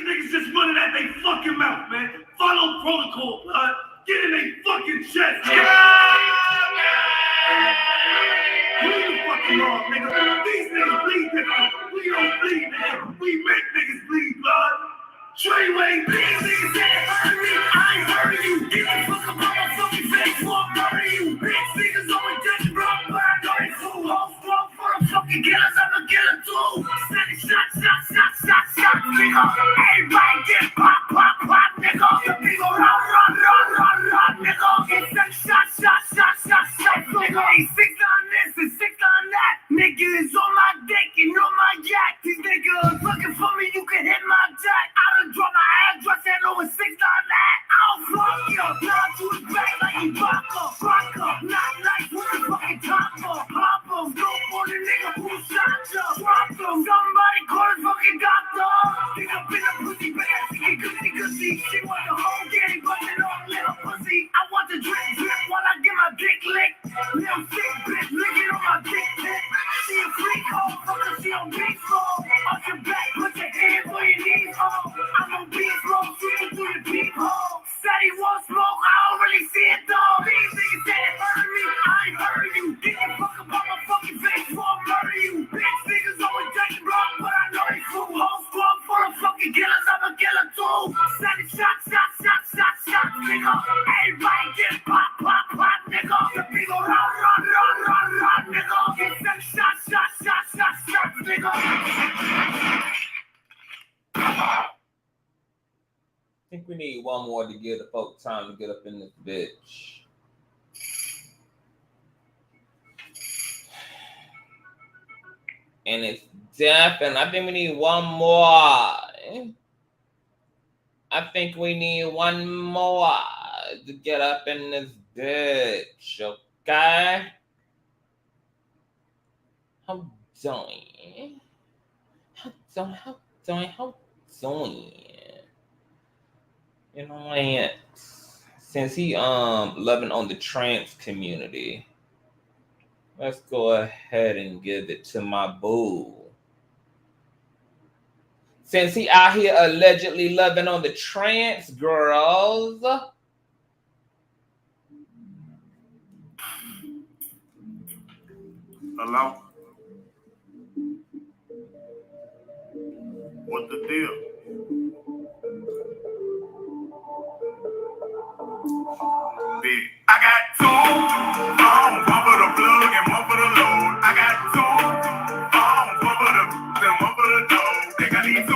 niggas just running at their fucking mouth, man. Follow protocol, blood. Get in their fucking chest, man. We the fucking law, nigga. These niggas bleed different. We don't bleed, nigga. We make niggas bleed, blood. Treyway, these niggas ain't heard me. I ain't heard you. Get the fuck up on my fucking face before I murder you. Bitch niggas always dead wrong, but I know they fool. Whole squad for the fucking killers. I'm a killer too. Steady shot, nigga. Everybody get pop, nigga. The people run, nigga. Get shot, nigga. He's 6 on this and 6 on that. Nigga is on my dick and on my yak. These niggas looking for me, you can hit my jack. I done drop my address and over 6 on that. I'll fuck you. Not to his back like he rock up. Not nice with the fucking top up. Pop him. Don't want a nigga who shot you. Drop him. Somebody call his fucking doctor. Think up in a pussy, but I see it goosey. She want the whole game, but it all little pussy. I want the drip while I get my dick licked. Little sick bitch licking on my dick tip. She a freak hoe, fucker, she on beat floor. Off your back, put your hands where your knees hole. I'm on beat floor, shooting through the peephole. Said he won't smoke, I don't really see it though. These niggas said it heard me, I ain't heard you. Get the fuck up on my fucking face before I murder you. Bitch niggas always taking block, but I know they fool. Whole squad for the fucking killers, I'm a killer too. Said it shot, nigga. Everybody get pop, nigga. The people run, nigga. Get some shot, nigga. I think we need one more to give the folk time to get up in this bitch. And it's definitely, I think we need one more. I think we need one more to get up in this bitch, okay? How doing? You know what? Since he loving on the trans community, let's go ahead and give it to my boo. Since he out here allegedly loving on the trans girls. Hello? What's the deal? Big. I got 2 phones, one for the plug and one for the load. I got 2 phones, one for the then one for the dough. Think I need 2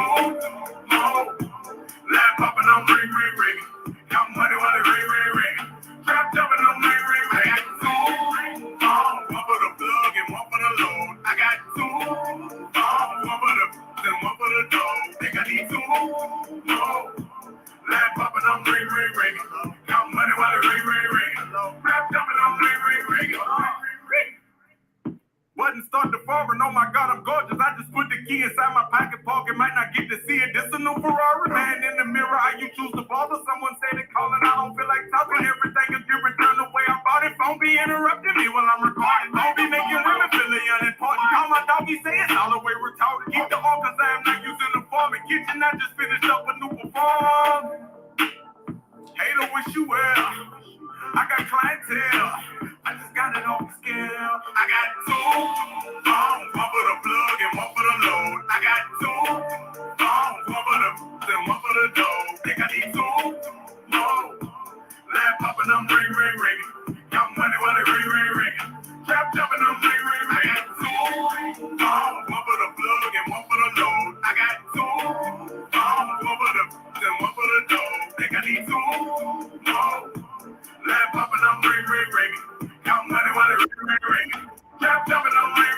more. Lap popping on ring. Count money while it ring. Trap jumping on ring. I got 2 phones, one for the plug and one for the load. I got 2 phones, one for the then one for the dough. Think I need 2 more. Lap popping on ring. Count money while it ring. Rap jumping on ring. Button start to foreign, oh my God, I'm gorgeous. I just put the key inside my pocket, might not get to see it. This a new Ferrari, man in the mirror. How you choose to bother? Someone said it calling, I don't feel like talking. Everything is different than the way I bought it. Phone be interrupting me while I'm recording. Don't be making women feel unimportant. Call my doggy, say it's all the way retarded. Keep the oil cause I am not using the farm and kitchen. I just finished up a new perform. Hater wish you well. I got clientele. I just got it on scale. I got 2 phones, one for the plug and one for the load. I got 2 phones, one for the then one for the dough. Think I need 2 more. Lap popping on ring. Count money while it ring. Trap jumping on ring. I got 2 phones, one for the plug and one for the load. I got 2 phones, one for the then one for the dough. Think I need 2 more. Lap popping on ring. Count money while it ring. Trap jumping on ring.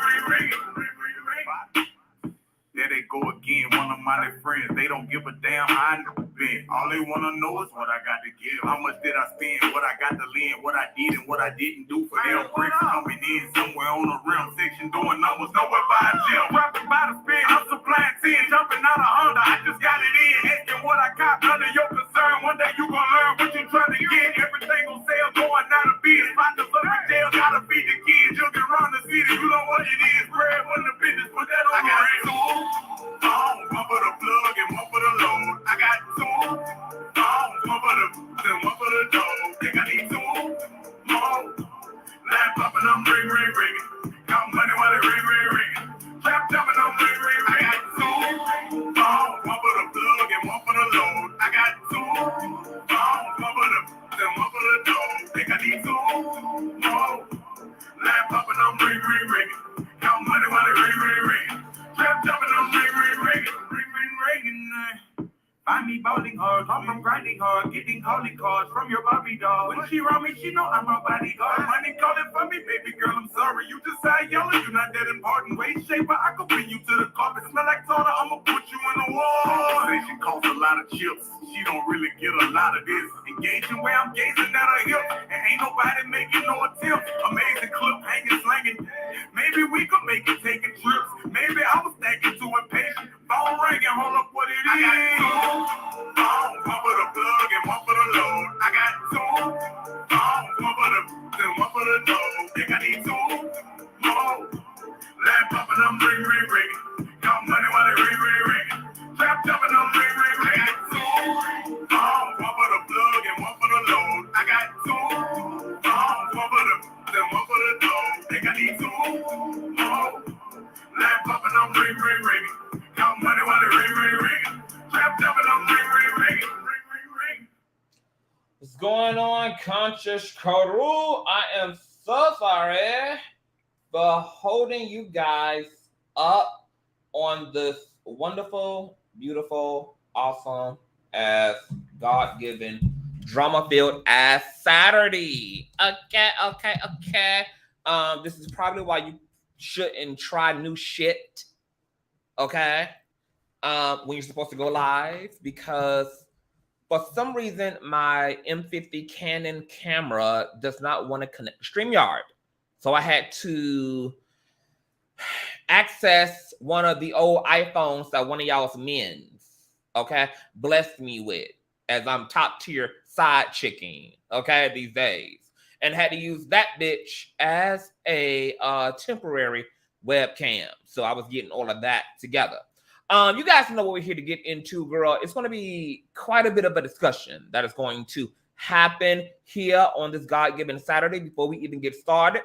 There they go again, one of my friends. They don't give a damn how I been. All they wanna know is what I got to give. How much did I spend? What I got to lend? What I did and what I didn't do for them. Bricks coming in somewhere on the rim section, doing numbers nowhere by a gym. Rapping by the spin, I'm supplying 10, jumping out of Honda. I just got it in, asking what I got. None of your concern. One day you gon' learn what you trying to get. Everything gon' sell, going out of business. Find the up in jail, gotta feed the kids. You'll get around the city, you know what it is. Bread when the business, put that on I got 2 phones, one for the plug and one for the load. I for the, then one for the dog. Think I need 2 more. Line popping, I'm ring, ring, ringing. Count money while it ring, ring, ringing. Trap jumping, I'm ring, ring, ringing. I got 2 more. One for the plug and one for the load. I got 2 more. One for the, then one for the dog. Think I need 2 more. Line popping, I'm ring, ring, ringing. Count money while it ring, ring, ringing. Trap jumping, I'm ring, ring, ringing. Ring, ring, ringing. Find me bowling hard, I'm from grinding hard, getting calling cards from your Barbie doll. When she around me, she know I'm a bodyguard. Money calling for me, baby girl, I'm sorry. You just side yelling, you're not that important. Weight shape, but I can bring you to the carpet. Smell like tartar, I'ma put you in the wall. Say she costs a lot of chips, she don't really get a lot of this. Engaging where I'm gazing at her hip, and ain't nobody making no attempt. Amazing clip, hanging, slanging. Maybe we could make it taking trips. Maybe I was thinking too impatient. Phone ringing, hold up what it is. I got 2 phones, one for the plug and one for the load. I got 2 phones, one for the, then one for the load. Think I need 2 more. Line popping, I'm ring, ring, ringing. Count money while it ring, ring, ringing. Trap jumping, I'm ring, ring, ringing. I got 2 phones, one for the plug and one for the load. I got 2 phones, one for the, then one for the load. Think I need 2 more. Line popping, I'm ring, ring, ringing. Count money while it ring, ring, ringing. Trap jumping, I'm ring, ring, ringing. Ring, ring, ring. What's going on, Consciouztv? I am so sorry for holding you guys up on this wonderful, beautiful, awesome, as God-given, drama-filled ass Saturday. Okay. This is probably why you shouldn't try new shit. Okay. When you're supposed to go live, because for some reason my M50 Canon camera does not want to connect to StreamYard. So I had to access one of the old iPhones that one of y'all's men's, okay, blessed me with, as I'm top tier side chicking, okay, these days. And had to use that bitch as a temporary webcam. So I was getting all of that together. You guys know what we're here to get into, girl. It's going to be quite a bit of a discussion that is going to happen here on this God-given Saturday. Before we even get started,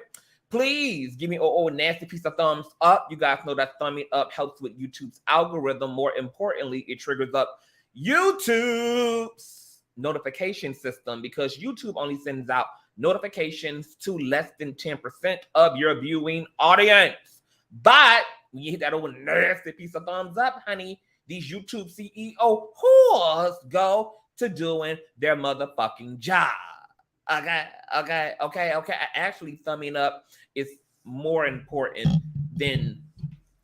please give me an old nasty piece of thumbs up. You guys know that thumbing up helps with YouTube's algorithm. More importantly, it triggers up YouTube's notification system, because YouTube only sends out notifications to less than 10% of your viewing audience. But when you hit that old nasty piece of thumbs up, honey, these YouTube CEO whores go to doing their motherfucking job. Okay. Actually, thumbing up is more important than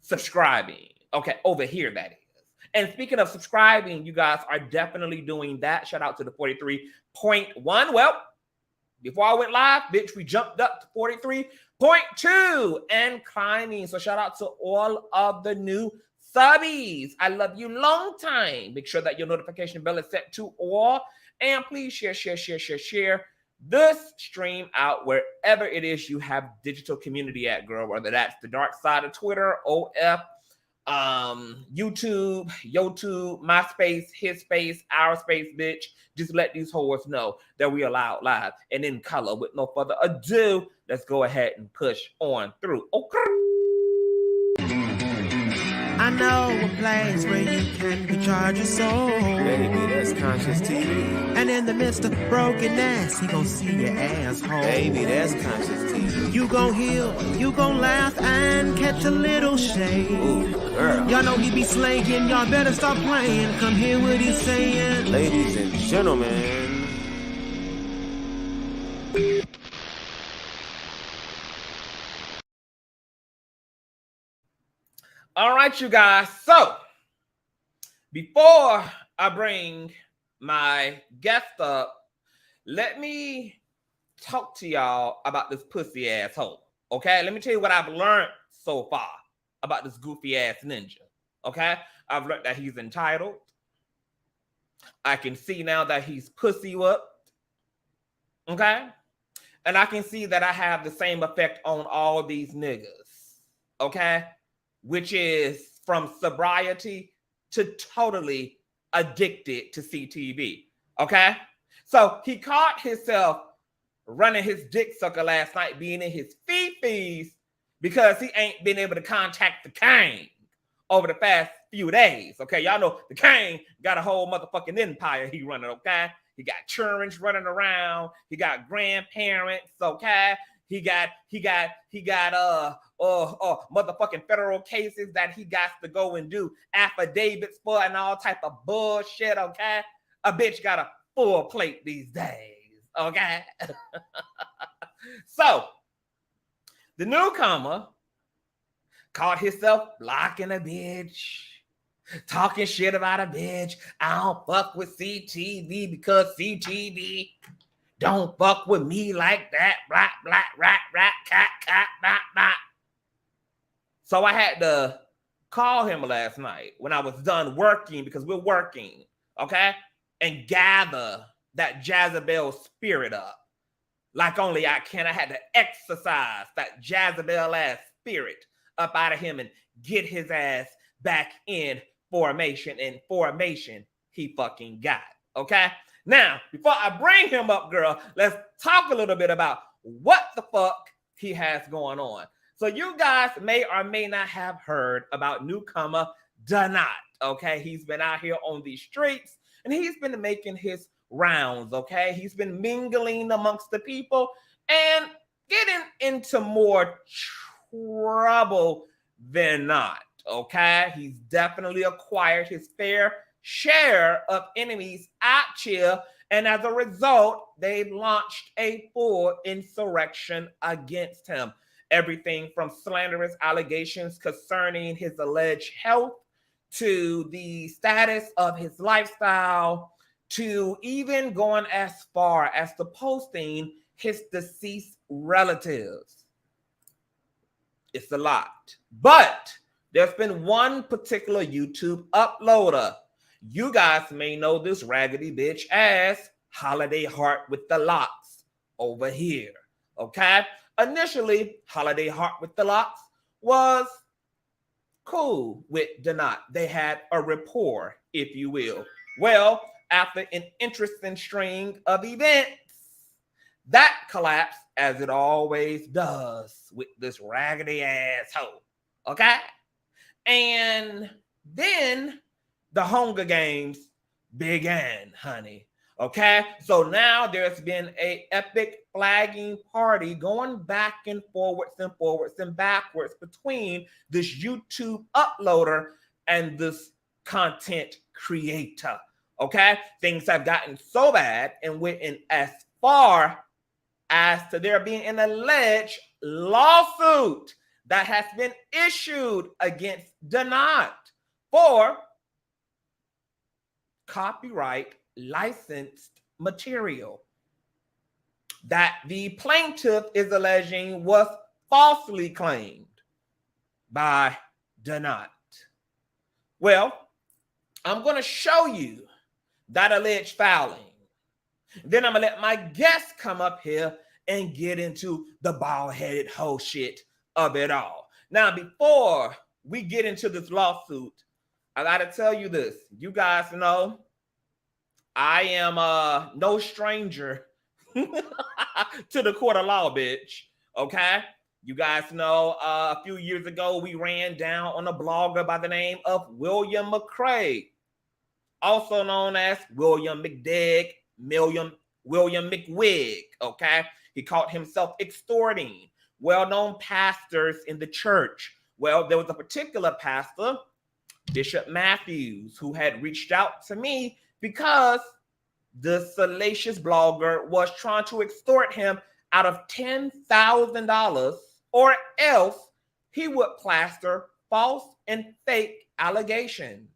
subscribing. Okay, over here, that is. And speaking of subscribing, you guys are definitely doing that. Shout out to the 43.1. Well, before I went live, bitch, we jumped up to 43.2 and climbing. So shout out to all of the new subbies. I love you long time. Make sure that your notification bell is set to all. And please share this stream out wherever it is you have digital community at, girl. Whether that's the dark side of Twitter, OF, YouTube, MySpace, his space, our space, bitch. Just let these whores know that we are out live and in color. With no further ado, let's go ahead and push on through. Okay. I know a place where you can recharge your soul. Baby, that's Consciouztv. And in the midst of brokenness, he gon' see your asshole. Baby, that's Consciouztv. You gon' heal, you gon' laugh and catch a little shade. Ooh, girl. Y'all know he be slaying, y'all better stop playing. Come hear what he's saying. Ladies and gentlemen. All right, you guys. So before I bring my guest up, let me talk to y'all about this pussy asshole. Okay, let me tell you what I've learned so far about this goofy ass ninja. Okay, I've learned that he's entitled. I can see now that he's pussy whipped. Okay, and I can see that I have the same effect on all these niggas. Okay, which is from sobriety to totally addicted to CTV. Okay, So he caught himself running his dick sucker last night, being in his fees because he ain't been able to contact the king over the past few days. Okay, y'all know the king got a whole motherfucking empire he running. Okay, he got children running around. He got grandparents. Okay, he got motherfucking federal cases that he got to go and do affidavits for and all type of bullshit. Okay, a bitch got a full plate these days. Okay, so the newcomer caught himself blocking a bitch, talking shit about a bitch. I don't fuck with CTV because CTV don't fuck with me like that. Blah, blah, rat, cat, blah, blah. So I had to call him last night when I was done working, because we're working, okay? And gather that Jezebel spirit up like only I can. I had to exercise that Jezebel ass spirit up out of him and get his ass back in formation. And formation he fucking got. Okay? Now, before I bring him up, girl, let's talk a little bit about what the fuck he has going on. So you guys may or may not have heard about newcomer Doughnut. Okay? He's been out here on these streets and he's been making his rounds. Okay? He's been mingling amongst the people and getting into more trouble than not. Okay, he's definitely acquired his fair share of enemies out here, and as a result, they launched a full insurrection against him. Everything from slanderous allegations concerning his alleged health to the status of his lifestyle to even going as far as to posting his deceased relatives. It's a lot. But there's been one particular YouTube uploader. You guys may know this raggedy bitch as Holiday Heart with the Locks over here. Okay? Initially, Holiday Heart with the Locks was cool with Doughnut. They had a rapport, if you will. Well, after an interesting string of events, that collapsed, as it always does with this raggedy asshole. Okay? And then the Hunger Games began, honey. Okay? So now there's been an epic flagging party going back and forwards and backwards between this YouTube uploader and this content creator. Okay? Things have gotten so bad and went in as far as to there being an alleged lawsuit that has been issued against Doughnut for copyright licensed material that the plaintiff is alleging was falsely claimed by Doughnut. Well, I'm going to show you that alleged fouling. Then I'm going to let my guests come up here and get into the bald-headed hoe shit of it all. Now, before we get into this lawsuit, I got to tell you this. You guys know I am no stranger to the court of law, bitch. Okay? You guys know a few years ago, we ran down on a blogger by the name of William McCrae, also known as William McDigg, William McWig, okay? He caught himself extorting well-known pastors in the church. Well, there was a particular pastor, Bishop Matthews, who had reached out to me because the salacious blogger was trying to extort him out of $10,000, or else he would plaster false and fake allegations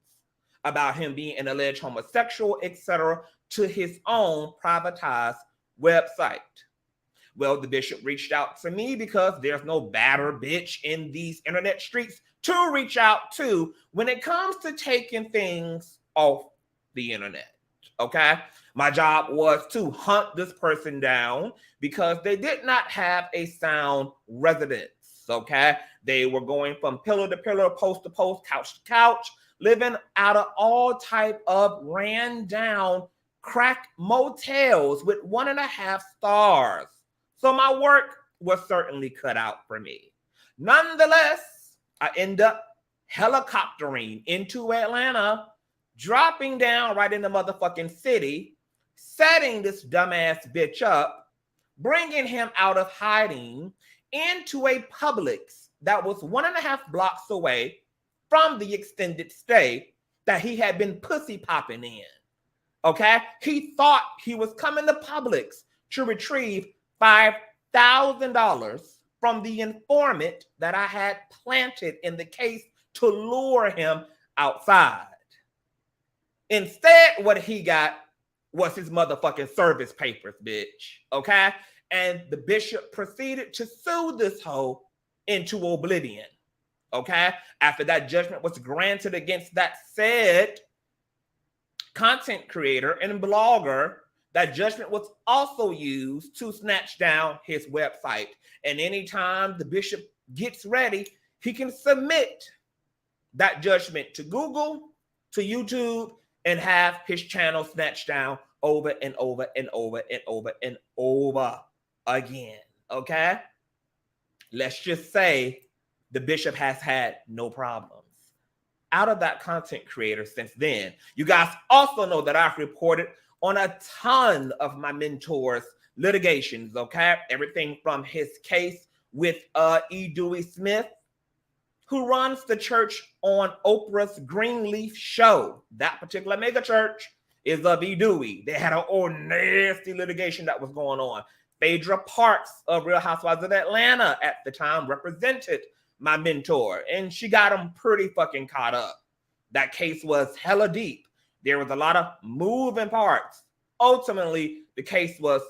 about him being an alleged homosexual, etc., to his own privatized website. Well, the bishop reached out to me because there's no badder bitch in these internet streets to reach out to when it comes to taking things off the internet. Okay? My job was to hunt this person down because they did not have a sound residence. Okay? They were going from pillar to pillar, post to post, couch to couch, living out of all type of ran down crack motels with 1.5 stars. So my work was certainly cut out for me. Nonetheless, I end up helicoptering into Atlanta, dropping down right in the motherfucking city, setting this dumbass bitch up, bringing him out of hiding into a Publix that was 1.5 blocks away from the extended stay that he had been pussy popping in. Okay? He thought he was coming to Publix to retrieve $5,000 from the informant that I had planted in the case to lure him outside. Instead, what he got was his motherfucking service papers, bitch. Okay? And the bishop proceeded to sue this hoe into oblivion. Okay? After that judgment was granted against that said content creator and blogger, that judgment was also used to snatch down his website. And anytime the bishop gets ready, he can submit that judgment to Google, to YouTube, and have his channel snatched down over and over and over and over and over again. Okay? Let's just say the bishop has had no problems out of that content creator since then. You guys also know that I've reported on a ton of my mentors' litigations, okay? Everything from his case with E. Dewey Smith, who runs the church on Oprah's Greenleaf show. That particular mega church is of E. Dewey. They had an old nasty litigation that was going on. Phaedra Parks of Real Housewives of Atlanta at the time represented my mentor, and she got him pretty fucking caught up. That case was hella deep. There was a lot of moving parts. Ultimately, the case was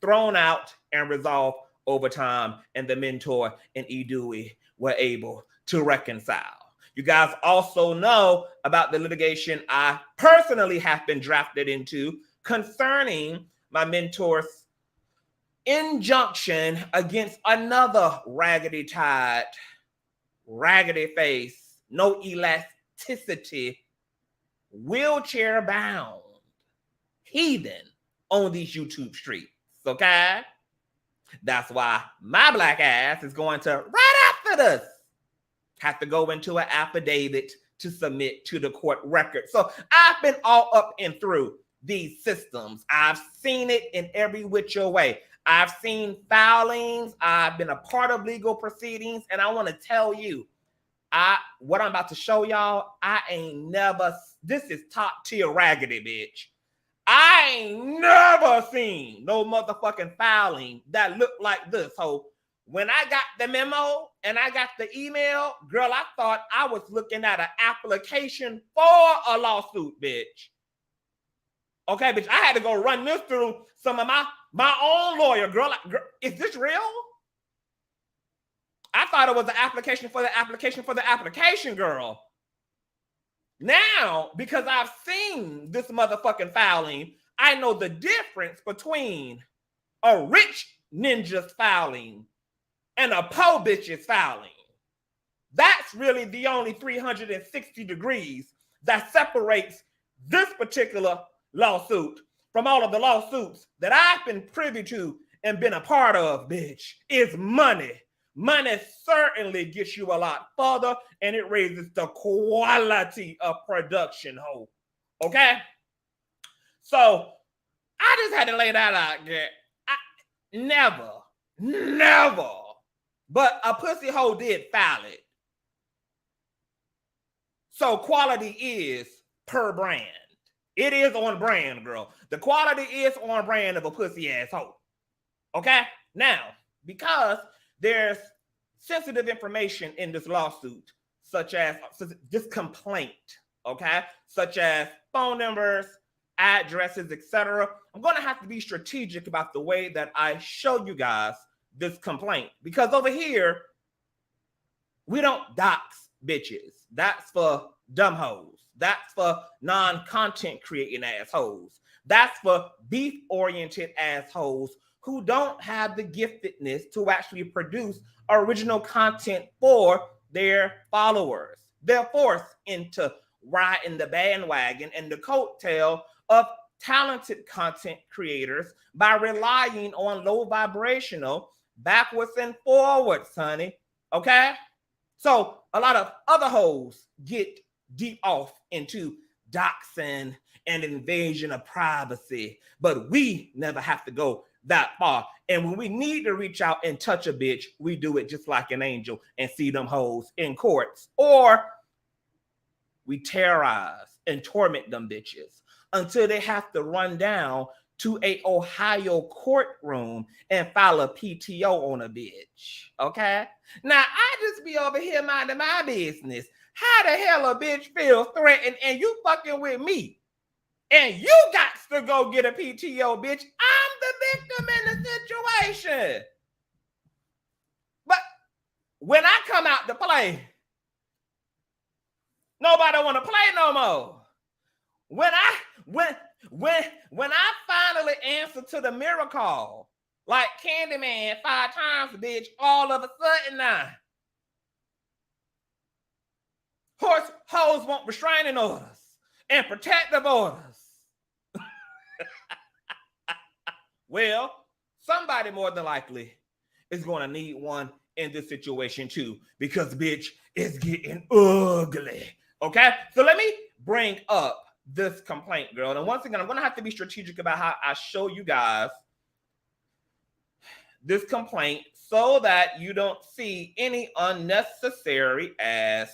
thrown out and resolved over time, and the mentor and E. Dewey were able to reconcile. You guys also know about the litigation I personally have been drafted into concerning my mentor's injunction against another raggedy-tide, raggedy face, no elasticity, wheelchair-bound heathen on these YouTube streets, okay? That's why my black ass is going to, right after this, have to go into an affidavit to submit to the court record. So I've been all up and through these systems. I've seen it in every which way. I've seen filings. I've been a part of legal proceedings. And I want to tell you, what I'm about to show y'all, I ain't never, this is top tier raggedy, bitch. I ain't never seen no motherfucking filing that looked like this. So when I got the memo and I got the email, girl, I thought I was looking at an application for a lawsuit, bitch. Okay, bitch, I had to go run this through some of my own lawyer, girl. Is this real? I thought it was an application for the application for the application, girl. Now, because I've seen this motherfucking filing, I know the difference between a rich ninja's filing and a po bitch's filing. That's really the only 360 degrees that separates this particular lawsuit from all of the lawsuits that I've been privy to and been a part of, bitch, is money. Money certainly gets you a lot further, and it raises the quality of production, ho. Okay? So, I just had to lay that out there. Never, but a pussy hoe did file it. So, quality is per brand. It is on brand, girl. The quality is on brand of a pussy ass hoe. Okay? Now, because there's sensitive information in this lawsuit, such as this complaint, okay? Such as phone numbers, addresses, etc. I'm going to have to be strategic about the way that I show you guys this complaint, because over here, we don't dox bitches. That's for dumb hoes. That's for non-content creating assholes. That's for beef-oriented assholes who don't have the giftedness to actually produce original content for their followers. They're forced into riding the bandwagon and the coattail of talented content creators by relying on low vibrational backwards and forwards, honey. Okay? So a lot of other hoes get deep off into doxing and invasion of privacy, but we never have to go that far. And when we need to reach out and touch a bitch, we do it just like an angel and see them hoes in courts, or we terrorize and torment them bitches until they have to run down to a Ohio courtroom and file a PTO on a bitch. Okay? Now, I just be over here minding my business. How the hell a bitch feel threatened and you fucking with me? And you got to go get a PTO, bitch. I'm the victim in the situation. But when I come out to play, nobody want to play no more. When I finally answer to the mirror call, like Candyman 5 times, bitch, all of a sudden now, hoes want restraining orders and protective orders. Well, somebody more than likely is going to need one in this situation too, because bitch, it's getting ugly. Okay, so let me bring up this complaint, girl. And once again, I'm going to have to be strategic about how I show you guys this complaint so that you don't see any unnecessary ass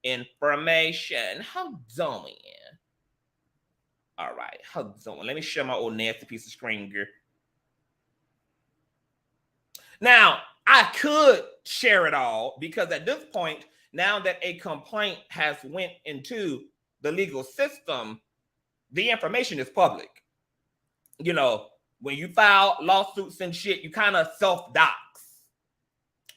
information. How doing? All right, how doing? Let me share my old nasty piece of screen gear. Now, I could share it all because at this point, now that a complaint has went into the legal system, the information is public. You know, when you file lawsuits and shit, you kind of self-dox.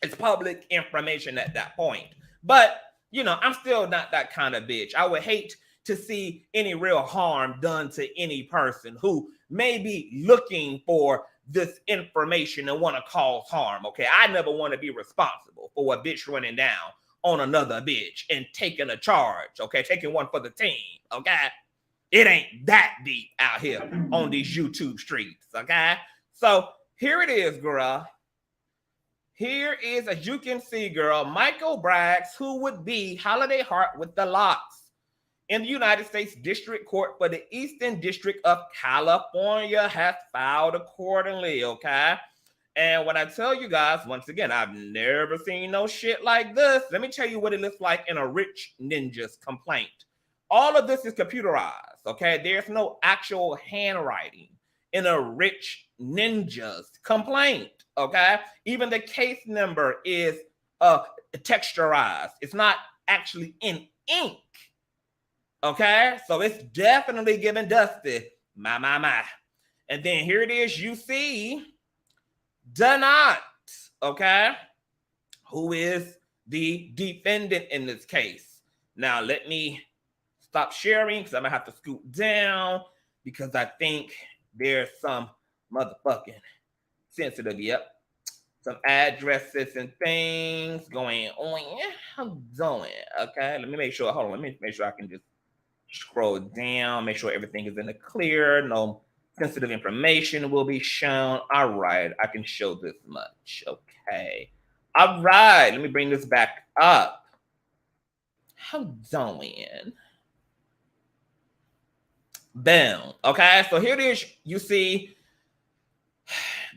It's public information at that point. But, you know, I'm still not that kind of bitch. I would hate to see any real harm done to any person who may be looking for this information and want to cause harm. Okay, I never want to be responsible for a bitch running down on another bitch and taking a charge. Okay, taking one for the team. Okay, it ain't that deep out here on these YouTube streets. Okay, so here it is, girl. Here is, as you can see, girl, Michael Braggs, who would be Holiday Heart with the locks, in the United States District Court for the Eastern District of California, has filed accordingly, okay? And when I tell you guys, once again, I've never seen no shit like this. Let me tell you what it looks like in a Rich Ninja's complaint. All of this is computerized, okay? There's no actual handwriting in a Rich Ninja's complaint, okay? Even the case number is texturized. It's not actually in ink. Okay, so it's definitely giving Dusty, my. And then here it is, you see Doughnut, okay, who is the defendant in this case. Now, let me stop sharing because I'm going to have to scoot down because I think there's some motherfucking sensitive, some addresses and things going on. How doing? Okay, let me make sure, hold on, let me make sure I can just scroll down, make sure everything is in the clear. No sensitive information will be shown. All right, I can show this much. Okay. All right, let me bring this back up. How doing? Boom. Okay, so here it is. You see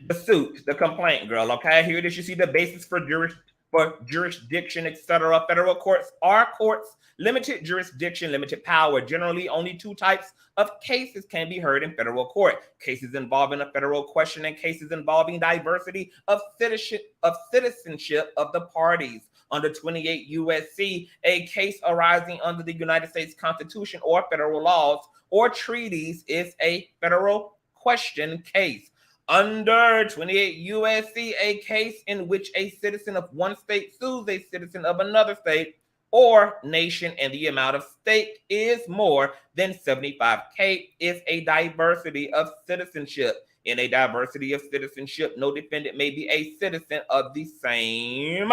the suit, the complaint, girl. Okay, here it is. You see the basis for jurisdiction, etc. Federal courts are courts, limited jurisdiction, limited power. Generally, only 2 types of cases can be heard in federal court: cases involving a federal question and cases involving diversity of citizenship of the parties. Under 28 U.S.C., a case arising under the United States Constitution or federal laws or treaties is a federal question case. Under 28 U.S.C., a case in which a citizen of one state sues a citizen of another state or nation and the amount of stake is more than $75K is a diversity of citizenship. In a diversity of citizenship, no defendant may be a citizen of the same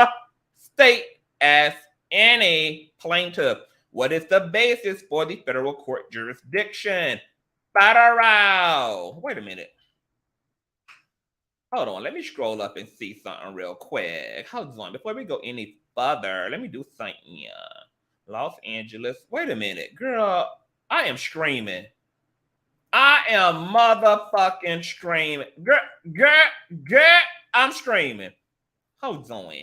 state as any plaintiff. What is the basis for the federal court jurisdiction? Federal. Wait a minute. Hold on. Let me scroll up and see something real quick. Hold on. Before we go any further, let me do something. Los Angeles. Wait a minute. Girl, I am screaming. I am motherfucking screaming. Girl, I'm screaming. Hold on.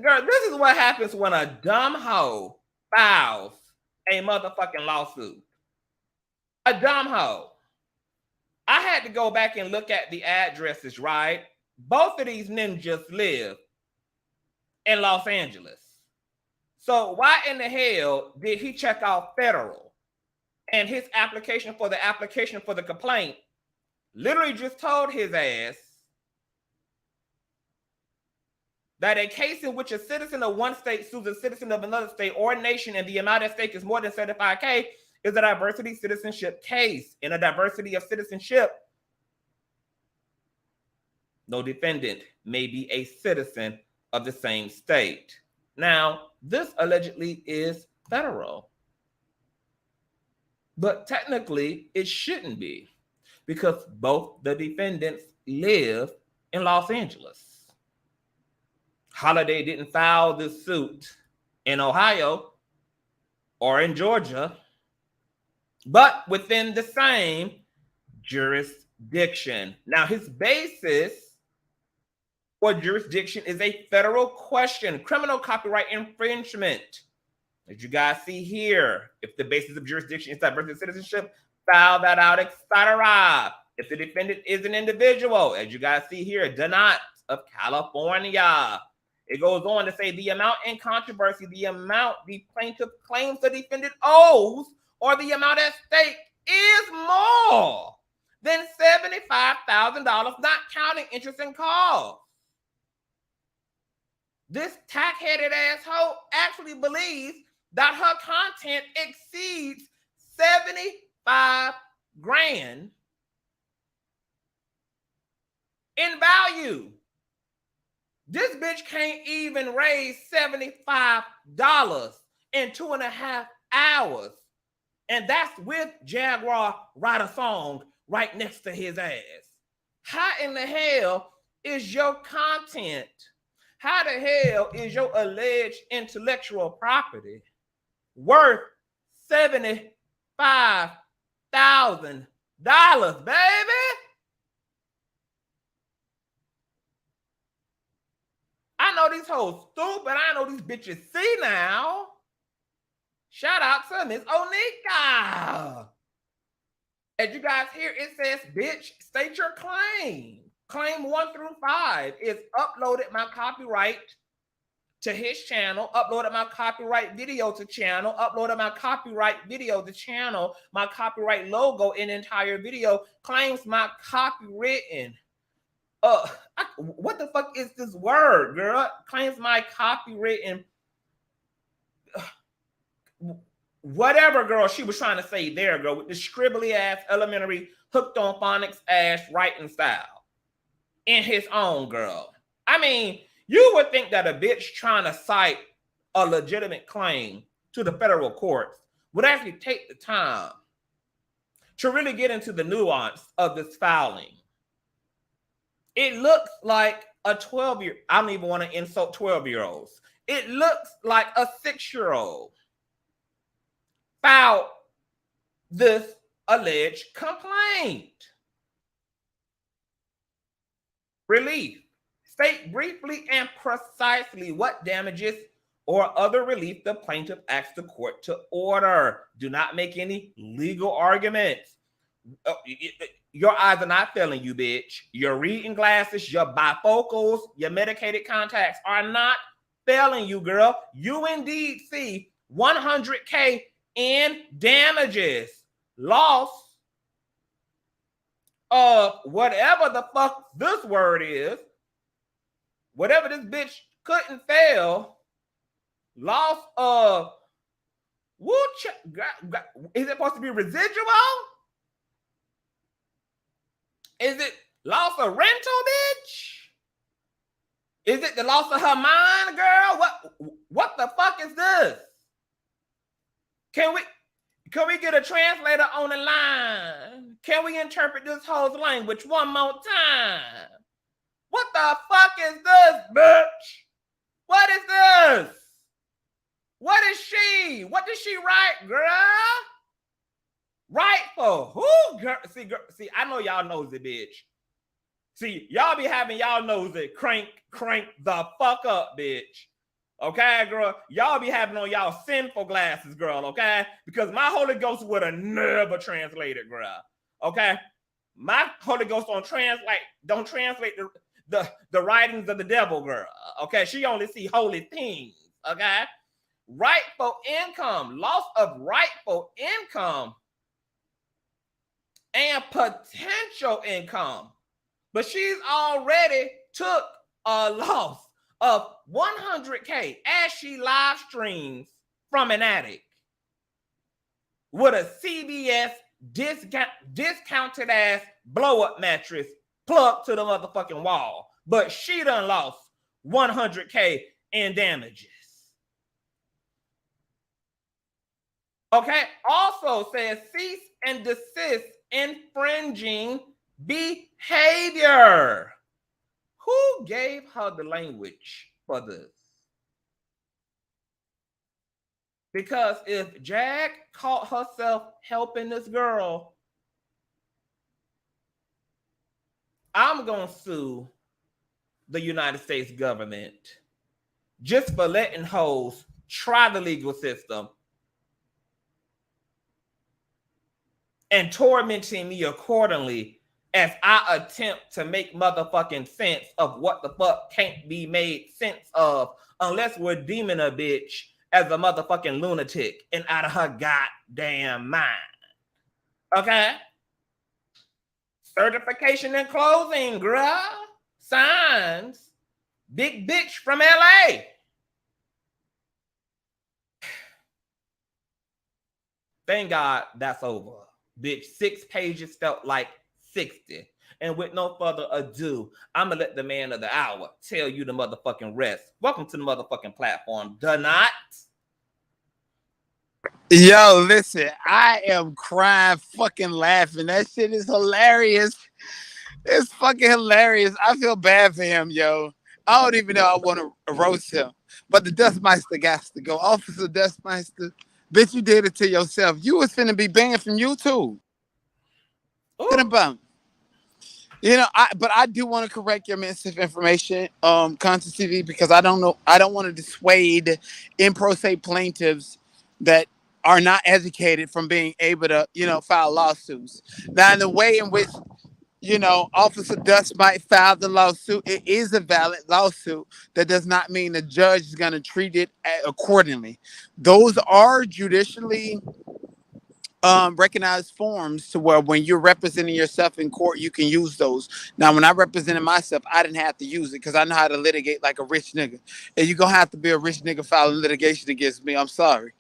Girl, this is what happens when a dumb hoe files a motherfucking lawsuit. A dumb hoe. I had to go back and look at the addresses, right? Both of these ninjas live in Los Angeles. So why in the hell did he check out federal? And his application for the complaint literally just told his ass that a case in which a citizen of one state sues a citizen of another state or nation and the amount at stake is more than $75,000 is a diversity citizenship case. In a diversity of citizenship, no defendant may be a citizen of the same state. Now, this allegedly is federal, but technically it shouldn't be because both the defendants live in Los Angeles. Holiday didn't file this suit in Ohio or in Georgia, but within the same jurisdiction. Now, his basis for jurisdiction is a federal question, criminal copyright infringement. As you guys see here, if the basis of jurisdiction is diversity of citizenship, file that out, etc. If the defendant is an individual, as you guys see here, Doughnut of California. It goes on to say the amount in controversy, the amount the plaintiff claims the defendant owes, or the amount at stake is more than $75,000, not counting interest and costs. This tack-headed asshole actually believes that her content exceeds $75,000 in value. This bitch can't even raise $75 in 2.5 hours. And that's with Jaguar Wright a song right next to his ass. How in the hell is your content? How the hell is your alleged intellectual property worth $75,000, baby? I know these hoes stupid. I know these bitches see now. Shout out to Miss Onika. As you guys hear, it says, bitch, state your claim. Claim 1 through 5 is uploaded my copyright to his channel, uploaded my copyright video to channel, uploaded my copyright video to channel, my copyright logo in entire video, claims my copywritten. What the fuck is this word, girl? Claims my copywritten. Whatever, girl, she was trying to say there, girl, with the scribbly ass, elementary, hooked on phonics ass writing style in his own, girl. I mean, you would think that a bitch trying to cite a legitimate claim to the federal courts would actually take the time to really get into the nuance of this filing. It looks like a 12-year, I don't even want to insult 12-year-olds. It looks like a 6-year-old filed this alleged complaint. Relief. State briefly and precisely what damages or other relief the plaintiff asks the court to order. Do not make any legal arguments. Your eyes are not failing you, bitch. Your reading glasses, your bifocals, your medicated contacts are not failing you, girl. You indeed see $100K in damages. Loss of whatever the fuck this word is. Whatever this bitch couldn't fail. Loss of, is it supposed to be residual? Is it loss of rental, bitch? Is it the loss of her mind, girl? What the fuck is this? Can we get a translator on the line? Can we interpret this whole language one more time? What the fuck is this, bitch? What is this? What is she? What did she write, girl? Write for who, girl? See, I know y'all knows it, bitch. See, y'all be having y'all knows it crank the fuck up, bitch. Okay, girl? Y'all be having on y'all sinful glasses, girl, okay? Because my Holy Ghost would have never translated, girl. Okay? My Holy Ghost don't translate the writings of the devil, girl. Okay? She only see holy things, okay? Rightful income, loss of rightful income, and potential income. But she's already took a loss of 100K as she live streams from an attic with a CBS discounted ass blow-up mattress plugged to the motherfucking wall. But she done lost 100K in damages. Okay, also says cease and desist infringing behavior. Who gave her the language for this? Because if Jag caught herself helping this girl, I'm going to sue the United States government just for letting hoes try the legal system and tormenting me accordingly as I attempt to make motherfucking sense of what the fuck can't be made sense of unless we're deeming a bitch as a motherfucking lunatic and out of her goddamn mind. Okay? Certification in closing, bruh. Signs. Big bitch from LA. Thank God that's over. Bitch, 6 pages felt like 60. And with no further ado, I'm going to let the man of the hour tell you the motherfucking rest. Welcome to the motherfucking platform, Doughnut. Yo, listen, I am crying, fucking laughing. That shit is hilarious. It's fucking hilarious. I feel bad for him, yo. I don't even know I want to roast him. But the Dustmeister got to go. Officer Dustmeister, bitch, you did it to yourself. You was finna be banned from YouTube. What about? You know, but I do want to correct your misinformation, Consciouztv, because I don't want to dissuade in pro se plaintiffs that are not educated from being able to, file lawsuits. Now, in the way in which, Officer Dust might file the lawsuit, it is a valid lawsuit. That does not mean the judge is going to treat it accordingly. Those are judicially recognized forms to where when you're representing yourself in court, you can use those. Now, when I represented myself, I didn't have to use it because I know how to litigate like a rich nigga. And you're going to have to be a rich nigga filing litigation against me. I'm sorry.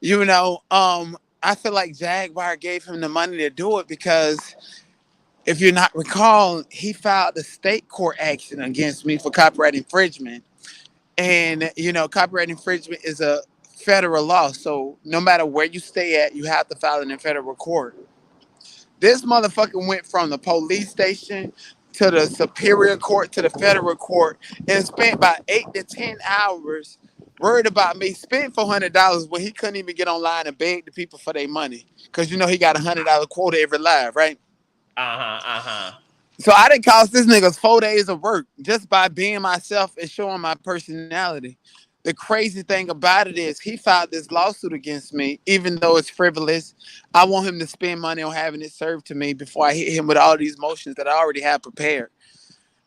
I feel like Jaguar gave him the money to do it because if you're not recall, he filed a state court action against me for copyright infringement. And, copyright infringement is a federal law. So no matter where you stay at, you have to file it in federal court. This motherfucker went from the police station to the superior court to the federal court and spent about 8 to 10 hours worried about me. Spent $400 when he couldn't even get online and beg the people for their money. Because, he got $100 quota every live, right? So I didn't cost this niggas 4 days of work just by being myself and showing my personality. The crazy thing about it is he filed this lawsuit against me, even though it's frivolous. I want him to spend money on having it served to me before I hit him with all these motions that I already have prepared.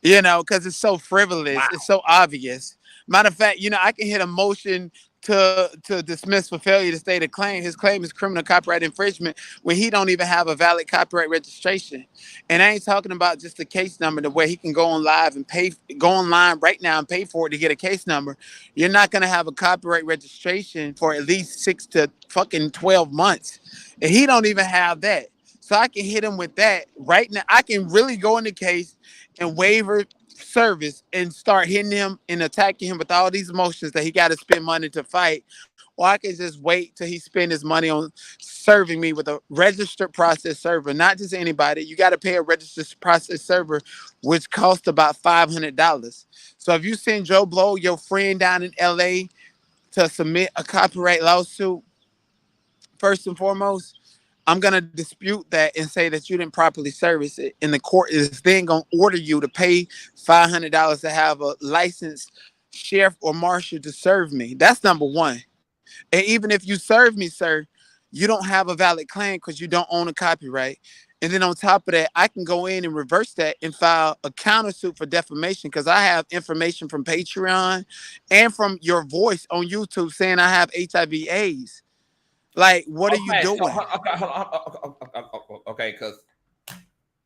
Because it's so frivolous. Wow. It's so obvious. Matter of fact, I can hit a motion to dismiss for failure to state a claim. His claim is criminal copyright infringement when he don't even have a valid copyright registration. And I ain't talking about just a case number to where he can go on live and go online right now and pay for it to get a case number. You're not going to have a copyright registration for at least 6 to fucking 12 months. And he don't even have that. So I can hit him with that right now. I can really go in the case and waiver service and start hitting him and attacking him with all these motions that he got to spend money to fight or I can just wait till he spend his money on serving me with a registered process server. Not just anybody. You got to pay a registered process server, which costs about $500. So if you send Joe Blow, your friend down in LA, to submit a copyright lawsuit, first and foremost, I'm going to dispute that and say that you didn't properly service it. And the court is then going to order you to pay $500 to have a licensed sheriff or marshal to serve me. That's number one. And even if you serve me, sir, you don't have a valid claim because you don't own a copyright. And then on top of that, I can go in and reverse that and file a countersuit for defamation because I have information from Patreon and from your voice on YouTube saying I have HIV/AIDS. Like, what are you doing? Okay, because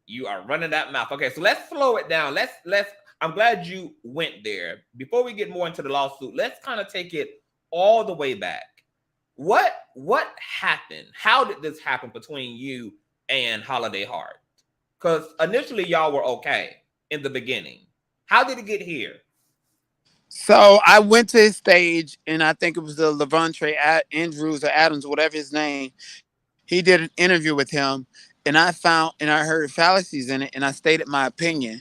you are running that mouth. Okay, so let's slow it down. Let's. I'm glad you went there. Before we get more into the lawsuit, let's kind of take it all the way back. What happened? How did this happen between you and Holiday Heart? Because initially y'all were okay in the beginning. How did it get here? So I went to his stage, and I think it was the Levante Andrews or Adams, whatever his name. He did an interview with him, and I heard fallacies in it, and I stated my opinion.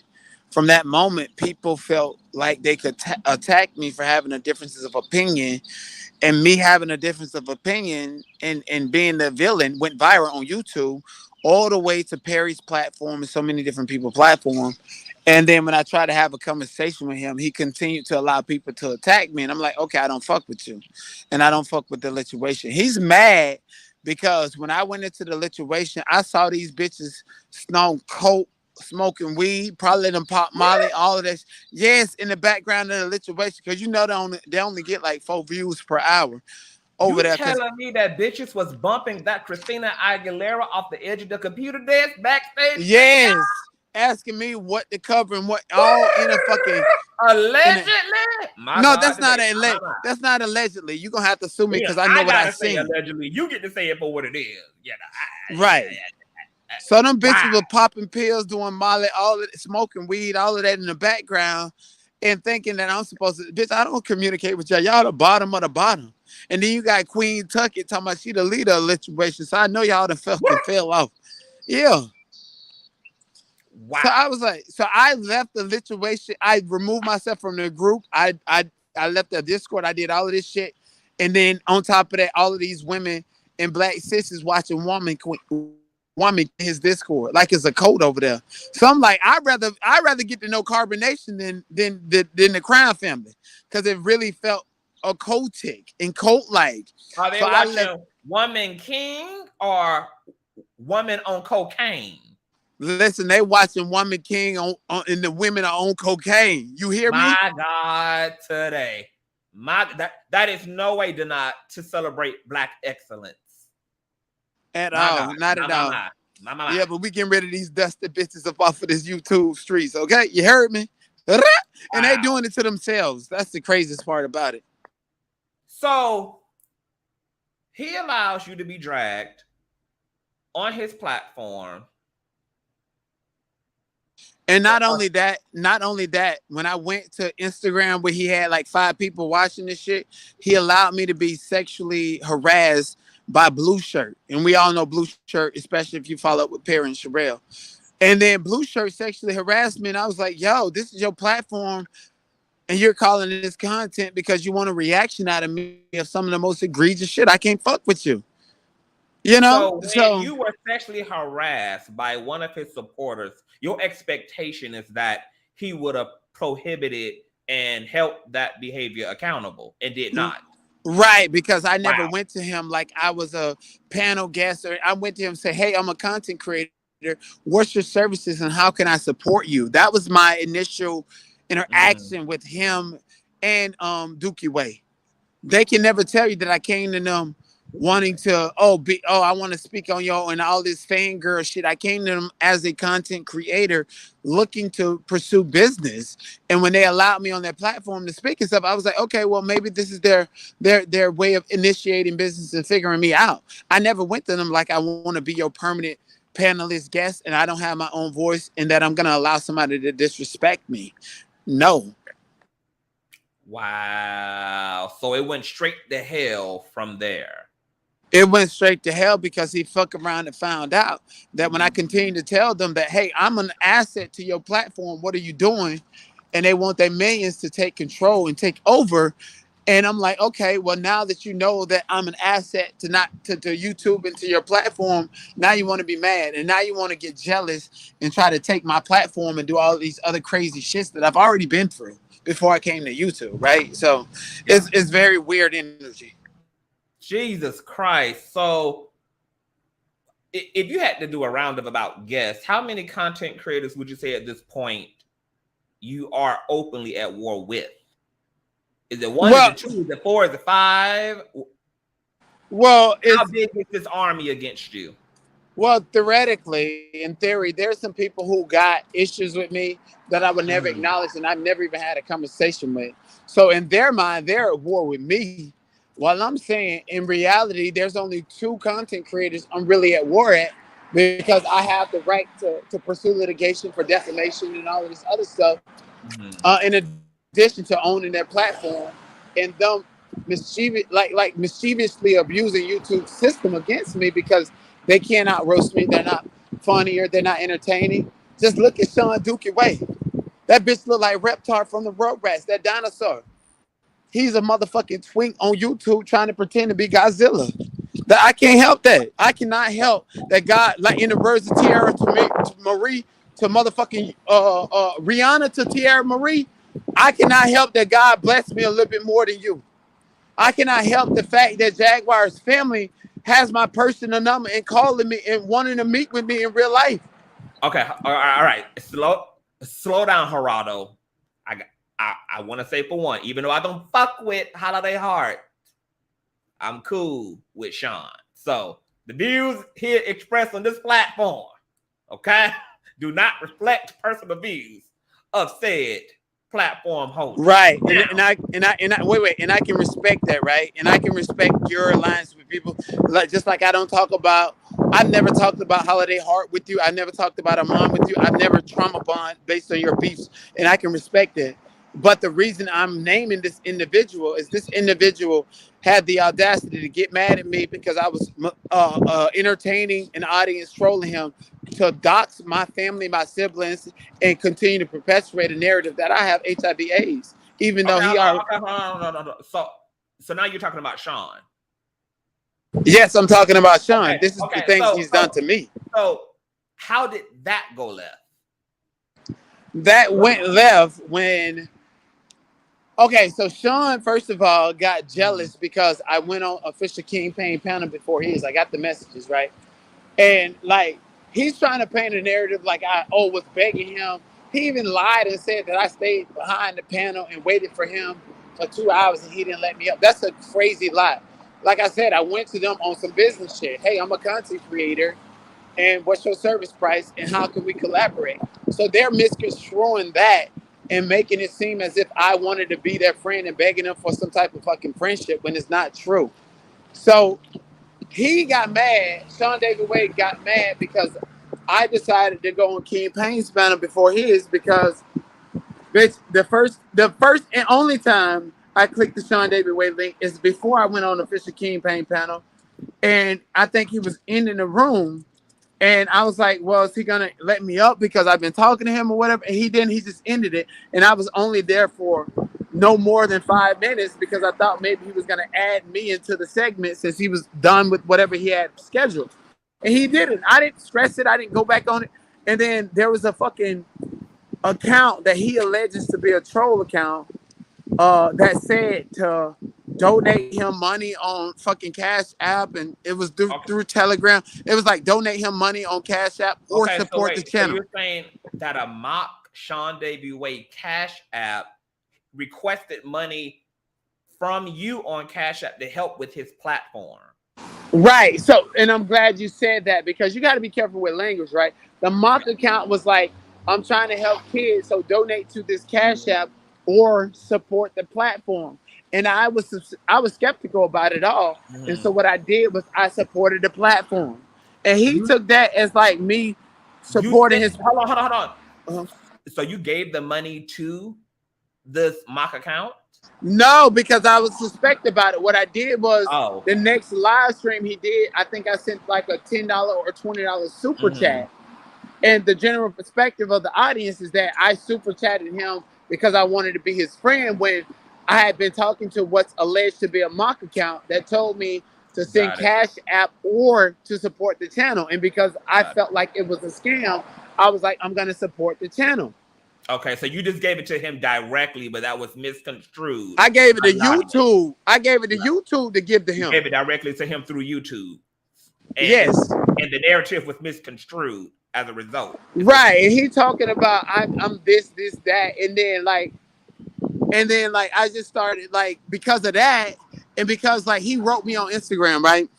From that moment, people felt like they could attack me for having a differences of opinion, and me having a difference of opinion and being the villain went viral on YouTube, all the way to Perry's platform and so many different people's platform. And then when I tried to have a conversation with him, he continued to allow people to attack me. And I'm like, okay, I don't fuck with you. And I don't fuck with the lituation. He's mad because when I went into the lituation, I saw these bitches snow coke, smoking weed, probably them pop Molly, all of this. Yes, in the background of the lituation, because you know they only get like 4 views per hour over there. You telling me that bitches was bumping that Christina Aguilera off the edge of the computer desk backstage? Yes. Asking me what to cover and what all in a fucking allegedly. That's not allegedly. You're gonna have to sue me because I know what I seen. Allegedly, you get to say it for what it is. Right. So them bitches were popping pills, doing Molly, all of it, smoking weed, all of that in the background, and thinking that I'm supposed to. Bitch, I don't communicate with y'all. Y'all the bottom of the bottom. And then you got Queen Tuckett talking about she the leader of lituation. So I know y'all done fucking fell off. Yeah. Wow. So I was like, so I left the lituation. I removed myself from the group. I left the Discord. I did all of this shit. And then on top of that, all of these women and black sisters watching woman his Discord. Like it's a code over there. So I'm like, I'd rather get to know Carbonation than the Crown family. Because it really felt occultic and cult-like. Are they watching Woman King or Woman on Cocaine? Listen, they watching Woman King and the women are on cocaine. You hear me? My God, today. That is no way to celebrate Black excellence. At all. Not at all. Yeah, but we getting rid of these dusty bitches up off of this YouTube streets, okay? You heard me? And they doing it to themselves. That's the craziest part about it. So he allows you to be dragged on his platform. And not only that, when I went to Instagram where he had like 5 people watching this shit, he allowed me to be sexually harassed by Blue Shirt. And we all know Blue Shirt, especially if you follow up with Perry and Sherelle. And then Blue Shirt sexually harassed me. And I was like, yo, this is your platform. And you're calling this content because you want a reaction out of me of some of the most egregious shit. I can't fuck with you. You know? So when you were sexually harassed by one of his supporters, your expectation is that he would have prohibited and held that behavior accountable and did not. Right, because I never went to him like I was a panel guest. Or I went to him and said, hey, I'm a content creator. What's your services and how can I support you? That was my initial interaction with him and Dookie Way. They can never tell you that I came to them wanting to I want to speak on y'all and all this fangirl shit. I came to them as a content creator looking to pursue business, and when they allowed me on their platform to speak and stuff, I was like, okay, well maybe this is their way of initiating business and figuring me out. I never went to them like I want to be your permanent panelist guest and I don't have my own voice and that I'm gonna allow somebody to disrespect me. No. Wow. So it went straight to hell from there. It went straight to hell because he fucked around and found out that when I continued to tell them that, hey, I'm an asset to your platform, what are you doing? And they want their millions to take control and take over. And I'm like, okay, well, now that you know that I'm an asset to YouTube and to your platform, now you want to be mad. And now you want to get jealous and try to take my platform and do all these other crazy shits that I've already been through before I came to YouTube, right? So it's very weird energy. Jesus Christ. So if you had to do a round of about guests, how many content creators would you say at this point you are openly at war with? Is it one? Is it two? Is it four? Is it five? Well, how big is this army against you? Well, theoretically, in theory, there's some people who got issues with me that I would never acknowledge, and I've never even had a conversation with. So in their mind, they're at war with me. While I'm saying, in reality, there's only two content creators I'm really at war at, because I have the right to pursue litigation for defamation and all of this other stuff. In addition to owning their platform, and them mischievously abusing YouTube's system against me because they cannot roast me. They're not funny or they're not entertaining. Just look at Sean Dookie Way. That bitch look like Reptar from the Rugrats, that dinosaur. He's a motherfucking twink on YouTube trying to pretend to be Godzilla. That I can't help that. I cannot help that God, like in the words of Tierra to Marie, to motherfucking Rihanna to Tierra Marie, I cannot help that God blessed me a little bit more than you. I cannot help the fact that Jaguar's family has my personal number and calling me and wanting to meet with me in real life. Okay, all right. Slow down, Gerardo. I want to say, for one, even though I don't fuck with Holiday Heart, I'm cool with Sean. So the views here expressed on this platform, okay, do not reflect personal views of said platform host. Right. And I can respect that, right? And I can respect your alliance with people. Like, just like I've never talked about Holiday Heart with you. I never talked about Amon with you. I've never trauma bond based on your beefs, and I can respect it. But the reason I'm naming this individual is this individual had the audacity to get mad at me because I was entertaining an audience, trolling him, to dox my family, my siblings, and continue to perpetuate a narrative that I have HIV/AIDS, even though he already. No. So now you're talking about Sean. Yes, I'm talking about Sean. Okay, this is the things he's done to me. So how did that go left? That went left when. Okay, so Sean, first of all, got jealous because I went on a Fisher King Payne panel before his. I got the messages, right? And like, he's trying to paint a narrative like I was begging him. He even lied and said that I stayed behind the panel and waited for him for 2 hours and he didn't let me up. That's a crazy lie. Like I said, I went to them on some business shit. Hey, I'm a content creator, and what's your service price and how can we collaborate? So they're misconstruing that and making it seem as if I wanted to be their friend and begging them for some type of fucking friendship when it's not true. So he got mad. Sean David Wade got mad because I decided to go on King Payne's panel before his, because bitch, the first and only time I clicked the Sean David Wade link is before I went on the Fisher King Payne panel. And I think he was in the room. And I was like, well, is he going to let me up because I've been talking to him or whatever? And he didn't. He just ended it. And I was only there for no more than 5 minutes because I thought maybe he was going to add me into the segment since he was done with whatever he had scheduled. And he didn't. I didn't stress it. I didn't go back on it. And then there was a fucking account that he alleges to be a troll account that said to donate him money on fucking Cash App, and it was through Telegram. It was like donate him money on Cash App or support the channel. So you're saying that a mock Sean David Wade Cash App requested money from you on Cash App to help with his platform? Right. So, and I'm glad you said that because you got to be careful with language, right? The mock account was like, I'm trying to help kids, so donate to this Cash App or support the platform. And I was skeptical about it all. And so what I did was I supported the platform. And he took that as like me supporting his. Hold on. So you gave the money to this mock account? No, because I was suspect about it. What I did was Oh, the next live stream he did, I think I sent like a $10 or $20 super chat. And the general perspective of the audience is that I super chatted him because I wanted to be his friend when I had been talking to what's alleged to be a mock account that told me to send got it. Cash App or to support the channel. And because I felt like it was a scam, I was like, I'm going to support the channel. Okay, so you just gave it to him directly, but that was misconstrued. I gave it to YouTube. I gave it to YouTube to give to him. You gave it directly to him through YouTube. And, yes. And the narrative was misconstrued as a result. Right. And he talking about I'm this, that. And then like I just started like because of that, and because like he wrote me on Instagram, right?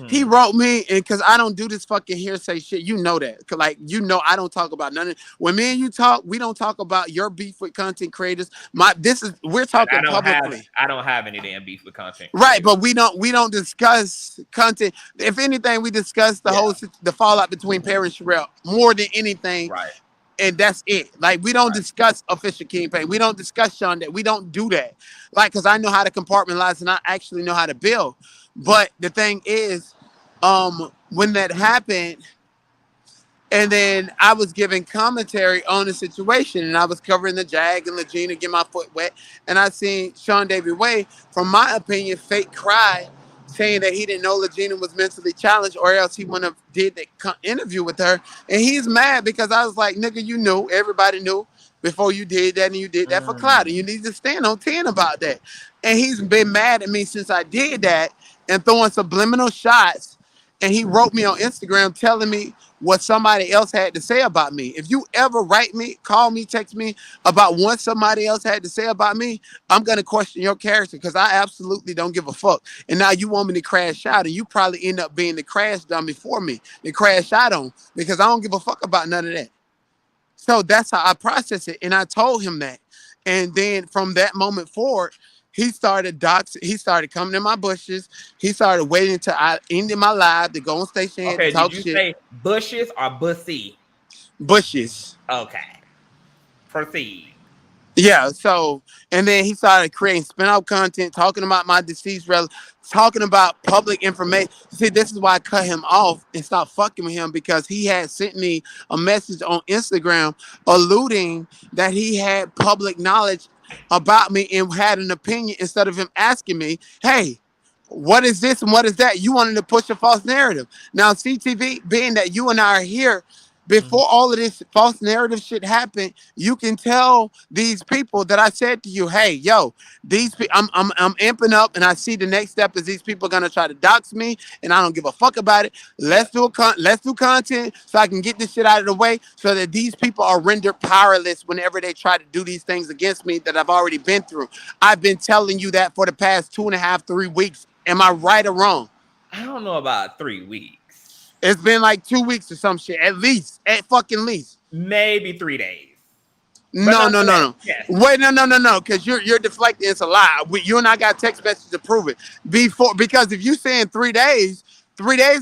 He wrote me, and because I don't do this fucking hearsay shit, you know that. Cause like I don't talk about none of. When me and you talk, we don't talk about your beef with content creators. We're talking publicly. I don't have any damn beef with content creators. Right, but we don't discuss content. If anything, we discuss the fallout between Perry and Sherelle more than anything. Right. And that's it. Like we don't discuss official campaign. We don't discuss Sean that. We don't do that. Like, because I know how to compartmentalize and I actually know how to build. But the thing is, when that happened, and then I was giving commentary on the situation, and I was covering the Jag and Legina, get my foot wet, and I seen Sean David Way, from my opinion, fake cry, saying that he didn't know Legina was mentally challenged, or else he wouldn't have did that interview with her. And he's mad because I was like, nigga, you knew, everybody knew before you did that, and you did that for clout, and you need to stand on 10 about that. And he's been mad at me since I did that and throwing subliminal shots. And he wrote me on Instagram telling me what somebody else had to say about me. If you ever write me, call me, text me about what somebody else had to say about me, I'm going to question your character because I absolutely don't give a fuck. And now you want me to crash out, and you probably end up being the crash dummy for me, the crash out on, because I don't give a fuck about none of that. So that's how I process it. And I told him that. And then from that moment forward, he started coming in my bushes. He started waiting until I ended my live to go on station and talk shit. Did you say bushes or bussy? Bushes. Okay. Proceed. Yeah, so, and then he started creating spin-off content, talking about my deceased relative, talking about public information. See, this is why I cut him off and stopped fucking with him, because he had sent me a message on Instagram alluding that he had public knowledge about me and had an opinion, instead of him asking me, hey, what is this and what is that? You wanted to push a false narrative. Now, CTV, being that you and I are here, before all of this false narrative shit happened, you can tell these people that I said to you, hey, yo, I'm amping up, and I see the next step is these people are gonna try to dox me, and I don't give a fuck about it. Let's do content so I can get this shit out of the way, so that these people are rendered powerless whenever they try to do these things against me that I've already been through. I've been telling you that for the past 2.5, 3 weeks. Am I right or wrong? I don't know about 3 weeks. It's been like 2 weeks or some shit, at fucking least. Maybe 3 days. No. Yes. Wait, no, because you're deflecting. It's a lie. You and I got text messages to prove it. Because if you saying 3 days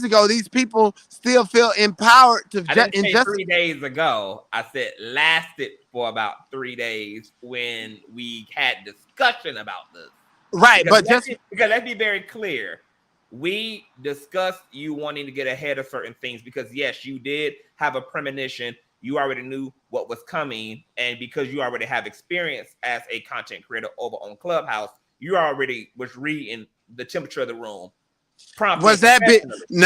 ago, these people still feel empowered to. I didn't say 3 days ago. I said lasted for about 3 days when we had discussion about this. Right, because but let's be very clear. We discussed you wanting to get ahead of certain things because, yes, you did have a premonition. You already knew what was coming. And because you already have experience as a content creator over on Clubhouse, you already was reading the temperature of the room. Was that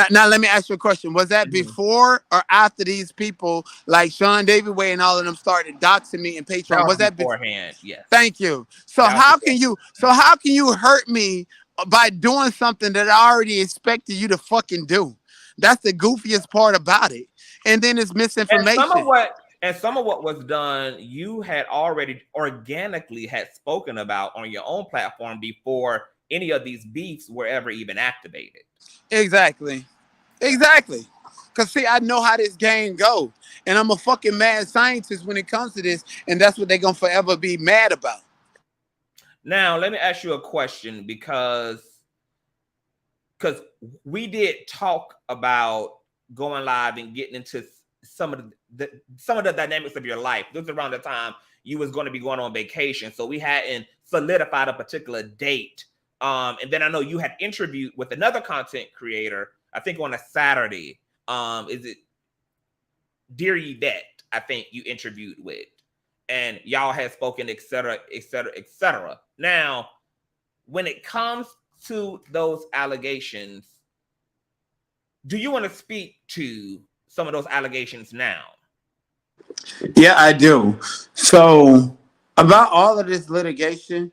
now let me ask you a question. Was that before or after these people like Sean David Way and all of them started doxing me in Patreon? Was that beforehand? Yes. Thank you. So how can you hurt me by doing something that I already expected you to fucking do? That's the goofiest part about it. And then it's misinformation. And some of what was done, you had already organically had spoken about on your own platform before any of these beefs were ever even activated. Exactly. Because see, I know how this game goes. And I'm a fucking mad scientist when it comes to this. And that's what they're going to forever be mad about. Now, let me ask you a question, because we did talk about going live and getting into some of the dynamics of your life. This is around the time you was going to be going on vacation, so we hadn't solidified a particular date. And then I know you had interviewed with another content creator, I think on a Saturday. Is it Dear Yvette? I think you interviewed with, and y'all had spoken, etc., etc., etc. Now, when it comes to those allegations, do you want to speak to some of those allegations now? Yeah, I do. So about all of this litigation,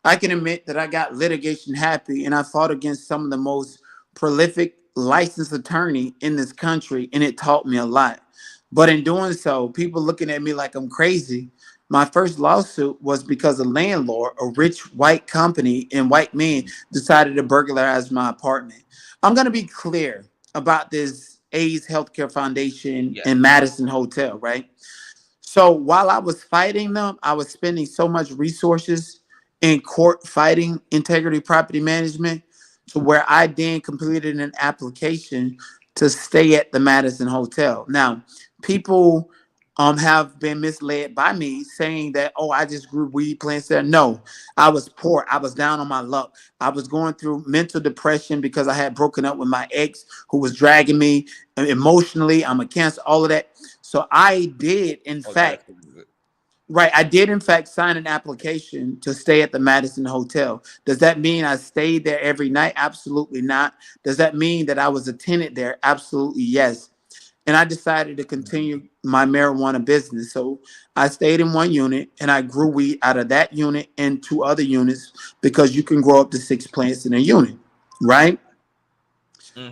I can admit that I got litigation happy, and I fought against some of the most prolific licensed attorney in this country, and it taught me a lot. But in doing so, people looking at me like I'm crazy. My first lawsuit was because a landlord, a rich white company and white men, decided to burglarize my apartment. I'm going to be clear about this AIDS Healthcare Foundation and Madison Hotel, right? So while I was fighting them, I was spending so much resources in court fighting integrity property management to where I then completed an application to stay at the Madison Hotel. Now, people have been misled by me saying that, oh, I just grew weed plants there. No, I was poor. I was down on my luck. I was going through mental depression because I had broken up with my ex who was dragging me emotionally. I'm a cancer, all of that. So I did, in fact, I did, in fact, sign an application to stay at the Madison Hotel. Does that mean I stayed there every night? Absolutely not. Does that mean that I was a tenant there? Absolutely yes. And I decided to continue my marijuana business. So I stayed in one unit and I grew weed out of that unit and 2 other units because you can grow up to 6 plants in a unit, right?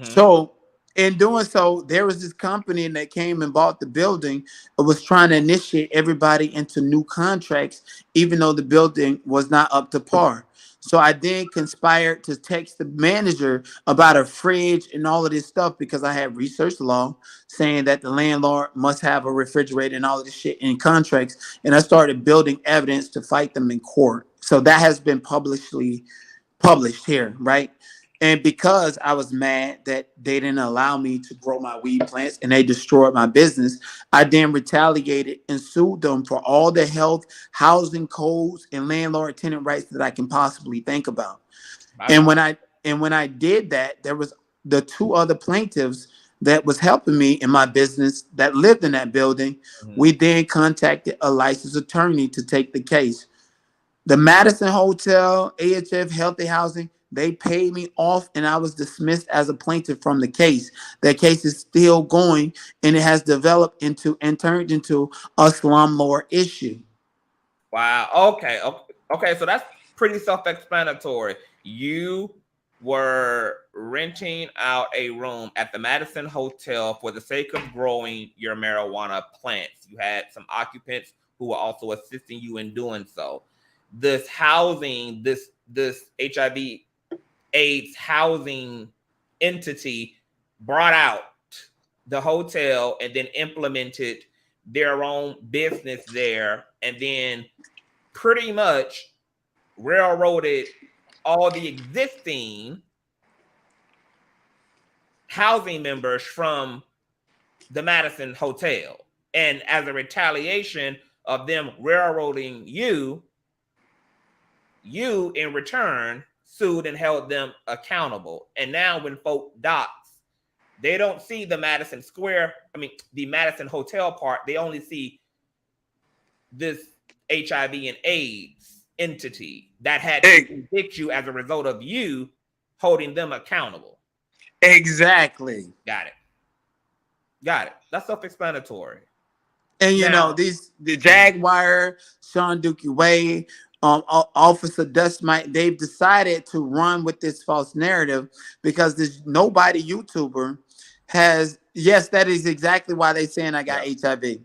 So in doing so, there was this company that came and bought the building. It was trying to initiate everybody into new contracts, even though the building was not up to par. So I then conspired to text the manager about a fridge and all of this stuff because I had researched law saying that the landlord must have a refrigerator and all of this shit in contracts. And I started building evidence to fight them in court. So that has been published here, right? And because I was mad that they didn't allow me to grow my weed plants and they destroyed my business, I then retaliated and sued them for all the health, housing codes, and landlord tenant rights that I can possibly think about. And when I did that, there was the 2 other plaintiffs that was helping me in my business that lived in that building. We then contacted a licensed attorney to take the case. The Madison Hotel, AHF Healthy Housing, they paid me off and I was dismissed as a plaintiff from the case. That case is still going and it has developed into and turned into a slumlord issue. Wow. Okay. So that's pretty self-explanatory. You were renting out a room at the Madison Hotel for the sake of growing your marijuana plants. You had some occupants who were also assisting you in doing so. This housing, this HIV AIDS housing entity brought out the hotel and then implemented their own business there, and then pretty much railroaded all the existing housing members from the Madison Hotel. And as a retaliation of them railroading you in return sued and held them accountable. And now when folk docs, they don't see the Madison Hotel part. They only see this HIV and AIDS entity that had to convict you as a result of you holding them accountable. Exactly. Got it. That's self-explanatory. And you know, the Jaguar, Sean Dookie Way, Officer Doughnut, they've decided to run with this false narrative because this nobody YouTuber has, yes, that is exactly why they're saying I got HIV.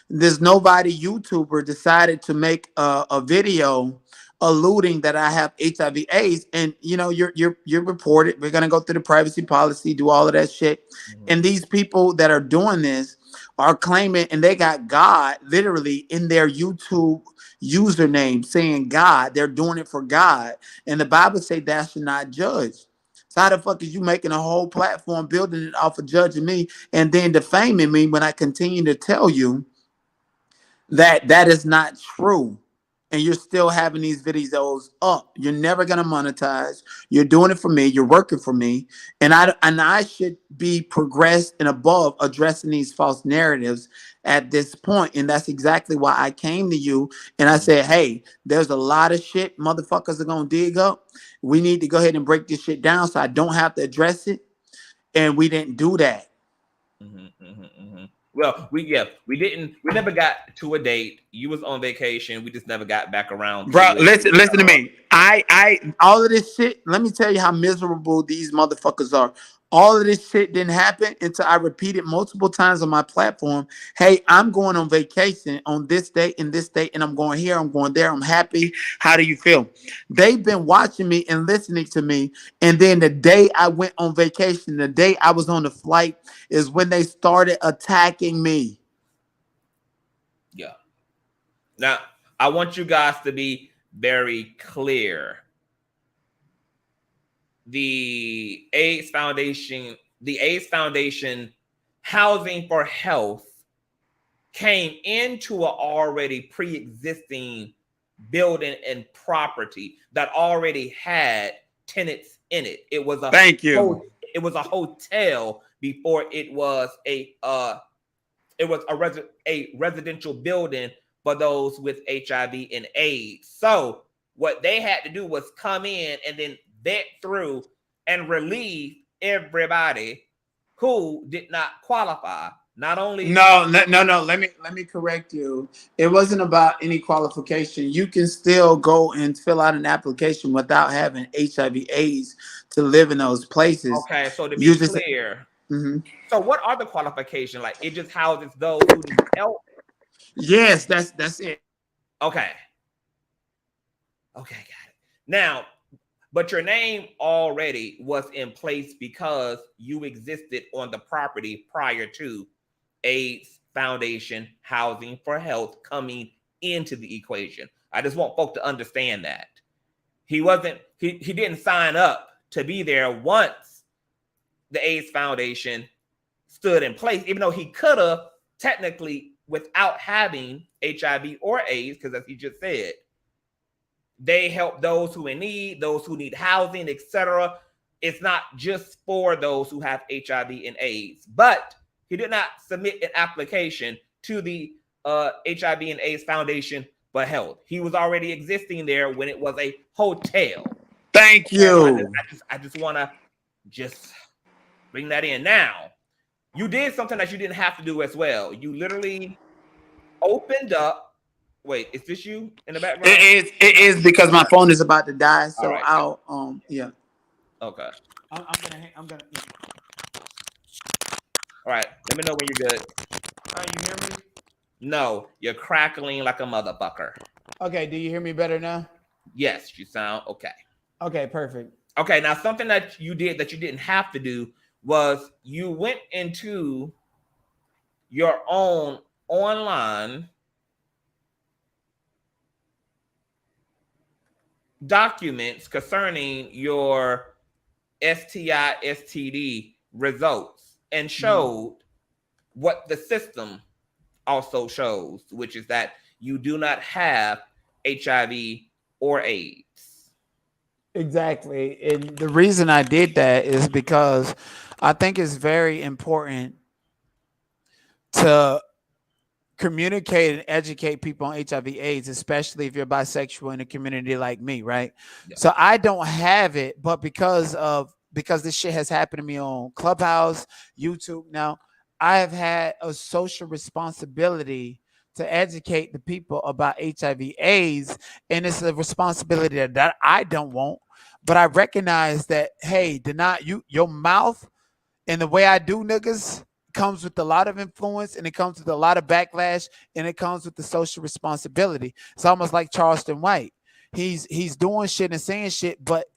This nobody YouTuber decided to make a video alluding that I have HIV AIDS, and you know, you're reported. We're gonna go through the privacy policy, do all of that shit. And these people that are doing this are claiming, and they got God literally in their YouTube username saying God. They're doing it for God, and the Bible say thou shalt not judge. So how the fuck is you making a whole platform, building it off of judging me and then defaming me when I continue to tell you that that is not true? And you're still having these videos up. You're never gonna monetize. You're doing it for me. You're working for me, and I should be progressed and above addressing these false narratives at this point. And that's exactly why I came to you and I said, "Hey, there's a lot of shit motherfuckers are gonna dig up. We need to go ahead and break this shit down so I don't have to address it." And we didn't do that. Well, we never got to a date. You was on vacation. We just never got back around. Bro, listen to me. I all of this shit, let me tell you how miserable these motherfuckers are. All of this shit didn't happen until I repeated multiple times on my platform, hey, I'm going on vacation on this date and this date, and I'm going here, I'm going there, I'm happy. How do you feel? They've been watching me and listening to me, and then the day I went on vacation, the day I was on the flight, is when they started attacking me. Yeah. Now, I want you guys to be very clear. The AIDS Foundation Housing for Health came into an already pre-existing building and property that already had tenants in it. It was a It was a hotel before it was a residential building for those with HIV and AIDS. So what they had to do was come in and then vet through and relieve everybody who did not qualify. Not only no. Let me correct you. It wasn't about any qualification. You can still go and fill out an application without having HIV/AIDS to live in those places. Okay, so to be clear, so what are the qualifications? Like, it just houses those who need help. Yes, that's it. Okay, got it. Now, but your name already was in place because you existed on the property prior to AIDS Foundation Housing for Health coming into the equation. I just want folk to understand that. He didn't sign up to be there once the AIDS Foundation stood in place, even though he could have technically without having HIV or AIDS, because as he just said, they help those who in need, those who need housing, etc. It's not just for those who have HIV and AIDS. But he did not submit an application to the HIV and AIDS Foundation for Health. He was already existing there when it was a hotel. Thank you. I just want to just bring that in. Now, you did something that you didn't have to do as well. You literally opened up. Wait, is this you in the background? It is because my phone is about to die. So right. I'll yeah. Okay. I'm gonna. Yeah. All right. Let me know when you're good. You hear me? No, you're crackling like a motherfucker. Okay. Do you hear me better now? Yes, you sound okay. Okay, perfect. Okay, now something that you did that you didn't have to do was you went into your own online documents concerning your STI, STD results and showed what the system also shows, which is that you do not have HIV or AIDS. Exactly. And the reason I did that is because I think it's very important to communicate and educate people on HIV/AIDS, especially if you're bisexual in a community like me, right? Yeah. So I don't have it, but because this shit has happened to me on Clubhouse, YouTube now, I have had a social responsibility to educate the people about HIV/AIDS, and it's a responsibility that I don't want, but I recognize that, hey, your mouth and the way I do niggas comes with a lot of influence, and it comes with a lot of backlash, and it comes with the social responsibility. It's almost like Charleston White. He's doing shit and saying shit, but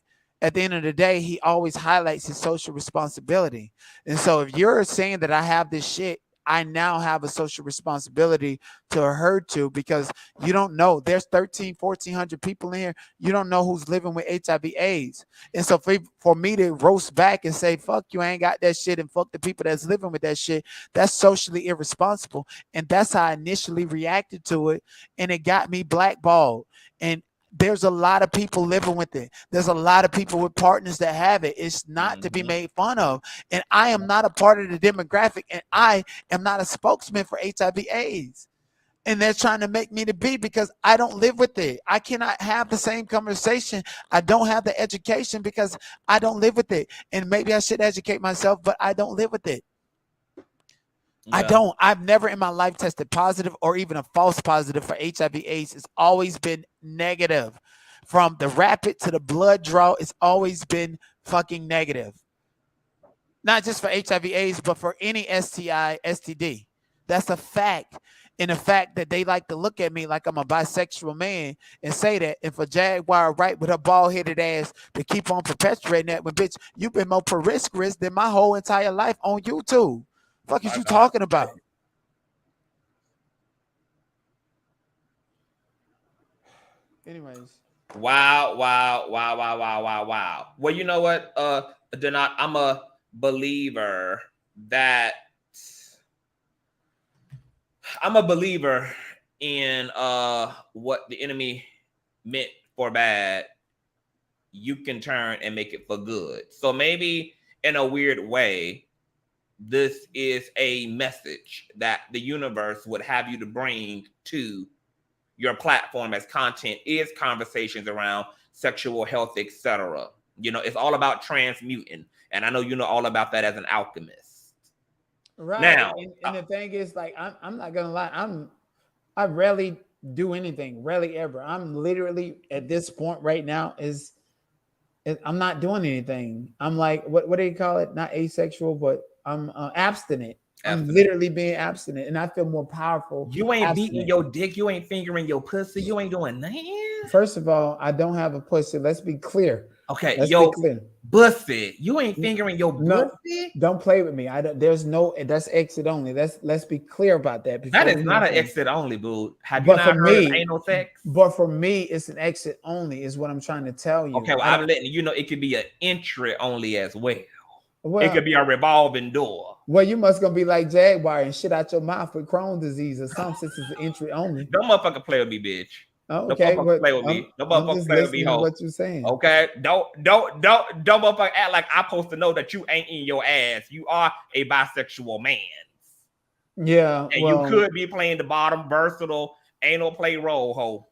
at the end of the day, he always highlights his social responsibility. And so if you're saying that I have this shit I now have a social responsibility to adhere to, because you don't know. There's 1,400 people in here. You don't know who's living with HIV/AIDS. And so for me to roast back and say, fuck you, I ain't got that shit, and fuck the people that's living with that shit, that's socially irresponsible. And that's how I initially reacted to it. And it got me blackballed. And there's a lot of people living with it. There's a lot of people with partners that have it. It's not to be made fun of. And I am not a part of the demographic, and I am not a spokesman for HIV/AIDS. And they're trying to make me to be, because I don't live with it. I cannot have the same conversation. I don't have the education because I don't live with it. And maybe I should educate myself, but I don't live with it. Yeah. I don't. I've never in my life tested positive or even a false positive for HIV/AIDS. It's always been negative. From the rapid to the blood draw, it's always been fucking negative. Not just for HIV/AIDS, but for any STI, STD. That's a fact. And the fact that they like to look at me like I'm a bisexual man and say that, and for Jaguar Wright with her bald-headed ass to keep on perpetuating that, when bitch, you've been more promiscuous than my whole entire life on YouTube. Fuck is you talking about? Anyways. Wow. Well, you know what, Doughnut, I'm a believer in what the enemy meant for bad, you can turn and make it for good. So maybe in a weird way, this is a message that the universe would have you to bring to your platform as content is conversations around sexual health, etc. You know, it's all about transmuting. And I know you know all about that as an alchemist. Right. Now, and the thing is, like, I'm not gonna lie, I rarely do anything, rarely ever. I'm literally at this point right now I'm not doing anything. I'm like, what do you call it? Not asexual, but I'm abstinent. I'm literally being abstinent, and I feel more powerful. You ain't beating your dick. You ain't fingering your pussy. You ain't doing nothing. First of all, I don't have a pussy. Let's be clear. Okay, yo, bussy. You ain't fingering your bussy. Don't play with me. That's exit only. Let's be clear about that. That is not an exit only, boo. Have you not heard of anal sex? But for me, it's an exit only, is what I'm trying to tell you. Okay, well, I'm letting you know it could be an entry only as well. It could be a revolving door. Well, you must gonna be like Jaguar and shit out your mouth with Crohn's disease or something, since it's an entry only. Don't motherfucker play with me, bitch. Oh, okay. Don't play with me. Don't motherfucker play with me, ho. What you saying? Okay. Don't motherfucker act like I'm supposed to know that you ain't in your ass. You are a bisexual man. Yeah. And you could be playing the bottom versatile anal play role, ho.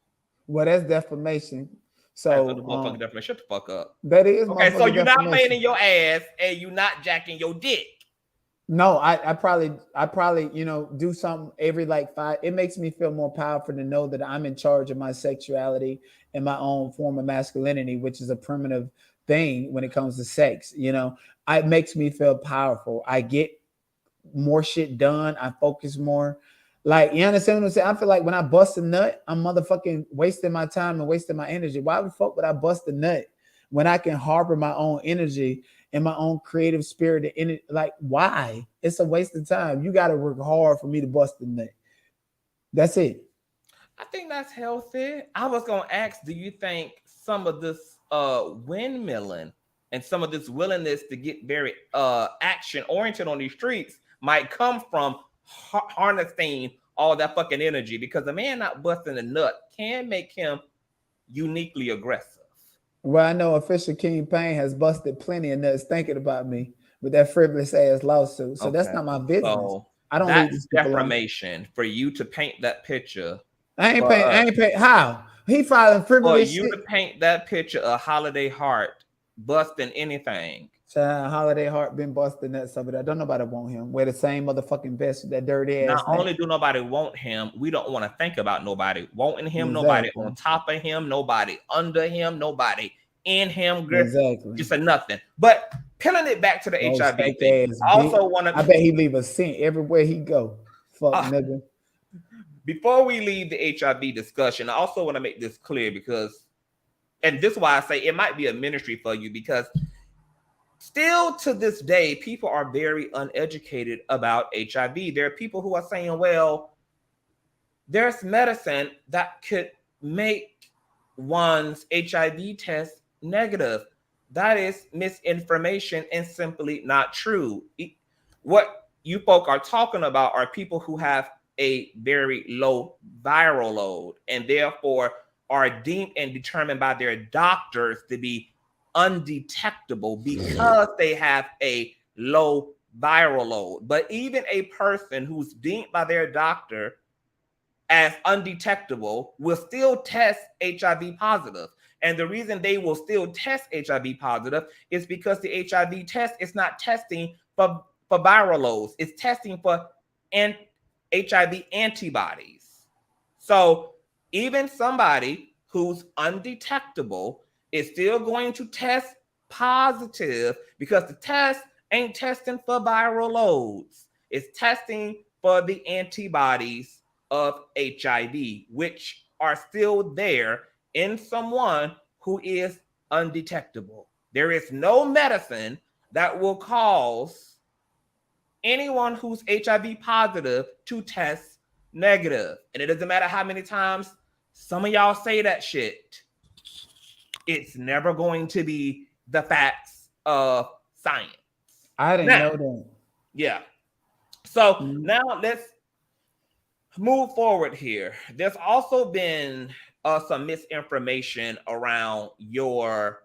Well, that's defamation. So motherfucker defamation. Shut the fuck up. That is okay. So you're not playing in your ass and you're not jacking your dick. No, I probably do something every like 5. It makes me feel more powerful to know that I'm in charge of my sexuality and my own form of masculinity, which is a primitive thing when it comes to sex. You know, it makes me feel powerful. I get more shit done. I focus more. Like, you understand what I'm saying? I feel like when I bust a nut, I'm motherfucking wasting my time and wasting my energy. Why the fuck would I bust a nut when I can harbor my own energy and my own creative spirit? In it? Like, why? It's a waste of time. You got to work hard for me to bust a nut. That's it. I think that's healthy. I was going to ask, do you think some of this windmilling and some of this willingness to get very action oriented on these streets might come from harnessing all that fucking energy? Because a man not busting a nut can make him uniquely aggressive. Well, I know official King Payne has busted plenty of nuts thinking about me with that frivolous ass lawsuit. So that's not my business. So I don't need this defamation for you to paint that picture. I ain't paying. How? He filing frivolous for you to paint that picture of Holiday Heart busting anything. Holiday Heart been busting that stuff, but I don't nobody want him. Wear the same motherfucking vest with that dirty ass. Not only do nobody want him, we don't want to think about nobody wanting him, nobody on top of him, nobody under him, nobody in him. Exactly. Just a nothing. But peeling it back to the HIV thing, I also want to. I bet he leave a scent everywhere he go. Fuck nigga. Before we leave the HIV discussion, I also want to make this clear because, and this is why I say it might be a ministry for you, because still to this day, people are very uneducated about HIV. There are people who are saying, well, there's medicine that could make one's HIV test negative. That is misinformation and simply not true. What you folk are talking about are people who have a very low viral load and therefore are deemed and determined by their doctors to be undetectable because they have a low viral load. But even a person who's deemed by their doctor as undetectable will still test HIV positive. And the reason they will still test HIV positive is because the HIV test is not testing for viral loads. It's testing for HIV antibodies. So even somebody who's undetectable is still going to test positive because the test ain't testing for viral loads. It's testing for the antibodies of HIV, which are still there in someone who is undetectable. There is no medicine that will cause anyone who's HIV positive to test negative. And it doesn't matter how many times some of y'all say that shit. It's never going to be the facts of science. I didn't know that. Yeah. So now let's move forward here. There's also been some misinformation around your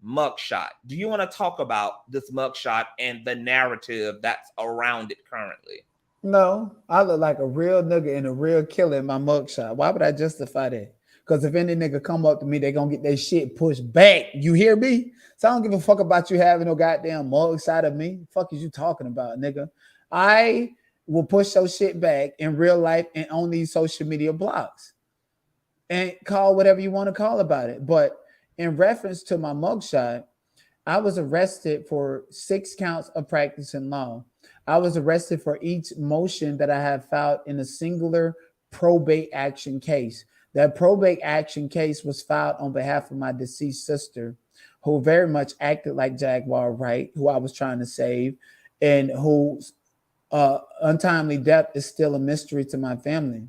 mugshot. Do you want to talk about this mugshot and the narrative that's around it currently? No, I look like a real nigga and a real killer in my mugshot. Why would I justify that? Because if any nigga come up to me, they gonna get their shit pushed back. You hear me? So I don't give a fuck about you having no goddamn mugshot of me. Fuck is you talking about, nigga? I will push your shit back in real life and on these social media blogs and call whatever you want to call about it. But in reference to my mugshot, I was arrested for 6 counts of practicing law. I was arrested for each motion that I have filed in a singular probate action case. That probate action case was filed on behalf of my deceased sister, who very much acted like Jaguar Wright, who I was trying to save, and whose untimely death is still a mystery to my family.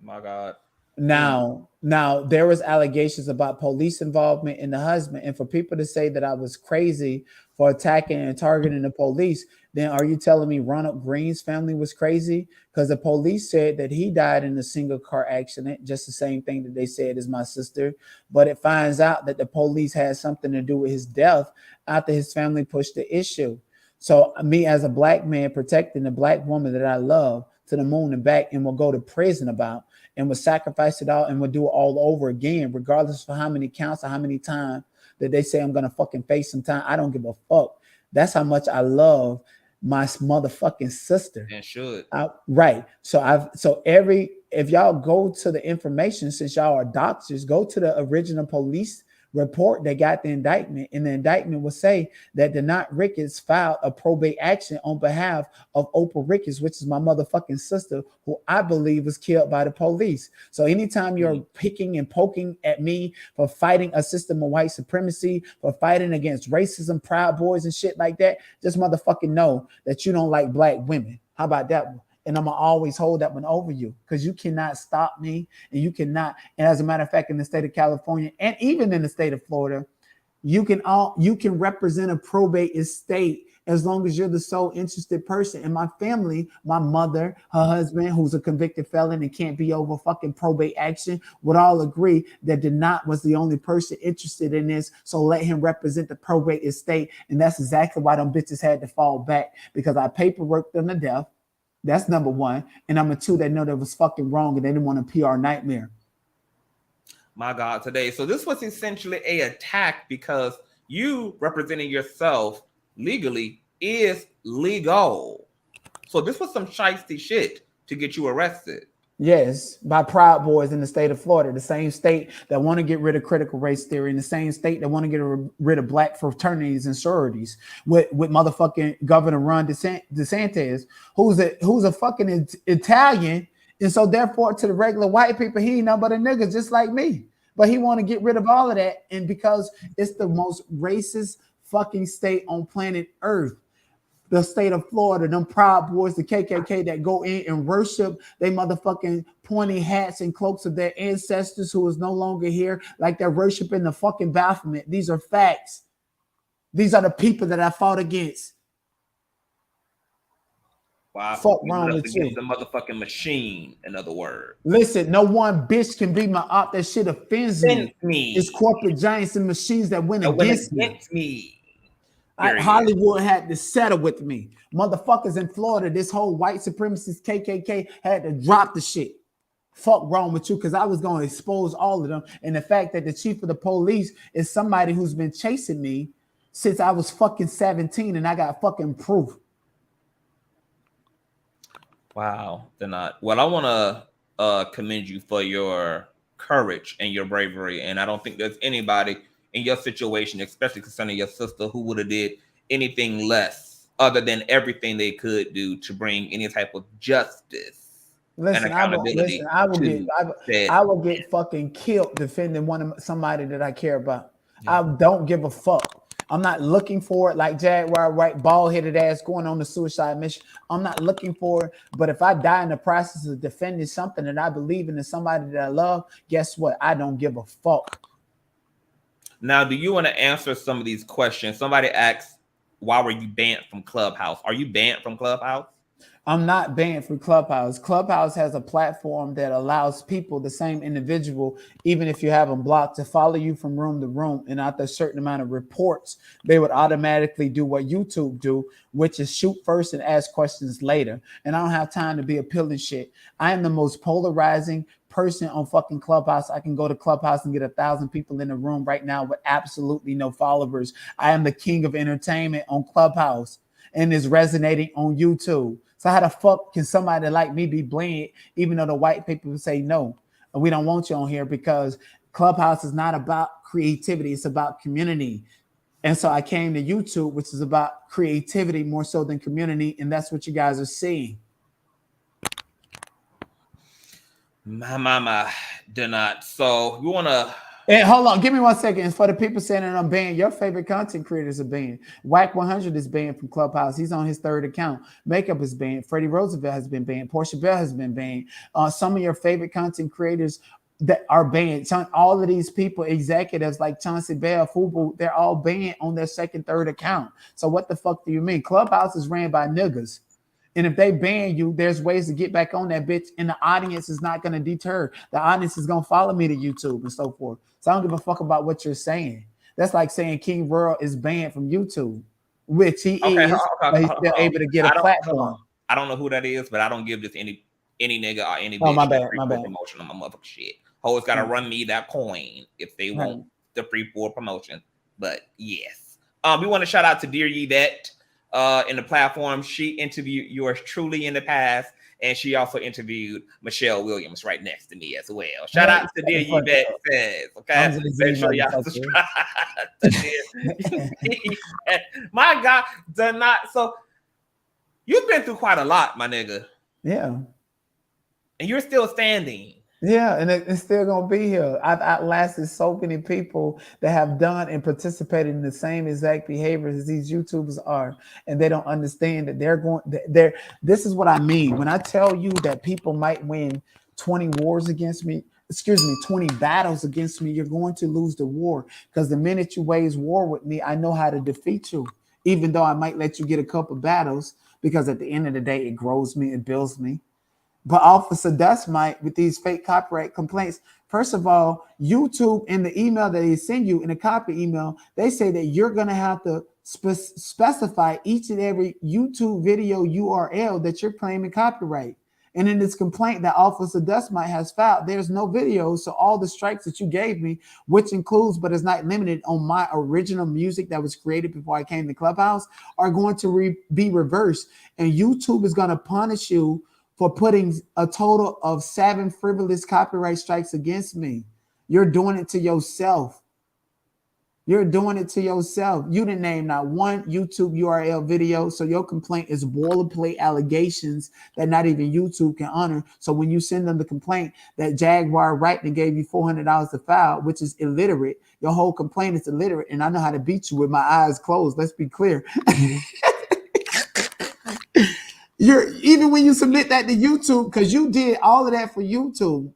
My God. Now there was allegations about police involvement in the husband, and for people to say that I was crazy for attacking and targeting the police, then are you telling me Ronald Green's family was crazy? Because the police said that he died in a single car accident, just the same thing that they said is my sister, but it finds out that the police had something to do with his death after his family pushed the issue. So me as a black man protecting the black woman that I love to the moon and back and will go to prison about and will sacrifice it all and will do it all over again, regardless of how many counts or how many times that they say I'm going to fucking face some time. I don't give a fuck. That's how much I love my motherfucking sister. And should. Right. So if y'all go to the information, since y'all are doctors, go to the original police report that got the indictment, and the indictment will say that Doughnut Ricketts filed a probate action on behalf of Oprah Ricketts, which is my motherfucking sister, who I believe was killed by the police. So anytime you're picking and poking at me for fighting a system of white supremacy, for fighting against racism, Proud Boys and shit like that, just motherfucking know that you don't like black women. How about that one? And I'm gonna always hold that one over you, because you cannot stop me, and you cannot. And as a matter of fact, in the state of California and even in the state of Florida, you can represent a probate estate as long as you're the sole interested person. In my family, my mother, her husband, who's a convicted felon and can't be over fucking probate action, would all agree that Doughnut was the only person interested in this. So let him represent the probate estate. And that's exactly why them bitches had to fall back, because I paperworked them to death. That's number one. And number two, they know that was fucking wrong and they didn't want a PR nightmare. My God, today. So this was essentially a attack because you representing yourself legally is legal. So this was some shiesty shit to get you arrested. Yes, by Proud Boys in the state of Florida, the same state that want to get rid of critical race theory, and the same state that want to get rid of black fraternities and sororities, with motherfucking Governor Ron DeSantis, who's a fucking Italian, and so therefore to the regular white people, he ain't nothing but a nigga just like me. But he want to get rid of all of that, and because it's the most racist fucking state on planet Earth. The state of Florida, them Proud Boys, the KKK that go in and worship they motherfucking pointy hats and cloaks of their ancestors who is no longer here, like they're worshiping the fucking Baphomet. These are facts. These are the people that I fought against. Wow, Fuck you wrong put us with against you. the motherfucking machine, in other words. Listen, no one bitch can be my op. That shit offends me. It's corporate giants and machines that went against me. Hollywood had to settle with me. Motherfuckers in Florida, this whole white supremacist KKK had to drop the shit. Fuck wrong with you, because I was going to expose all of them. And the fact that the chief of the police is somebody who's been chasing me since I was fucking 17 and I got fucking proof. Wow, Doughnut. Well, I want to commend you for your courage and your bravery. And I don't think there's anybody in your situation, especially concerning your sister, who would have did anything less other than everything they could do to bring any type of justice. Listen, I will get fucking killed defending somebody that I care about. Yeah. I don't give a fuck. I'm not looking for it like Jaguar Wright, bald-headed ass going on the suicide mission. I'm not looking for it. But if I die in the process of defending something that I believe in and somebody that I love, guess what? I don't give a fuck. Now, do you want to answer some of these questions? Somebody asked, why were you banned from Clubhouse? Are you banned from Clubhouse? I'm not banned from Clubhouse. Clubhouse has a platform that allows people, the same individual, even if you have them blocked, to follow you from room to room. And after a certain amount of reports, they would automatically do what YouTube do, which is shoot first and ask questions later. And I don't have time to be appealing shit. I am the most polarizing person on fucking Clubhouse. I can go to Clubhouse and get 1,000 people in the room right now with absolutely no followers. I am the king of entertainment on Clubhouse and is resonating on YouTube. So how the fuck can somebody like me be blamed, even though the white people say no, we don't want you on here? Because Clubhouse is not about creativity, it's about community. And so I came to YouTube, which is about creativity more so than community, and that's what you guys are seeing. My, Doughnut. So you want to... And hold on, give me 1 second. It's for the people saying that I'm banned. Your favorite content creators are banned. Whack 100 is banned from Clubhouse. He's on his third account. Makeup is banned. Freddie Roosevelt has been banned. Portia Bell has been banned. Some of your favorite content creators that are banned. All of these people, executives like Chauncey Bell, Fubu, they're all banned on their second, third account. So what the fuck do you mean? Clubhouse is ran by niggas. And if they ban you, there's ways to get back on that bitch. And the audience is not going to deter. The audience is going to follow me to YouTube and so forth. So I don't give a fuck about what you're saying. That's like saying King World is banned from YouTube, which he is, but he's still able to get a platform. I don't know who that is, but I don't give this any nigga or any bitch my bad. promotion on my motherfucking shit. Hoes got to run me that coin if they want the free for promotion. But yes. We want to shout out to Dear Yvette in the platform. She interviewed yours truly in the past. And she also interviewed Michelle Williams right next to me as well. Shout out to Dear Yvette says, okay? Make sure y'all subscribe to Dear Yvette. My God, Doughnut. So you've been through quite a lot, my nigga. Yeah. And you're still standing. Yeah, and it's still gonna be here. I've outlasted so many people that have done and participated in the same exact behaviors as these YouTubers are, and they don't understand that this is what I mean when I tell you that people might win 20 wars against me. 20 battles against me. You're going to lose the war, because the minute you wage war with me, I know how to defeat you. Even though I might let you get a couple battles, because at the end of the day, it grows me, it builds me. But Officer Doughnut, with these fake copyright complaints, first of all, YouTube in the email that they send you, in a copy email, they say that you're going to have to specify each and every YouTube video URL that you're claiming copyright. And in this complaint that Officer Doughnut has filed, there's no videos. So all the strikes that you gave me, which includes but is not limited on my original music that was created before I came to Clubhouse, are going to be reversed. And YouTube is going to punish you for putting a total of 7 frivolous copyright strikes against me. You're doing it to yourself. You're doing it to yourself. You didn't name not one YouTube URL video. So your complaint is boilerplate allegations that not even YouTube can honor. So when you send them the complaint that Jaguar Wright gave you $400 to file, which is illiterate, your whole complaint is illiterate. And I know how to beat you with my eyes closed. Let's be clear. Even when you submit that to YouTube, because you did all of that for YouTube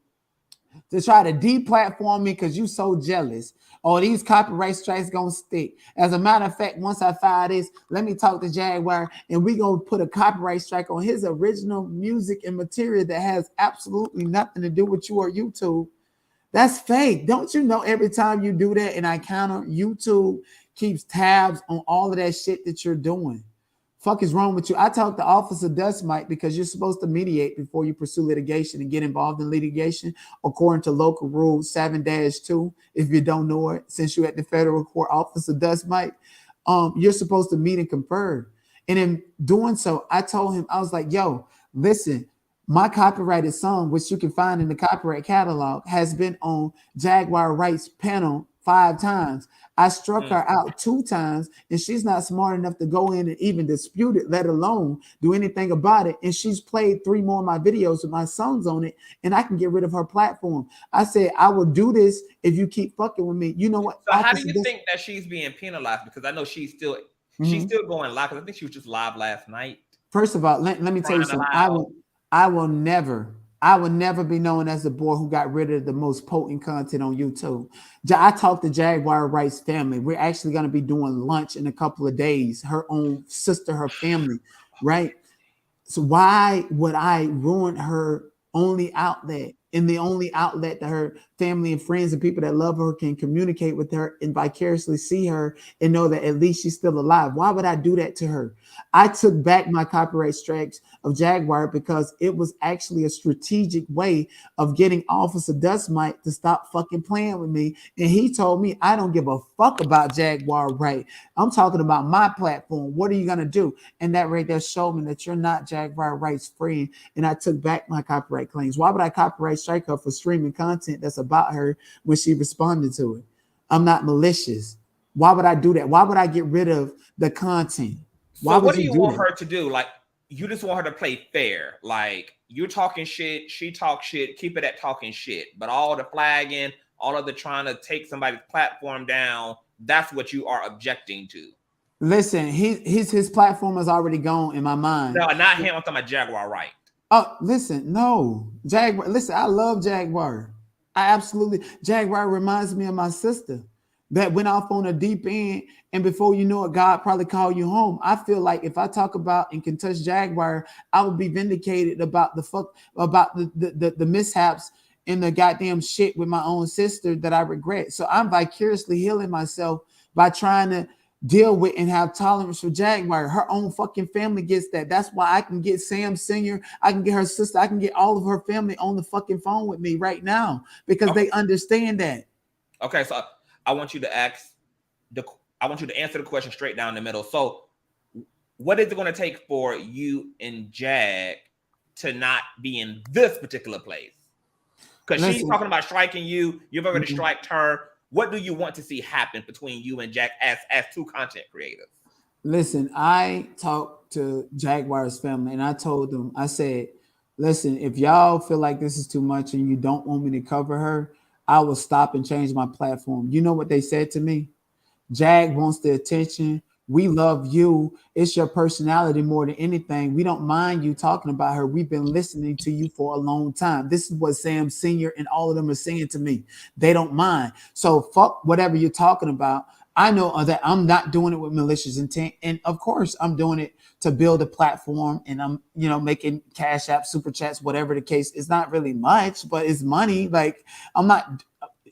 to try to deplatform me because you so jealous. Oh, these copyright strikes gonna stick. As a matter of fact, once I file this, let me talk to Jaguar and we gonna put a copyright strike on his original music and material that has absolutely nothing to do with you or YouTube. That's fake. Don't you know every time you do that and I counter, YouTube keeps tabs on all of that shit that you're doing? Fuck is wrong with you? I talked to Officer Doughnut because you're supposed to mediate before you pursue litigation and get involved in litigation, according to local rule 7-2. If you don't know it, since you're at the federal court, Officer Doughnut, you're supposed to meet and confer. And in doing so, I told him, I was like, yo, listen, my copyrighted song, which you can find in the copyright catalog, has been on Jaguar Wright's panel 5 times. I struck her out 2 times, and she's not smart enough to go in and even dispute it, let alone do anything about it. And she's played 3 more of my videos with my songs on it, and I can get rid of her platform. I said, I will do this if you keep fucking with me. You know what? So how do you think that she's being penalized? Because I know she's still going live. Because I think she was just live last night. First of all, let me tell you something. I will never be known as the boy who got rid of the most potent content on YouTube. I talked to Jaguar Wright's family. We're actually going to be doing lunch in a couple of days. Her own sister, her family, right? So why would I ruin her only outlet, and the only outlet that her family and friends and people that love her can communicate with her and vicariously see her and know that at least she's still alive? Why would I do that to her? I took back my copyright strikes of Jaguar because it was actually a strategic way of getting Officer Doughnut to stop fucking playing with me. And he told me, I don't give a fuck about Jaguar Wright. I'm talking about my platform. What are you going to do? And that right there showed me that you're not Jaguar Wright's friend. And I took back my copyright claims. Why would I copyright strike her for streaming content that's about her when she responded to it? I'm not malicious. Why would I do that? Why would I get rid of the content? Why so what do you want her to do? Like, you just want her to play fair. Like, you're talking shit, she talks shit, keep it at talking shit. But all the flagging, all of the trying to take somebody's platform down, that's what you are objecting to. Listen, his platform is already gone in my mind. No, not him. I'm talking about Jaguar Wright. Oh, listen, no. Jaguar, listen, I love Jaguar. Jaguar reminds me of my sister that went off on a deep end, and before you know it, God probably called you home. I feel like if I talk about and can touch Jaguar, I will be vindicated about the mishaps and the goddamn shit with my own sister that I regret. So I'm vicariously healing myself by trying to deal with and have tolerance for Jaguar. Her own fucking family gets that. That's why I can get Sam Senior, I can get her sister, I can get all of her family on the fucking phone with me right now because they understand that. Okay, so I want you to answer the question straight down the middle. So what is it going to take for you and Jag to not be in this particular place? Because she's talking about striking you. You've already striked her. What do you want to see happen between you and Jag as 2 content creators? Listen, I talked to Jaguar's family and I told them, I said, listen, if y'all feel like this is too much and you don't want me to cover her, I will stop and change my platform. You know what they said to me? Jag wants the attention. We love you. It's your personality more than anything. We don't mind you talking about her. We've been listening to you for a long time. This is what Sam Senior and all of them are saying to me. They don't mind. So fuck whatever you're talking about. I know that I'm not doing it with malicious intent. And of course, I'm doing it to build a platform, and I'm, making cash apps, super chats, whatever the case. It's not really much, but it's money. Like,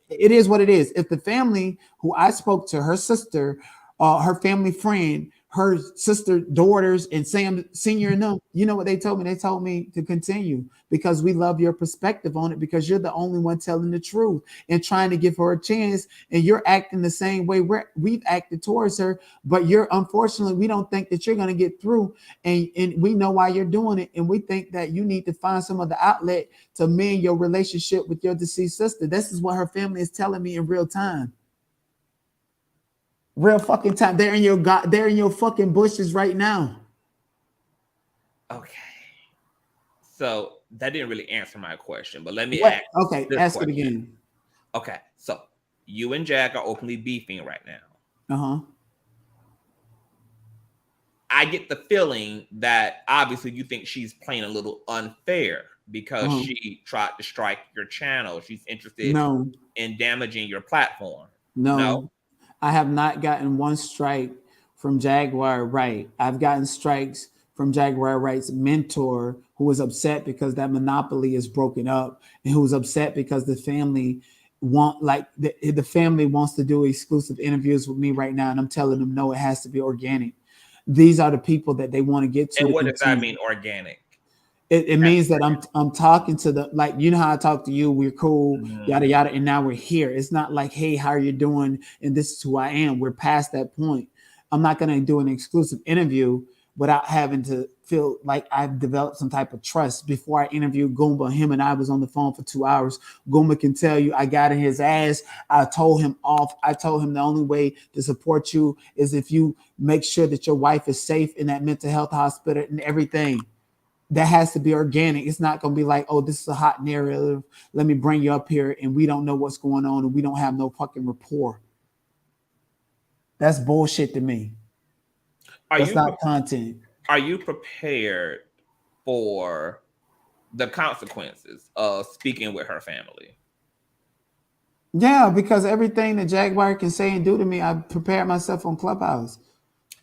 it is what it is. If the family who I spoke to, her sister, her family friend, her sister, daughters, and Sam Senior and them, you know what they told me? They told me to continue because we love your perspective on it, because you're the only one telling the truth and trying to give her a chance. And you're acting the same way we've acted towards her, but unfortunately, we don't think that you're going to get through. And we know why you're doing it. And we think that you need to find some other outlet to mend your relationship with your deceased sister. This is what her family is telling me in real time. Real fucking time. They're in your fucking bushes right now. Okay. So that didn't really answer my question, but let me What? ask. Okay, ask question. it again. Okay, so you and Jag are openly beefing right now. Uh-huh. I get the feeling that obviously you think she's playing a little unfair because she tried to strike your channel. She's interested in damaging your platform. No, I have not gotten one strike from Jaguar Wright. I've gotten strikes from Jaguar Wright's mentor, who was upset because that monopoly is broken up, and who was upset because the family the family wants to do exclusive interviews with me right now, and I'm telling them no, it has to be organic. These are the people that they want to get to. And what does that mean, organic? It means that I'm talking to the, like, you know how I talk to you, we're cool, yada yada, and now we're here. It's not like, hey, how are you doing? And this is who I am. We're past that point. I'm not gonna do an exclusive interview without having to feel like I've developed some type of trust. Before I interviewed Goomba, him and I was on the phone for 2 hours. Goomba can tell you I got in his ass. I told him the only way to support you is if you make sure that your wife is safe in that mental health hospital and everything. That has to be organic. It's not going to be like, oh, this is a hot narrative. Let me bring you up here and we don't know what's going on and we don't have no fucking rapport. That's bullshit to me. That's not content. Are you prepared for the consequences of speaking with her family? Yeah, because everything that Jaguar can say and do to me, I prepared myself on Clubhouse.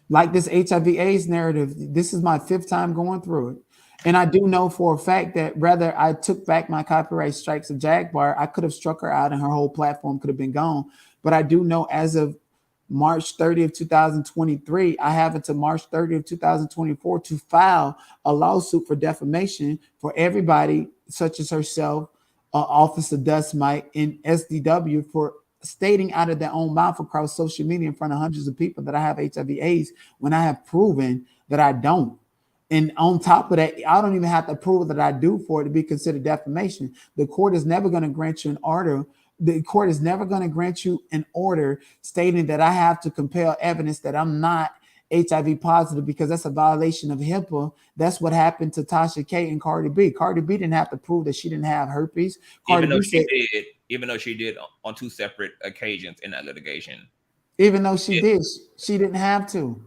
Like this HIV/AIDS narrative, this is my 5th time going through it. And I do know for a fact that whether I took back my copyright strikes of Jaguar, I could have struck her out and her whole platform could have been gone. But I do know as of March 30th, 2023, I have until March 30th, 2024 to file a lawsuit for defamation for everybody, such as herself, Officer Doughnut, and SDW, for stating out of their own mouth across social media in front of hundreds of people that I have HIV/AIDS when I have proven that I don't. And on top of that, I don't even have to prove that I do for it to be considered defamation. The court is never going to grant you an order. The court is never going to grant you an order stating that I have to compel evidence that I'm not HIV positive, because that's a violation of HIPAA. That's what happened to Tasha K and Cardi B. Cardi B didn't have to prove that she didn't have herpes. Even though she did on 2 separate occasions in that litigation. Even though she did, she didn't have to.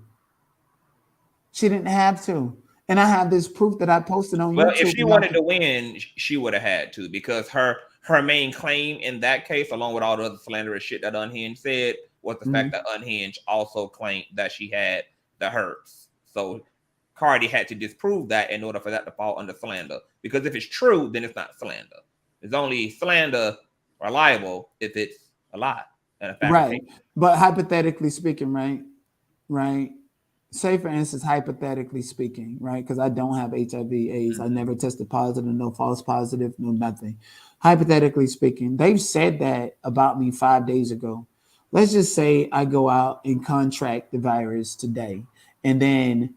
She didn't have to. And I have this proof that I posted on YouTube. Well, if she wanted to win, she would have had to, because her main claim in that case, along with all the other slanderous shit that Unhinged said, was the fact that Unhinged also claimed that she had the herpes. So Cardi had to disprove that in order for that to fall under slander. Because if it's true, then it's not slander. It's only slander or libel if it's a lie and a fabrication. Right. But hypothetically speaking, right? Say, for instance, hypothetically speaking, right? Because I don't have HIV/AIDS. I never tested positive, no false positive, no nothing. Hypothetically speaking, they've said that about me 5 days ago. Let's just say I go out and contract the virus today. And then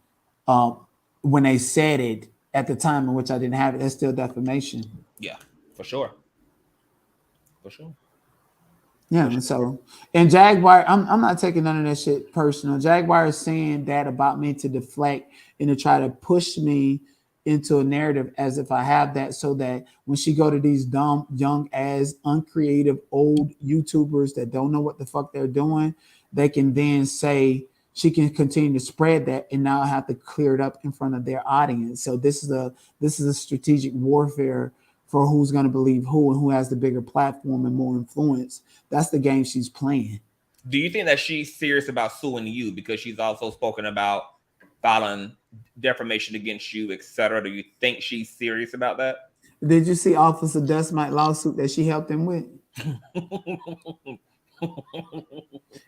when they said it at the time in which I didn't have it, that's still defamation. Yeah, for sure. For sure. Yeah, and so, and Jaguar, I'm not taking none of that shit personal. Jaguar is saying that about me to deflect and to try to push me into a narrative as if I have that, so that when she go to these dumb, young ass, uncreative, old YouTubers that don't know what the fuck they're doing, they can then say she can continue to spread that, and now I have to clear it up in front of their audience. So this is a strategic warfare for who's going to believe who and who has the bigger platform and more influence. That's the game she's playing. Do you think that she's serious about suing you, because she's also spoken about filing defamation against you, etc.? Do you think she's serious about that? Did you see Officer Doughnut lawsuit that she helped him with?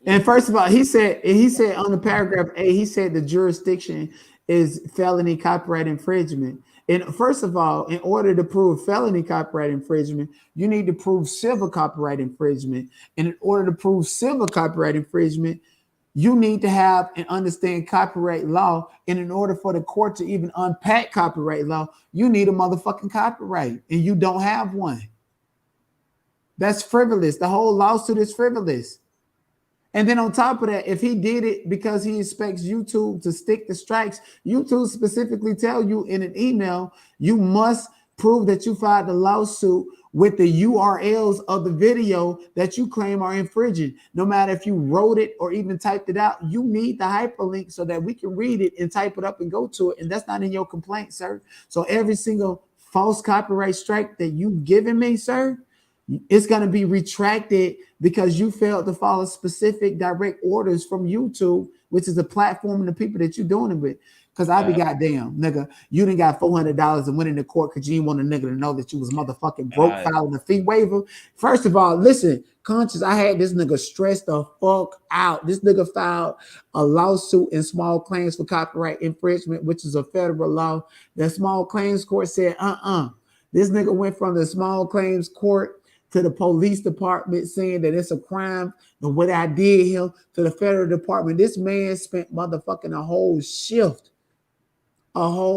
And first of all, he said on the paragraph A, he said the jurisdiction is felony copyright infringement. And first of all, in order to prove felony copyright infringement, you need to prove civil copyright infringement. And in order to prove civil copyright infringement, you need to have and understand copyright law. And in order for the court to even unpack copyright law, you need a motherfucking copyright, and you don't have one. That's frivolous. The whole lawsuit is frivolous. And then on top of that, if he did it because he expects YouTube to stick the strikes, YouTube specifically tell you in an email, you must prove that you filed the lawsuit with the URLs of the video that you claim are infringing. No matter if you wrote it or even typed it out, you need the hyperlink so that we can read it and type it up and go to it. And that's not in your complaint, sir. So every single false copyright strike that you've given me, sir, it's going to be retracted because you failed to follow specific direct orders from YouTube, which is the platform and the people that you're doing it with. Because I be goddamn, nigga, you done got $400 and went into court because you didn't want a nigga to know that you was motherfucking broke filing a fee waiver. First of all, listen, Conscious, I had this nigga stressed the fuck out. This nigga filed a lawsuit in small claims for copyright infringement, which is a federal law. The small claims court said, This nigga went from the small claims court to the police department saying that it's a crime and what I did here to the federal department. This man spent motherfucking a whole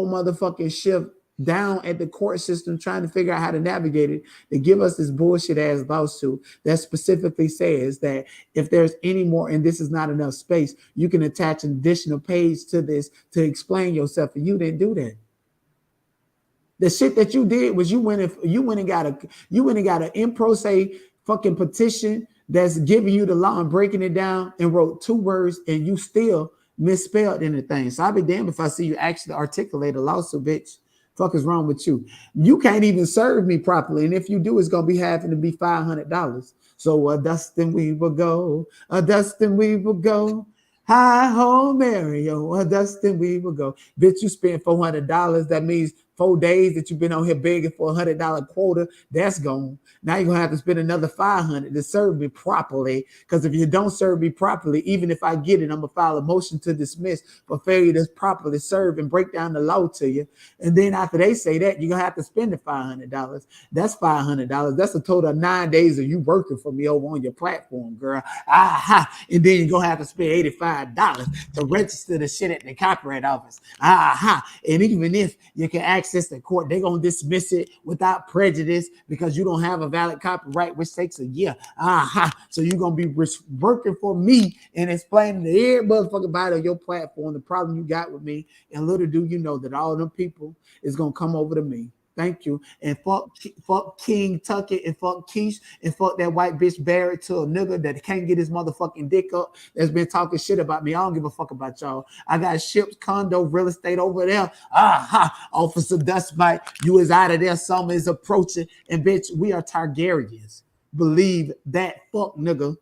motherfucking shift down at the court system trying to figure out how to navigate it to give us this bullshit ass lawsuit that specifically says that if there's any more and this is not enough space, you can attach an additional page to this to explain yourself, and you didn't do that. The shit that you did was you went and got an in pro se fucking petition that's giving you the law and breaking it down and wrote 2 words and you still misspelled anything. So I'll be damned if I see you actually articulate a lawsuit, bitch. Fuck is wrong with you? You can't even serve me properly. And if you do, it's going to be having to be $500. So Dustin, we will go. Dustin, we will go. Hi ho, Mario. Dustin, we will go. Bitch, you spent $400. That means 4 days that you've been on here begging for $100 quota. That's gone. Now you're going to have to spend another $500 to serve me properly. Because if you don't serve me properly, even if I get it, I'm going to file a motion to dismiss for failure to properly serve and break down the law to you. And then after they say that, you're going to have to spend the $500. That's $500. That's a total of 9 days of you working for me over on your platform, girl. And then you're going to have to spend $85 to register the shit at the copyright office. And even if you can access the court, they're going to dismiss it without prejudice because you don't have a valid copyright, which takes a year. So you're going to be working for me and explaining to every motherfucking body on your platform the problem you got with me. And little do you know that all them people is going to come over to me. Thank you. And fuck King Tuckett and fuck Keish and fuck that white bitch Barrett to a nigga that can't get his motherfucking dick up that's been talking shit about me. I don't give a fuck about y'all. I got ships, condo, real estate over there. Officer Dustbite, you is out of there. Summer is approaching. And bitch, we are Targaryens. Believe that, fuck nigga.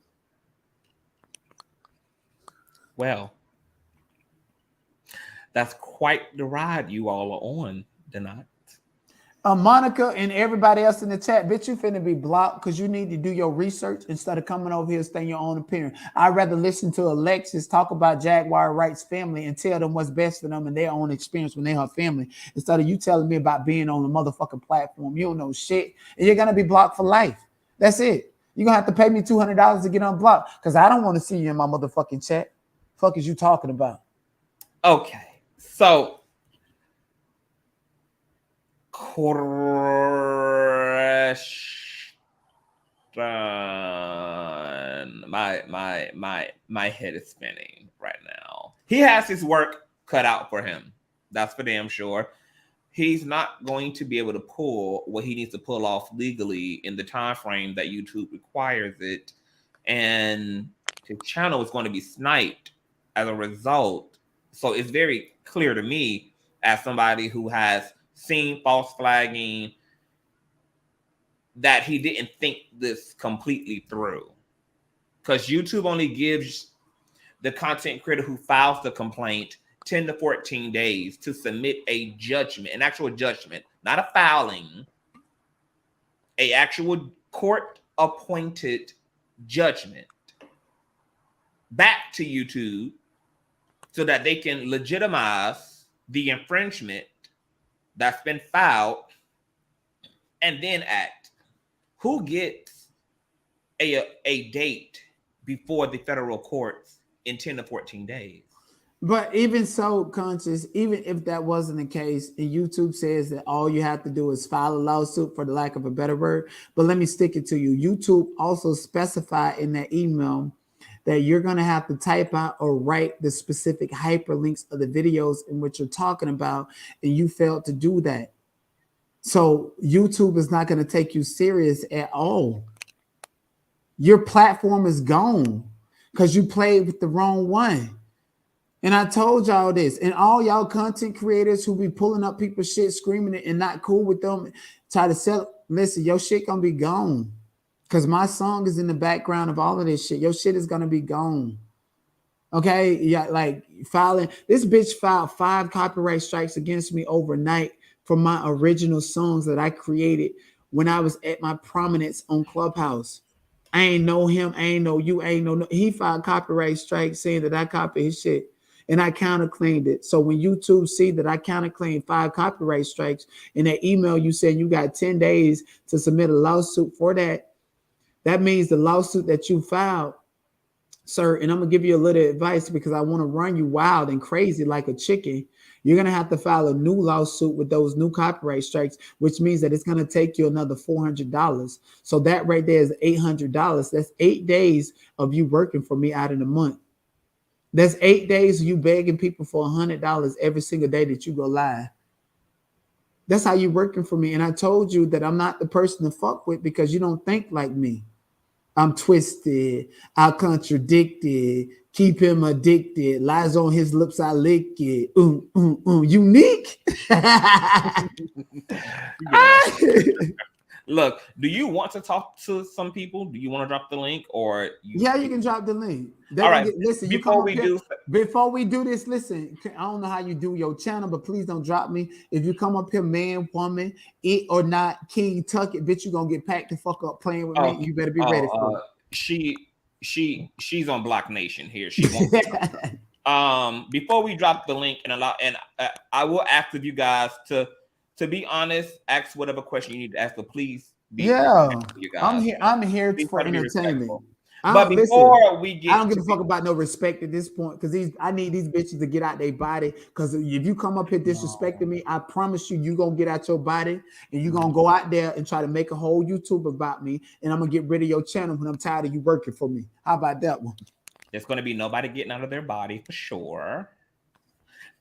Well, that's quite the ride you all are on, Doughnut. Monica and everybody else in the chat, bitch, you finna be blocked because you need to do your research instead of coming over here and saying your own opinion. I'd rather listen to Alexis talk about Jaguar Wright's family and tell them what's best for them and their own experience when they're her family instead of you telling me about being on the motherfucking platform. You don't know shit, and you're gonna be blocked for life. That's it. You're gonna have to pay me $200 to get unblocked because I don't want to see you in my motherfucking chat. Fuck is you talking about? Okay, so question. My head is spinning right now. He has his work cut out for him. That's for damn sure. He's not going to be able to pull what he needs to pull off legally in the time frame that YouTube requires it, and his channel is going to be sniped as a result. So it's very clear to me as somebody who has seen false flagging that he didn't think this completely through, because YouTube only gives the content creator who files the complaint 10 to 14 days to submit a judgment, an actual judgment, not a filing, a actual court appointed judgment back to YouTube so that they can legitimize the infringement that's been filed and then act. Who gets a date before the federal courts in 10 to 14 days? But even so, Conscious, even if that wasn't the case, and YouTube says that all you have to do is file a lawsuit, for the lack of a better word, but let me stick it to you. YouTube also specified in that email that you're going to have to type out or write the specific hyperlinks of the videos in which you're talking about, and you failed to do that. So YouTube is not going to take you serious at all. Your platform is gone because you played with the wrong one. And I told y'all this, and all y'all content creators who be pulling up people's shit, screaming it and not cool with them, try to sell. Listen, your shit gonna be gone because my song is in the background of all of this shit. Your shit is gonna be gone. Okay, yeah, like filing. This bitch filed 5 copyright strikes against me overnight for my original songs that I created when I was at my prominence on Clubhouse. I ain't know him, I ain't know you, I ain't know. He filed copyright strikes saying that I copied his shit. And I counterclaimed it. So when YouTube see that I counterclaimed 5 copyright strikes in that email you said you got 10 days to submit a lawsuit for that, that means the lawsuit that you filed, sir, and I'm going to give you a little advice because I want to run you wild and crazy like a chicken. You're going to have to file a new lawsuit with those new copyright strikes, which means that it's going to take you another $400. So that right there is $800. That's 8 days of you working for me out of the month. That's 8 days of you begging people for $100 every single day that you go live. That's how you working for me. And I told you that I'm not the person to fuck with because you don't think like me. I'm twisted. I contradicted. Keep him addicted. Lies on his lips, I lick it. Unique. Look, do you want to talk to some people? Do you want to drop the link or you can drop the link. All right. Listen, before we do this, listen, I don't know how you do your channel, but please don't drop me. If you come up here, man, woman, it or not, King Tucket, bitch, you gonna get packed the fuck up playing with me. You better be ready for it. She's on Block Nation here. She won't. Before we drop the link I will ask of you guys to be honest, ask whatever question you need to ask, but please be you guys. I'm here for entertainment. But before we get, I don't give a fuck about no respect at this point because I need these bitches to get out their body. Because if you come up here disrespecting me, I promise you gonna get out your body and you gonna go out there and try to make a whole YouTube about me, and I'm gonna get rid of your channel when I'm tired of you working for me. How about that one? There's gonna be nobody getting out of their body for sure.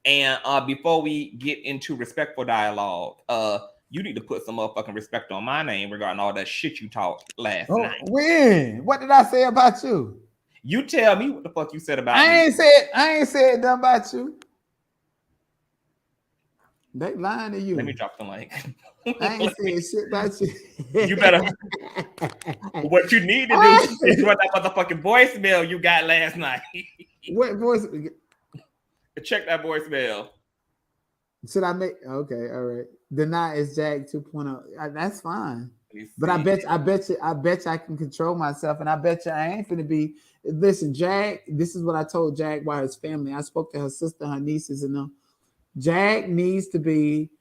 And before we get into respectful dialogue, you need to put some motherfucking respect on my name regarding all that shit you talked last night. When? What did I say about you? You tell me what the fuck you said about me. I ain't said nothing about you. They lying to you. Let me drop the link. I ain't saying shit about you. You better. What you need to do is run that motherfucking voicemail you got last night. What voice? Check that voicemail. Should I make? Okay, all right. Deny is Jag 2.0. That's fine. But I bet you I can control myself, and I bet you I ain't finna be. Listen, Jag. This is what I told Jaguar's family. I spoke to her sister, her nieces, and them. Jag needs to be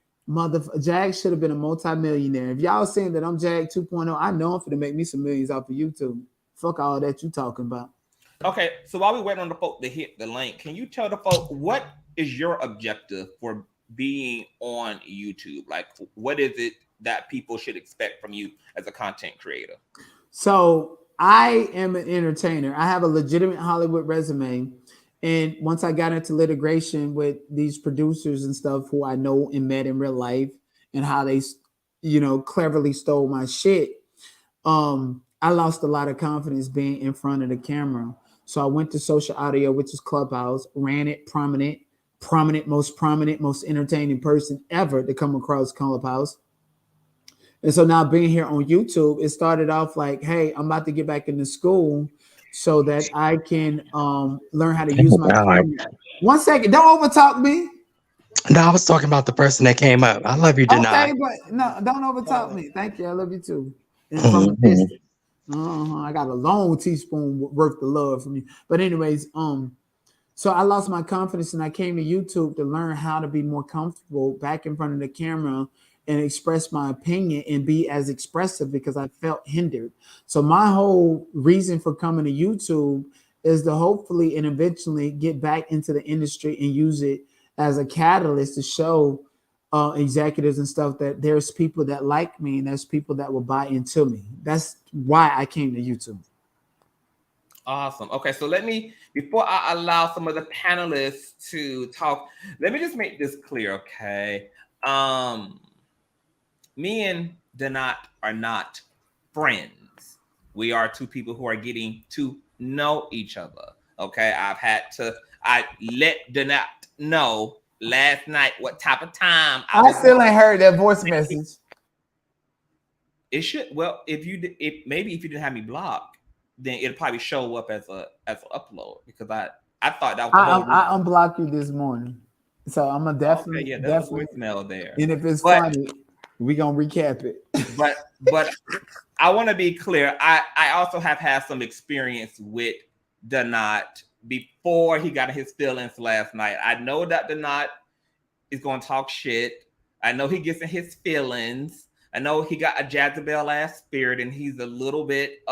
Jag should have been a multi-millionaire. If y'all saying that I'm Jag 2.0, I know I'm finna make me some millions off of YouTube. Fuck all that you talking about. Okay, so while we wait on the folk to hit the link, can you tell the folk what is your objective for being on YouTube? Like, what is it that people should expect from you as a content creator? So I am an entertainer. I have a legitimate Hollywood resume. And once I got into litigation with these producers and stuff who I know and met in real life and how they, cleverly stole my shit, I lost a lot of confidence being in front of the camera. So I went to social audio, which is Clubhouse, ran it prominent, most entertaining person ever to come across Clubhouse. And so now being here on YouTube, it started off like, hey, I'm about to get back into school so that I can learn how to use my camera. 1 second, don't overtalk me. No, I was talking about the person that came up. I love you, Deny. Okay, but no, don't overtalk me. Thank you. I love you too. And from a distance. I got a long teaspoon worth of love from you. But anyways, so I lost my confidence and I came to YouTube to learn how to be more comfortable back in front of the camera and express my opinion and be as expressive because I felt hindered. So my whole reason for coming to YouTube is to hopefully and eventually get back into the industry and use it as a catalyst to show executives and stuff that there's people that like me and there's people that will buy into me. That's why I came to YouTube. Awesome. Okay, so let me, before I allow some of the panelists to talk, let me just make this clear, okay? Me and Doughnut are not friends. We are two people who are getting to know each other, okay? I let Doughnut know last night what type of time I still ain't heard that voice message. It should, well, if you didn't have me blocked, then it'll probably show up as an upload, because I thought that was I unblocked you this morning, so I'm gonna definitely voicemail there. And if it's funny, we gonna recap it. But I want to be clear. I also have had some experience with Doughnut before he got in his feelings last night. I know that Doughnut is going to talk shit. I know he gets in his feelings. I know he got a Jezebel ass spirit, and he's a little bit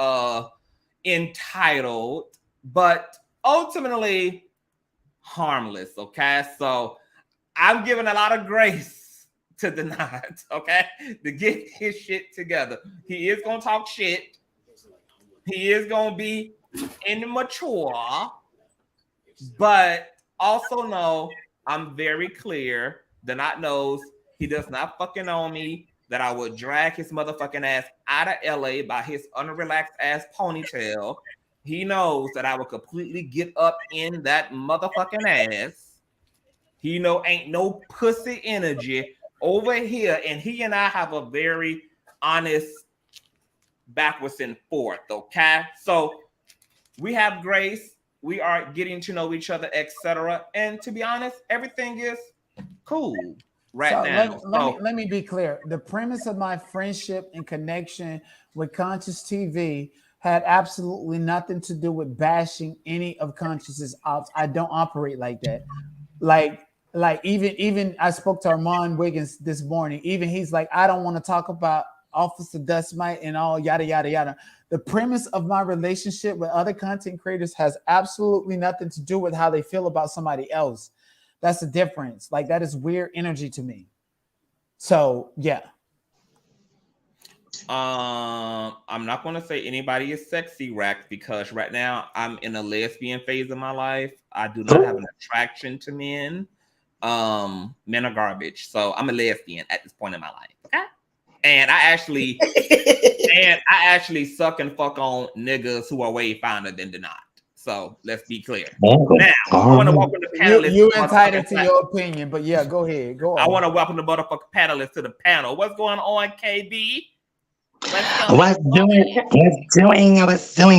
entitled, but ultimately harmless. Okay, so I'm giving a lot of grace to Doughnut, okay, to get his shit together. He is gonna talk shit. He is gonna be immature, but also know I'm very clear. Doughnut knows he does not fucking own me. That I would drag his motherfucking ass out of LA by his unrelaxed ass ponytail. He knows that I would completely get up in that motherfucking ass. He know ain't no pussy energy over here, and he and I have a very honest backwards and forth, okay? So we have grace. We are getting to know each other, etc. And to be honest, everything is cool. Now. Let me be clear. The premise of my friendship and connection with Consciouztv had absolutely nothing to do with bashing any of Consciouz's ops. I don't operate like that. Like even I spoke to Armand Wiggins this morning. Even he's like, I don't want to talk about Officer Dustmite and all yada yada yada. The premise of my relationship with other content creators has absolutely nothing to do with how they feel about somebody else. That's the difference. Like, that is weird energy to me. So yeah. I'm not going to say anybody is sexy, Rex, because right now I'm in a lesbian phase of my life. I do not have an attraction to men. Men are garbage. So I'm a lesbian at this point in my life. Okay. And I actually suck and fuck on niggas who are way finer than Doughnut. So let's be clear. Now, I want to welcome the panelists. You entitled to your opinion, but yeah, go ahead. Go on. I want to welcome the motherfucking panelists to the panel. What's going on, KB? What's doing?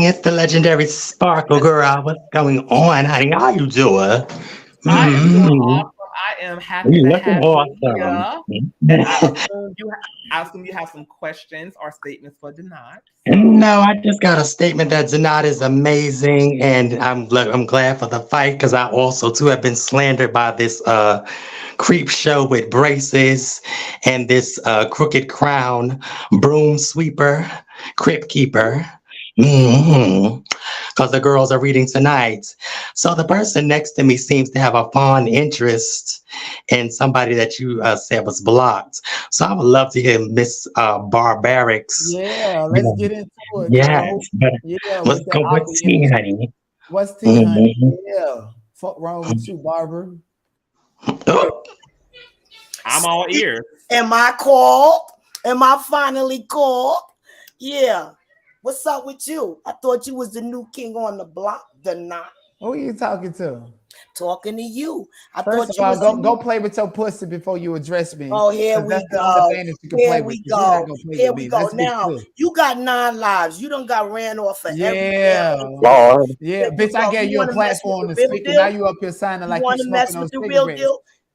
It's the legendary Sparkle Girl. What's going on, honey? How you doing? I am doing awesome. I am happy to have you here. I assume you have some questions or statements for Doughnut. No, I just got a statement that Doughnut is amazing, and I'm glad for the fight, because I also too have been slandered by this creep show with braces and this crooked crown broom sweeper, crypt keeper. Because the girls are reading tonight. So the person next to me seems to have a fond interest in somebody that you said was blocked. So I would love to hear Miss Barbaric's. Yeah, let's get into it. Yes, let's go with tea, honey. What's tea, honey? Yeah, fuck wrong with you, Barber? I'm all ears. Am I called? Am I finally called? Yeah. What's up with you? I thought you was the new king on the block. Doughnut. Who are you talking to? Talking to you. First of all, go play with your pussy before you address me. Oh, here we go. Here we go. Here we go. Now, you got 9 lives. You done got ran off for yeah, bitch, I gave you a platform to speak, and now you up here signing like you smoking those cigarettes.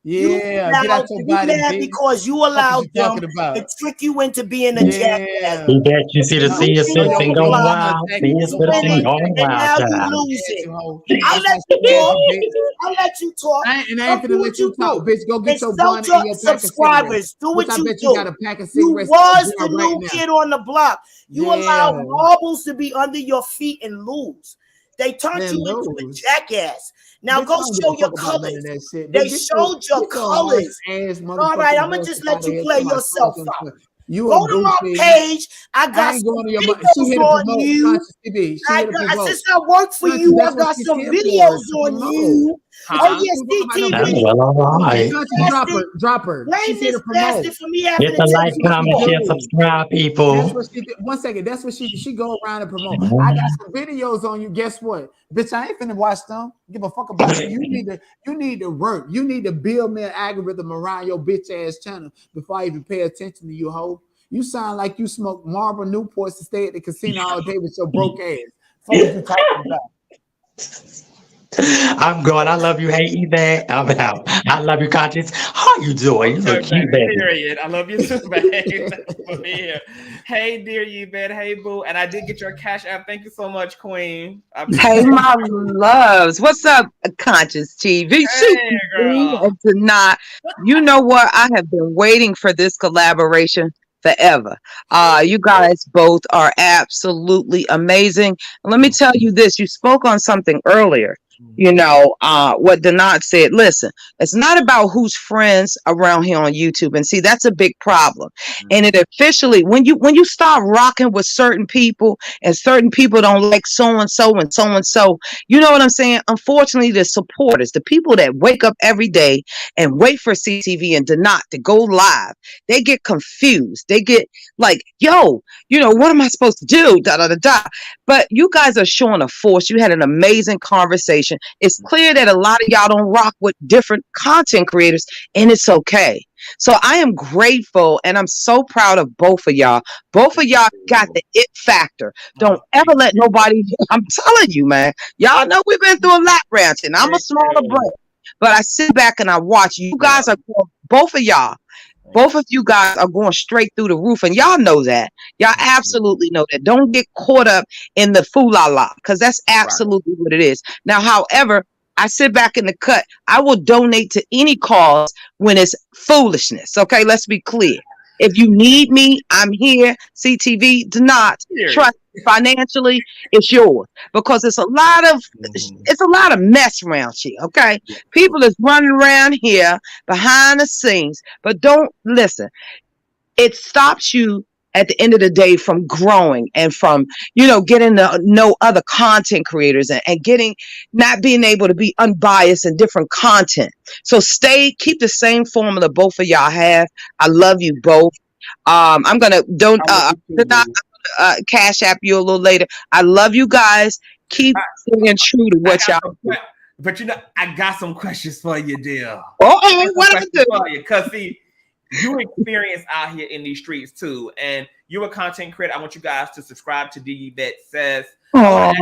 Yeah, get out your body, mad because you allowed them to trick you into being a jackass. You see the senior citizen going wild. Senior citizen going wild. Now you losing. I'll let you talk. I ain't gonna let you talk, bitch. Go get your bun and your pack of subscribers. Do what you do. You got a pack of cigarettes. You was the new kid on the block. You allowed marbles to be under your feet and lose. They turned you into a jackass. Now go show your colors. They showed your colors. All right, I'm gonna just let you play yourself out. You go to my page. I got ain't some going to your videos she here to on promote you. Conscious TV. She here to promote. Since I work for you, I got some videos on you. Oh yes, CTV. All right. Drop her. Blame this bastard for me having Hit to the take like, comment, share, subscribe, people. That's what she did. 1 second. That's what she go around and promote. I got some videos on you. Guess what, bitch? I ain't finna watch them. Give a fuck about you. You need to work. You need to build me an algorithm around your bitch ass channel before I even pay attention to you, hoe. You sound like you smoke Marlboro Newports to stay at the casino all day with your broke ass. Fuck what you talking about? I'm going. I love you. Hey, Evan. I'm out. I love you, Conscious. How you doing? You look cute, baby. Period. I love you too, babe. Hey, dear Yvette. Hey, boo. And I did get your Cash App. Thank you so much, Queen. Hey, my loves. What's up, Consciouztv? Hey, girl. And tonight, you know what? I have been waiting for this collaboration forever. You guys both are absolutely amazing. And let me tell you this. You spoke on something earlier. You know, what Doughnut said, listen, it's not about who's friends around here on YouTube. And see, that's a big problem. And it officially, when you start rocking with certain people and certain people don't like so-and-so and so-and-so, you know what I'm saying? Unfortunately, the supporters, the people that wake up every day and wait for CTV and Doughnut to go live, they get confused. They get like, yo, you know, what am I supposed to do? Da, da, da, da. But you guys are showing a force. You had an amazing conversation. It's clear that a lot of y'all don't rock with different content creators, and it's okay. So I am grateful, and I'm so proud of both of y'all. Both of y'all got the it factor. Don't ever let nobody, I'm telling you, man. Y'all know we've been through a lot ranching. I'm a smaller brother, but I sit back and I watch. You guys are going, both of y'all. Both of you guys are going straight through the roof, and y'all know that. Y'all absolutely know that. Don't get caught up in the fool-la-la, because that's absolutely what it is. Now, however, I sit back in the cut. I will donate to any cause when it's foolishness. Okay, let's be clear. If you need me, I'm here. CTV, do not trust me financially. It's yours, because it's a lot of mess around here. Okay, people is running around here behind the scenes, but don't listen. It stops you at the end of the day from growing and from, you know, getting to know other content creators and getting, not being able to be unbiased in different content. So keep the same formula both of y'all have. I love you both. I'm gonna Cash App you a little later. I love you guys. Keep staying true to what y'all do. But you know, I got some questions for you, dear. What I do? Because see, you experience out here in these streets too, and you're a content creator. I want you guys to subscribe to D That Says. What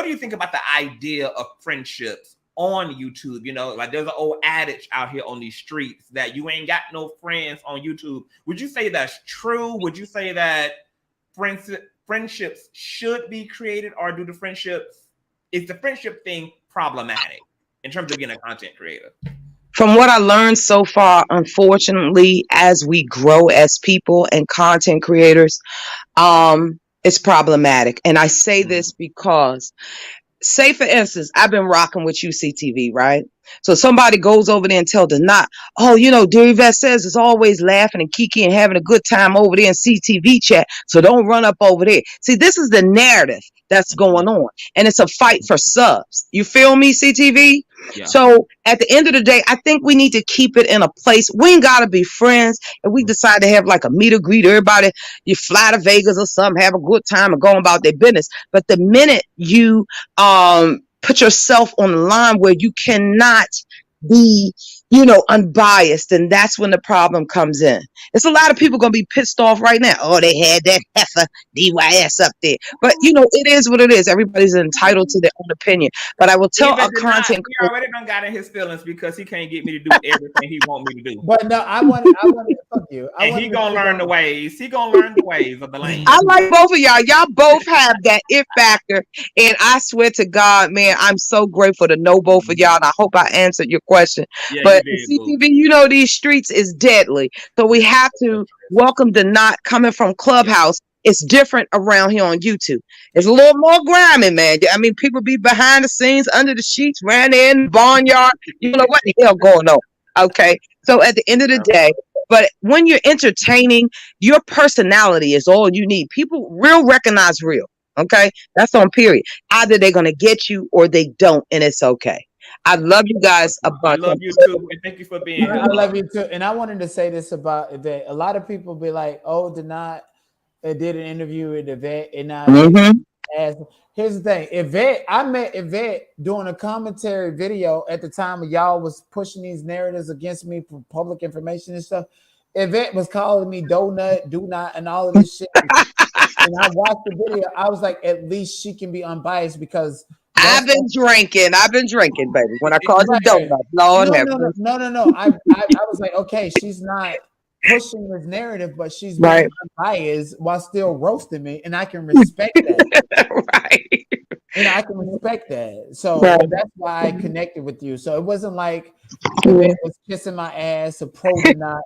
do you think about the idea of friendships on YouTube? You know, like there's an old adage out here on these streets that you ain't got no friends on YouTube. Would you say that's true? Would you say that friendships should be created, or is the friendship thing problematic in terms of being a content creator? From what I learned so far, unfortunately, as we grow as people and content creators, it's problematic. And I say this because, say for instance, I've been rocking with UCTV, right? So somebody goes over there and tells Doughnut, oh, you know, Dear Yvette Says is always laughing and kiki and having a good time over there in CTV chat. So don't run up over there. See, this is the narrative that's going on. And it's a fight for subs. You feel me, CTV? Yeah. So at the end of the day, I think we need to keep it in a place. We ain't got to be friends. And we decide to have like a meet or greet, everybody, you fly to Vegas or something, have a good time and go about their business. But the minute you put yourself on the line where you cannot be, you know, unbiased, and that's when the problem comes in. It's a lot of people gonna be pissed off right now. Oh, they had that heifer DYS up there, but you know, it is what it is. Everybody's entitled to their own opinion. But I will tell a content. He already done got in his feelings because he can't get me to do everything he want me to do. But no, I want to fuck you. And he gonna learn the ways. He gonna learn the ways of the lane. I like both of y'all. Y'all both have that it factor, and I swear to God, man, I'm so grateful to know both of y'all. And I hope I answered your question. Yeah, but CTV, you know, these streets is deadly, so we have to welcome Doughnut coming from Clubhouse. It's different around here on YouTube. It's a little more grimy, man. I mean, people be behind the scenes, under the sheets, ran in the barnyard. You know what the hell going on? Okay, so at the end of the day, But when you're entertaining, your personality is all you need. People real recognize real. Okay, that's on period. Either they're gonna get you or they don't, and it's okay. I love you guys a I bunch. love you too, and thank you for being here. I love you too. And I wanted to say this about Yvette. A lot of people be like, "Oh, Doughnut did an interview with Yvette," and I asked. Here's the thing, Yvette. I met Yvette doing a commentary video at the time of y'all was pushing these narratives against me for public information and stuff. Yvette was calling me Doughnut, do not, and all of this shit. And I watched the video. I was like, at least she can be unbiased because I've been drinking, baby. When I called you Doughnut, Lord have mercy. No. I was like, okay, she's not pushing this narrative, but she's being unbiased while still roasting me, and I can respect that. Right. And I can respect that. So that's why I connected with you. So it wasn't like Yvette was kissing my ass or pro Doughnut.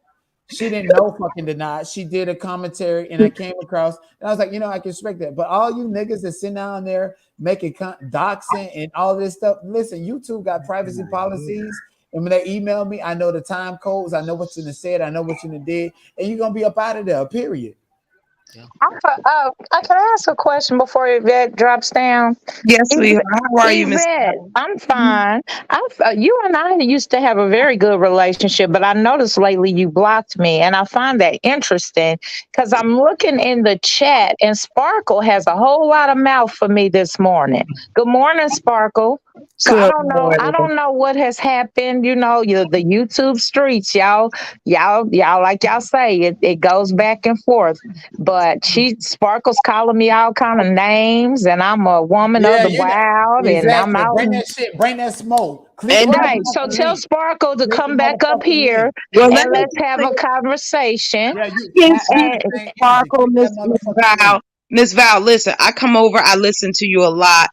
She didn't know fucking Doughnut. She did a commentary, and I came across, and I was like, you know, I can respect that. But all you niggas that sit down there making doxing and all this stuff, listen, YouTube got privacy policies, and when they email me, I know the time codes, I know what you said, I know what you did, and you're gonna be up out of there. Period. Can I ask a question before Yvette drops down? Yes, sweetheart. How are you, Miss? Yvette, I'm fine. You and I used to have a very good relationship, but I noticed lately you blocked me, and I find that interesting because I'm looking in the chat, and Sparkle has a whole lot of mouth for me this morning. Good morning, Sparkle. So I don't know what has happened. You know, the YouTube streets, y'all like y'all say, it goes back and forth. But Sparkle's calling me all kind of names, and I'm a woman of the wild, and I'm out. Bring that shit, bring that smoke. Right. So tell Sparkle to come back up here and let's have a conversation. Sparkle, Miss Val, listen, I come over, I listen to you a lot.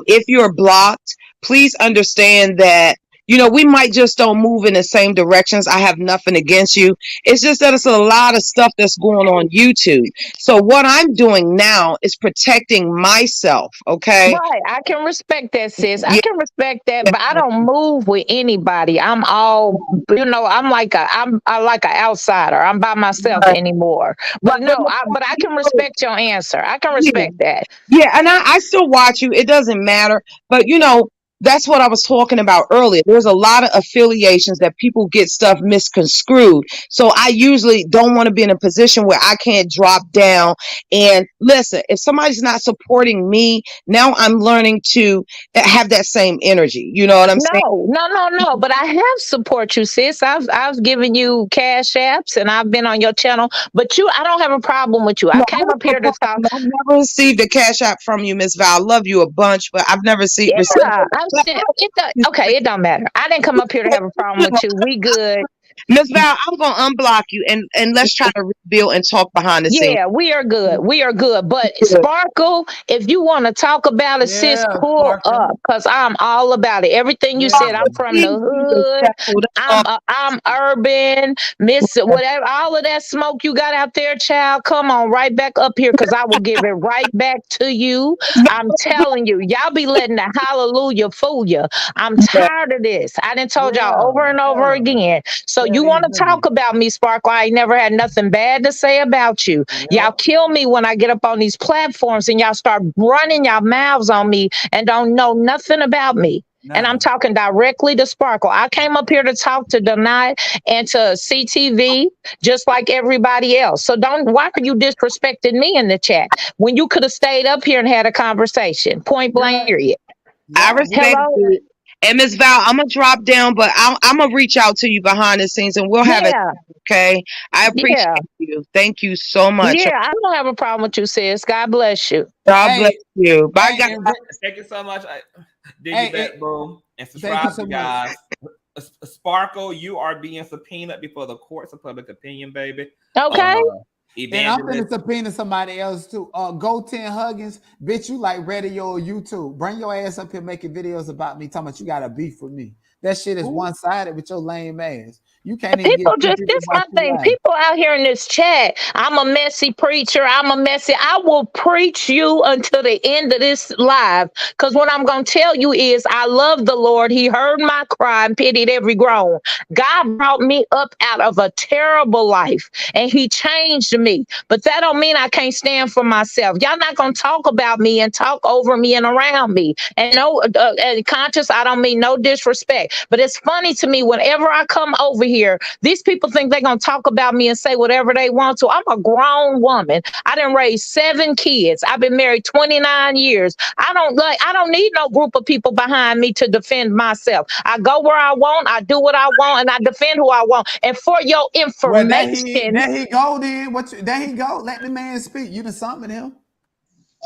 If you're blocked, please understand that, you know, we might just don't move in the same directions. I have nothing against you. It's just that it's a lot of stuff that's going on YouTube. So what I'm doing now is protecting myself. Okay. Right. I can respect that, sis. I can respect that, but I don't move with anybody. I'm all, you know, I'm like an outsider. I'm by myself anymore. But no, but I can respect your answer. I can respect that. Yeah. And I still watch you. It doesn't matter. But, you know, that's what I was talking about earlier. There's a lot of affiliations that people get stuff misconstrued. So I usually don't want to be in a position where I can't drop down and listen. If somebody's not supporting me, now I'm learning to have that same energy. You know what I'm saying? No. But I have support you, sis. I've given you cash apps and I've been on your channel. But I don't have a problem with you. I came up here to talk. I've never received a cash app from you, Miss Val. I love you a bunch, but I've never received. Okay, it don't matter. I didn't come up here to have a problem with you. We good. Miss Val, I'm gonna unblock you and let's try to rebuild and talk behind the scenes. Yeah, we are good. We are good. But Sparkle, if you want to talk about it, sis, pull up because I'm all about it. Everything you said, I'm from the hood. I'm urban, miss whatever, all of that smoke you got out there, child. Come on, right back up here because I will give it right back to you. I'm telling you, y'all be letting the hallelujah fool you. I'm tired of this. I done told y'all over and over again. So you want to talk about me, Sparkle? I ain't never had nothing bad to say about you. Y'all kill me when I get up on these platforms and y'all start running y'all mouths on me and don't know nothing about me. No. And I'm talking directly to Sparkle. I came up here to talk to Doughnut and to CTV, just like everybody else. So why are you disrespecting me in the chat when you could have stayed up here and had a conversation? Point blank, period. I respect you. And Miss Val, I'm gonna drop down, but I'm gonna reach out to you behind the scenes, and we'll have it. Okay, I appreciate you. Thank you so much. Yeah, I don't have a problem with you, sis. God bless you. God bless you. Bye, guys. Thank you so much. Dig you back, bro, and subscribe to guys. Sparkle, you are being subpoenaed before the courts of public opinion, baby. Okay. And I'm gonna subpoena somebody else too. Go 10 Huggins, bitch. You like radio or YouTube? Bring your ass up here making videos about me, talking about you got a beef with me. That shit is one-sided with your lame ass. You can't even People get just, this my thing. life. People out here in this chat, I'm a messy preacher. I will preach you until the end of this live. Because what I'm going to tell you is I love the Lord. He heard my cry and pitied every groan. God brought me up out of a terrible life and he changed me. But that don't mean I can't stand for myself. Y'all not going to talk about me and talk over me and around me. And no, and conscious, I don't mean no disrespect. But it's funny to me whenever I come over here, these people think they're going to talk about me and say whatever they want to. I'm a grown woman. I done raised 7 kids. I've been married 29 years. I don't need no group of people behind me to defend myself. I go where I want, I do what I want, and I defend who I want. And for your information. Well, there he go then. There he go. Let the man speak. You done summoned him.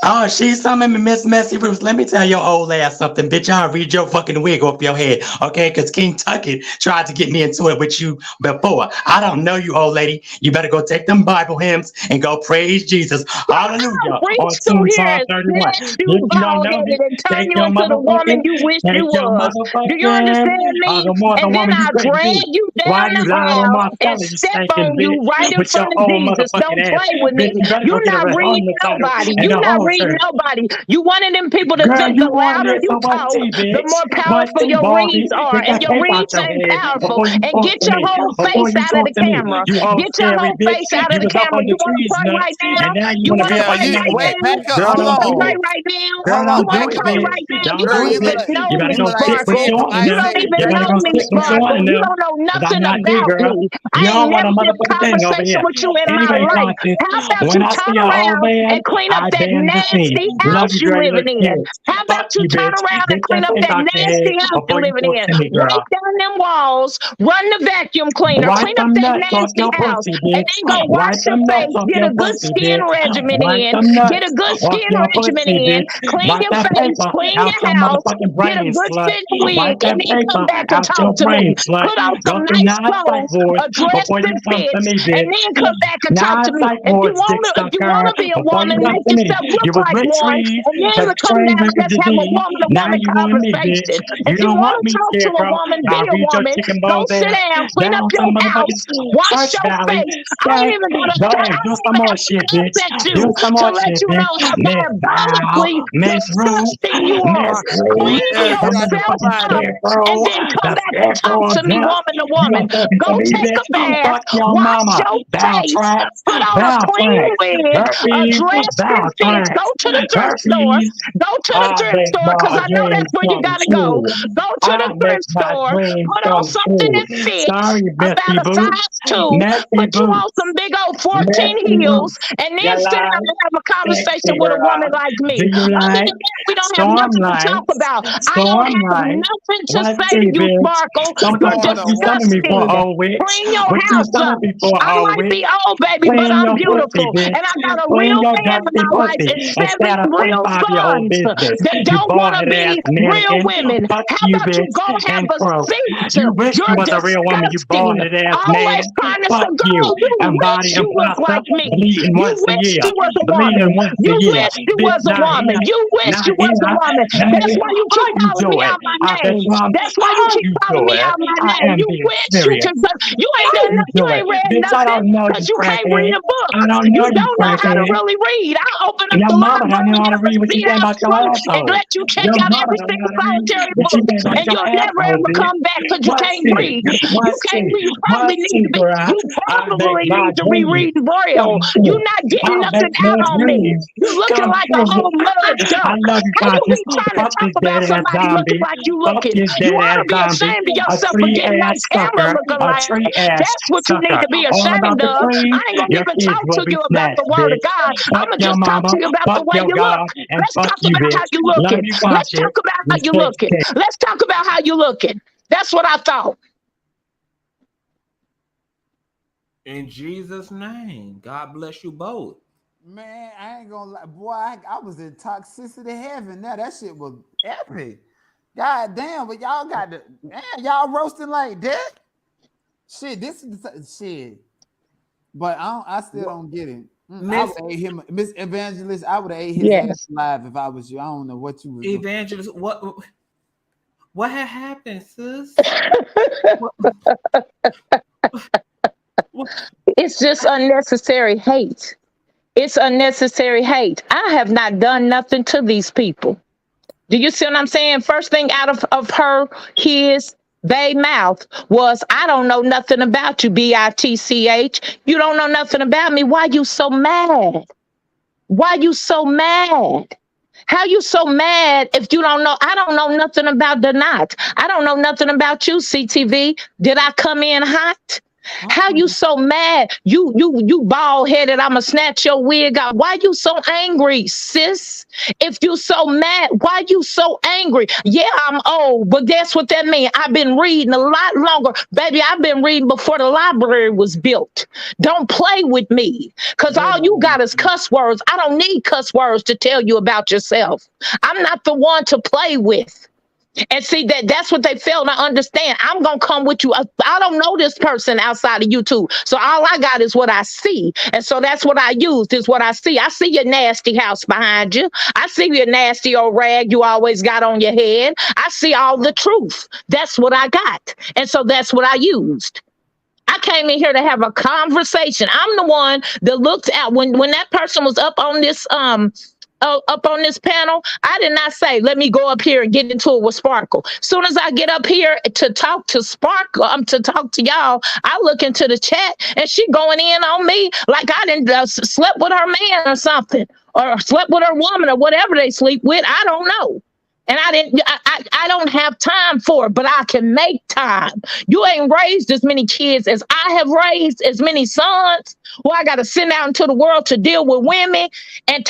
Oh, she's summoning me, Miss Messy Roots. Let me tell your old ass something, bitch. I'll read your fucking wig off your head, okay? Because King Tucket tried to get me into it with you before. I don't know you, old lady. You better go take them Bible hymns and go praise Jesus. Hallelujah. On Psalm 31. You don't know me. Take your motherfucking, you wish you was. Do you understand me? And then I drag you down the aisle and step on you right in front of Jesus. Don't play with me. You're not reading nobody. You're not reading nobody. You one of them people that think the louder you talk, the more powerful your reads are. And your reads ain't powerful. And get your whole face out of the camera. Get your whole face out of the camera. You want to pray right now? You want to pray right now? Hold You want to pray on. right now? Hold on. You want to pray right now? You Girl, don't you even look- know you me, look like Sparkle. somebody You don't said even you know better me, go Sparkle. You don't know nothing about me. I ain't never been in conversation with you in my life. How about you turn around and clean up that nasty house you living in? How about you turn around and clean up that nasty house you living in? Wipe down them walls, run the vacuum cleaner, clean up that nasty house, and then go wash your face, get a good skin regimen in, get a good skin regimen in, clean your face, clean your house, get a good fit wig, and then come back and talk to me. Put on some nice clothes, a dress that fits, and then come back and talk to me. If you want to be a woman, make yourself look like one, and then come down and let's have a woman-to-woman conversation. If you want to talk to a woman, be a woman. Go sit down, clean up your house, wash your face. I ain't even gonna contact you to let you know how diabolically disgusting you are. Clean yourself up and then come back and talk to me woman to woman. Go take a bath, wash your face, put on a clean wig, a dress that fits. Go to the thrift store. Go to the thrift store because I know that's where you gotta go. Go to the thrift store, put on something that fits, about a size 2, put you on some big old 14 heels, and then sit down and have a conversation with a woman like me. Other than that, we don't have nothing to talk about. I don't have nothing to say to you, Sparkle. You're disgusting. Clean your house up. I might be old, baby, but I'm beautiful. And I got a real man in my life and 7 real sons that don't want to be real women. How about you go have a seat? You wish you was a real woman, you bald-headed ass man. Always trying to Fuck say, girl, you wish you was like me. You wish you was a woman. You wish you was a woman. You wish you was a woman. That's why you keep calling me out my name. That's why you keep calling me out my name. You wish you could. You ain't done nothing. You ain't read nothing because you can't read a book. You don't know how to really read. I open up the library and let you check out every single solitary book, and you'll never ever come back because you can't read. You can't read. You probably need to be. You probably need to reread Braille. You're not getting nothing out on me. You're looking like a whole mud duck. How you be trying to talk about somebody looking like you looking? You ought to be ashamed of yourself for getting that camera looking like. That's what you need to be ashamed of. I ain't gonna even talk to you about the word of God. I'm gonna just talk to you about the way you look. Let's talk about how you looking. Let's talk about how you looking. Let's talk about how you looking. That's what I thought. In Jesus' name, God bless you both. Man, I ain't gonna lie, boy. I was in toxicity heaven. Now that shit was epic. God damn, but y'all got the y'all roasting like that. Shit, this is the shit. But I still don't get it. I would ate him, Miss Evangelist. I would have ate his ass alive if I was you. I don't know what you was doing. Evangelist, what had happened, sis? It's just unnecessary hate. It's unnecessary hate. I have not done nothing to these people. Do you see what I'm saying? First thing out of they mouth was, I don't know nothing about you, bitch. You don't know nothing about me. Why you so mad? Why you so mad? How you so mad if you don't know? I don't know nothing about Doughnut. I don't know nothing about you, CTV. Did I come in hot? How you so mad? You bald headed. I'ma snatch your wig out. Why you so angry, sis? If you so mad, why you so angry? Yeah, I'm old, but that's what that means. I've been reading a lot longer. Baby, I've been reading before the library was built. Don't play with me, because all you got is cuss words. I don't need cuss words to tell you about yourself. I'm not the one to play with. And see, that's what they fail to understand. I'm going to come with you. I don't know this person outside of YouTube. So all I got is what I see. And so that's what I used, is what I see. I see your nasty house behind you. I see your nasty old rag you always got on your head. I see all the truth. That's what I got. And so that's what I used. I came in here to have a conversation. I'm the one that looked at when that person was up on this panel. I did not say, let me go up here and get into it with Sparkle. Soon as I get up here to talk to Sparkle, to talk to y'all, I look into the chat and she going in on me like I didn't slept with her man or something, or slept with her woman or whatever they sleep with. I don't know. And I don't have time for it, but I can make time. You ain't raised as many kids as I have raised, as many sons. Well, I got to send out into the world to deal with women and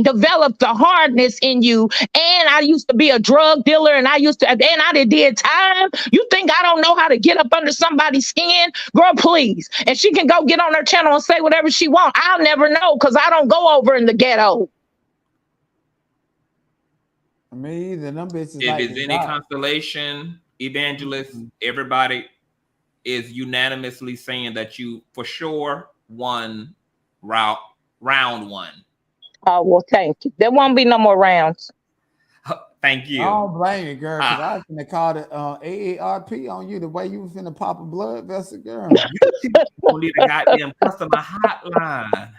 develop the hardness in you. And I used to be a drug dealer, and I did time. You think I don't know how to get up under somebody's skin? Girl, please. And she can go get on her channel and say whatever she wants. I'll never know, because I don't go over in the ghetto. Me either. Them bitches. If it's any consolation, Evangelist, everybody is unanimously saying that you for sure won round one. Oh, well, thank you. There won't be no more rounds. Thank you. I don't blame you, girl, because I was going to call it AARP on you the way you was finna pop a blood vessel, girl. You don't need a goddamn customer hotline.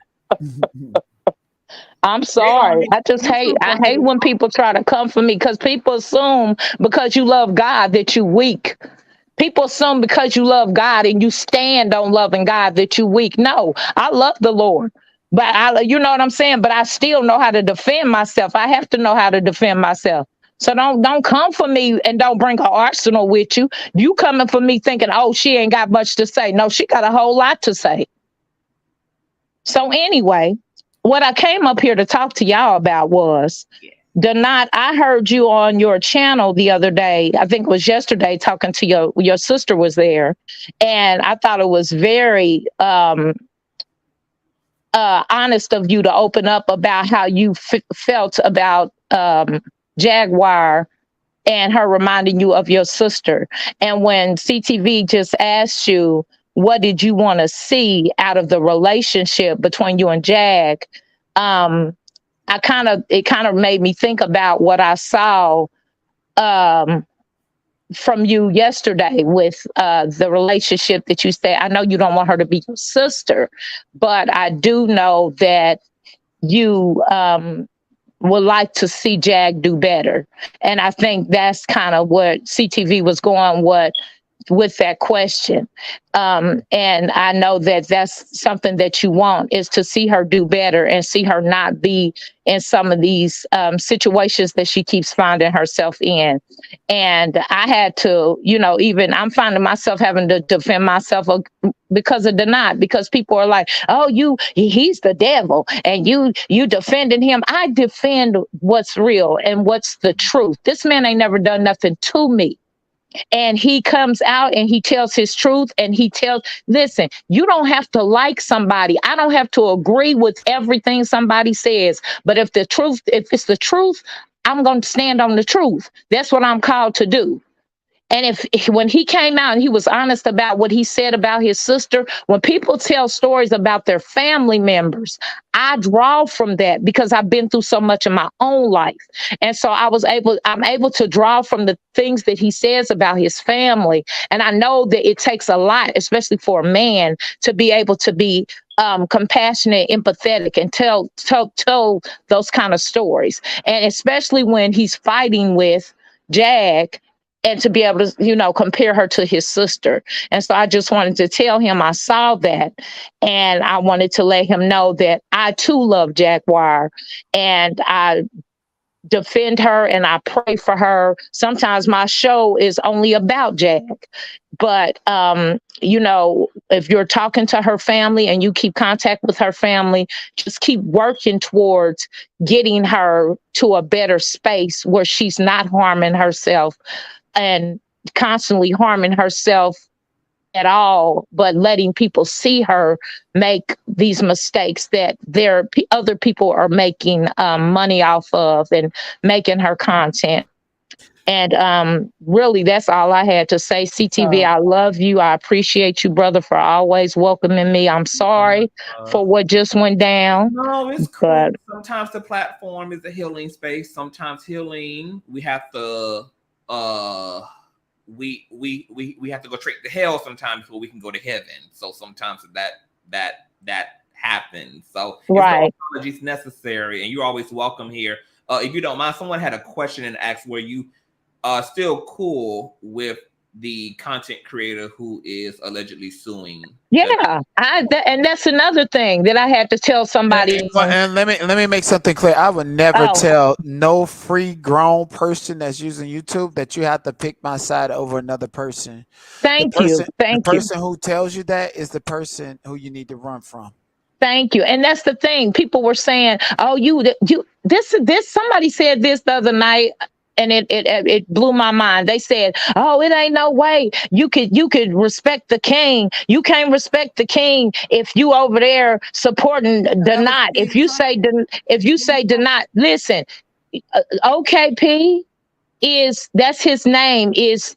I'm sorry. I hate when people try to come for me, because people assume because you love God that you weak. People assume because you love God and you stand on loving God that you weak. No, I love the Lord, but you know what I'm saying? But I still know how to defend myself. I have to know how to defend myself. So don't come for me and don't bring an arsenal with you. You coming for me thinking, oh, she ain't got much to say. No, she got a whole lot to say. So anyway, what I came up here to talk to y'all about was, Doughnut, I heard you on your channel the other day. I think it was yesterday, talking to your sister was there. And I thought it was very honest of you to open up about how you felt about Jaguar and her reminding you of your sister. And when CTV just asked you, what did you want to see out of the relationship between you and Jag? It kind of made me think about what I saw from you yesterday with the relationship that you said. I know you don't want her to be your sister, but I do know that you would like to see Jag do better. And I think that's kind of what CTV was going with that question. And I know that that's something that you want, is to see her do better and see her not be in some of these situations that she keeps finding herself in. And I had to, even I'm finding myself having to defend myself because of Doughnut, because people are like, oh, he's the devil and you defending him. I defend what's real and what's the truth. This man ain't never done nothing to me. And he comes out and he tells his truth, and listen, you don't have to like somebody. I don't have to agree with everything somebody says. But if it's the truth, I'm going to stand on the truth. That's what I'm called to do. And when he came out and he was honest about what he said about his sister, when people tell stories about their family members, I draw from that because I've been through so much in my own life. And so I'm able to draw from the things that he says about his family. And I know that it takes a lot, especially for a man, to be able to be compassionate, empathetic, and tell those kind of stories. And especially when he's fighting with Jag, and to be able to, compare her to his sister. And so I just wanted to tell him I saw that, and I wanted to let him know that I too love Jaguar, and I defend her and I pray for her. Sometimes my show is only about Jag, but if you're talking to her family and you keep contact with her family, just keep working towards getting her to a better space where she's not harming herself and constantly harming herself at all, but letting people see her make these mistakes that other people are making money off of and making her content. And really, that's all I had to say. CTV, I love you. I appreciate you, brother, for always welcoming me. I'm sorry for what just went down. No, it's cool. Sometimes the platform is a healing space. Sometimes healing, we have to we have to go straight to hell sometimes before we can go to heaven. So sometimes that happens. So right, apologies necessary, and you're always welcome here. If you don't mind, someone had a question and asked, were you still cool with the content creator who is allegedly suing? Yeah, and that's another thing that I had to tell somebody. And let me make something clear. I would never tell no free grown person that's using YouTube that you have to pick my side over another person. Thank you. The person who tells you that is the person who you need to run from. Thank you. And that's the thing. People were saying, "Oh, this." Somebody said this the other night, and it blew my mind. They said, "Oh, it ain't no way you could respect the king. You can't respect the king if you over there supporting Doughnut. If you say Doughnut, listen, OKP that's his name is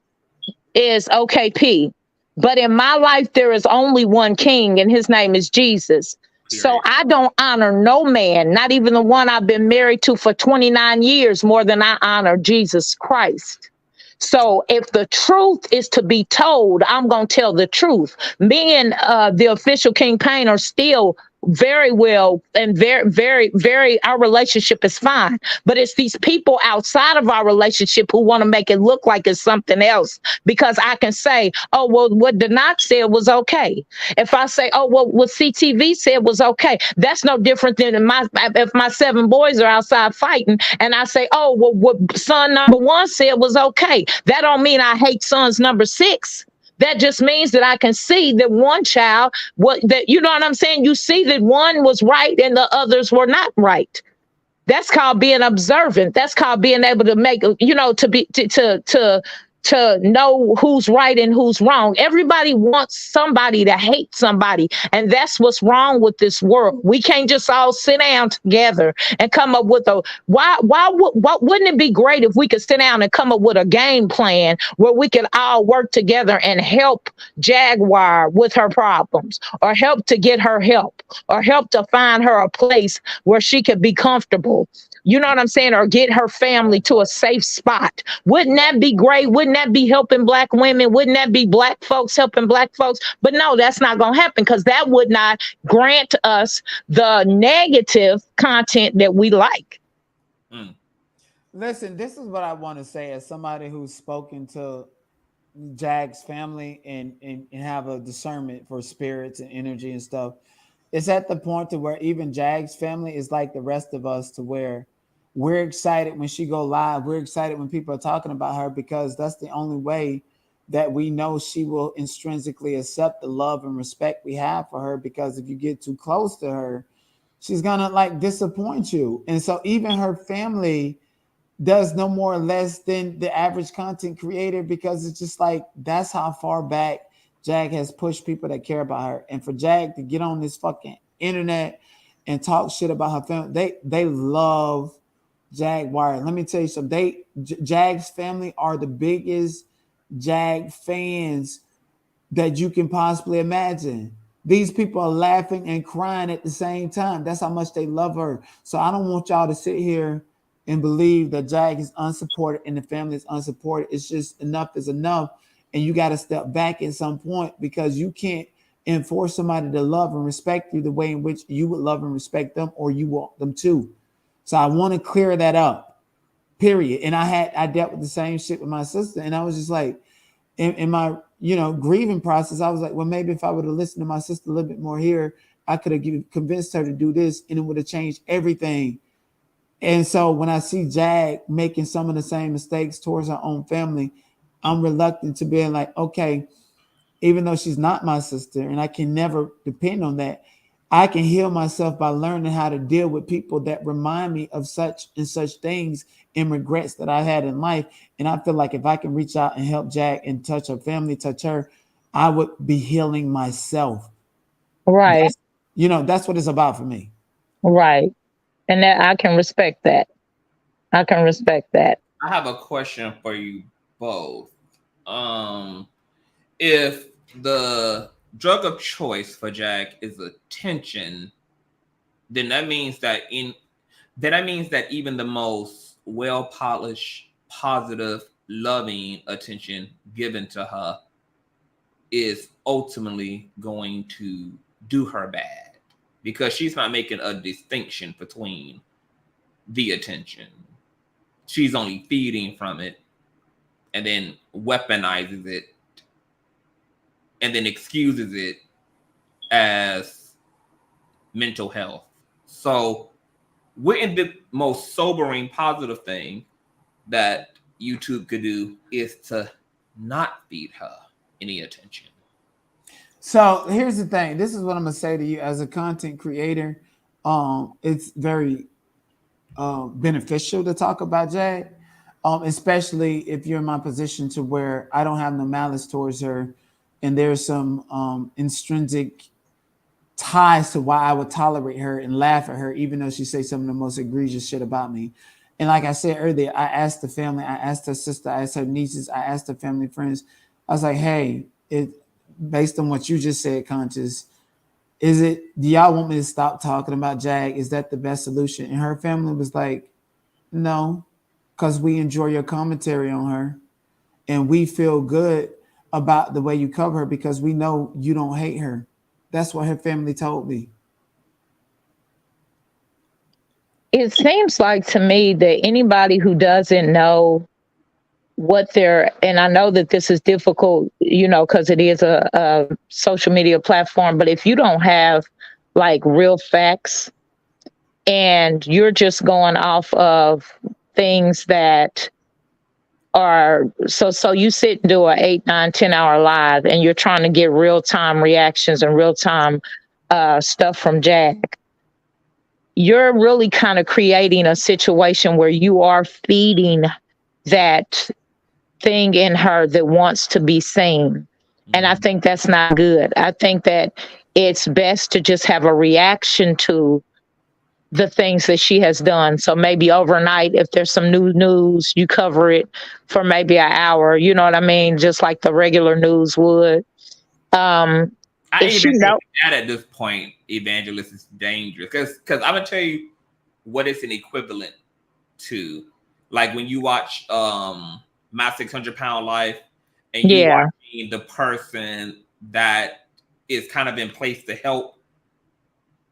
OKP. But in my life, there is only one king, and his name is Jesus. So I don't honor no man, not even the one I've been married to for 29 years, more than I honor Jesus Christ. So if the truth is to be told, I'm going to tell the truth. Me and the official King Payne are still very well and very, very, very, our relationship is fine. But it's these people outside of our relationship who want to make it look like it's something else, because I can say, oh, well, what Doughnut said was okay. If I say, oh, well, what CTV said was okay, that's no different than if my 7 boys are outside fighting and I say, oh, well, what son number 1 said was okay. That don't mean I hate sons number 6. That just means that I can see that one child, you know what I'm saying? You see that one was right and the others were not right. That's called being observant. That's called being able to make, to know who's right and who's wrong. Everybody wants somebody to hate somebody. And that's what's wrong with this world. We can't just all sit down together and come up with wouldn't it be great if we could sit down and come up with a game plan where we could all work together and help Jaguar with her problems, or help to get her help, or help to find her a place where she could be comfortable. You know what I'm saying? Or get her family to a safe spot. Wouldn't that be great? Wouldn't that be helping Black women? Wouldn't that be Black folks helping Black folks? But no, that's not going to happen, because that would not grant us the negative content that we like. Listen, this is what I want to say as somebody who's spoken to Jag's family and have a discernment for spirits and energy and stuff. It's at the point to where even Jag's family is like the rest of us, to where we're excited when she go live. We're excited when people are talking about her, because that's the only way that we know she will intrinsically accept the love and respect we have for her. Because if you get too close to her, she's gonna disappoint you. And so even her family does no more or less than the average content creator, because it's just like, that's how far back Jag has pushed people that care about her. And for Jag to get on this fucking internet and talk shit about her family, they love Jaguar. Let me tell you something. Jag's family are the biggest Jag fans that you can possibly imagine. These people are laughing and crying at the same time. That's how much they love her. So I don't want y'all to sit here and believe that Jag is unsupported and the family is unsupported. It's just enough is enough. And you got to step back at some point, because you can't enforce somebody to love and respect you the way in which you would love and respect them, or you want them to. So I want to clear that up, period. And I dealt with the same shit with my sister. And I was just like, in my, grieving process, I was like, well, maybe if I would have listened to my sister a little bit more here, I could have convinced her to do this, and it would have changed everything. And so when I see Jag making some of the same mistakes towards her own family, I'm reluctant to be like, okay, even though she's not my sister and I can never depend on that, I can heal myself by learning how to deal with people that remind me of such and such things and regrets that I had in life. And I feel like if I can reach out and help Jag and touch her family, touch her, I would be healing myself. Right. That's what it's about for me. Right. And that I can respect that. I can respect that. I have a question for you both. If the drug of choice for Jag is attention, then that means that even the most well-polished, positive, loving attention given to her is ultimately going to do her bad, because she's not making a distinction between the attention. She's only feeding from it and then weaponizes it and then excuses it as mental health. So wouldn't the most sobering positive thing that YouTube could do is to not feed her any attention? So here's the thing. This is what I'm going to say to you as a content creator. It's very beneficial to talk about Jag, especially if you're in my position to where I don't have no malice towards her, and there's some intrinsic ties to why I would tolerate her and laugh at her, even though she says some of the most egregious shit about me. And like I said earlier, I asked the family, I asked her sister, I asked her nieces, I asked her family friends. I was like, hey, based on what you just said, Conscious, do y'all want me to stop talking about Jag? Is that the best solution? And her family was like, no, because we enjoy your commentary on her and we feel good about the way you cover her because we know you don't hate her. That's what her family told me. It seems like to me that anybody who doesn't know what they're, and I know that this is difficult, because it is a social media platform, but if you don't have like real facts and you're just going off of things that are, so you sit and do an 8, 9, 10 hour live and you're trying to get real time reactions and real time stuff from Jag, you're really kind of creating a situation where you are feeding that thing in her that wants to be seen. And I think that's not good. I think that it's best to just have a reaction to the things that she has done. So maybe overnight, if there's some new news, you cover it for maybe an hour, you know what I mean? Just like the regular news would. I even think that at this point, Evangelist is dangerous because I'm gonna tell you what it's an equivalent to. Like when you watch My 600 Pound Life and you're watching the person that is kind of in place to help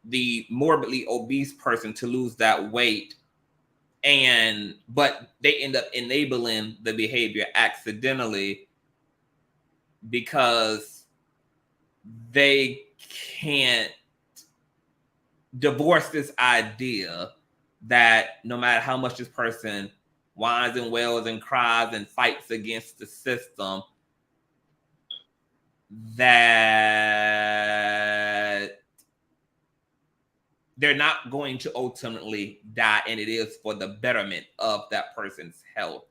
the morbidly obese person to lose that weight, but they end up enabling the behavior accidentally because they can't divorce this idea that no matter how much this person whines and wails and cries and fights against the system, that they're not going to ultimately die, and it is for the betterment of that person's health.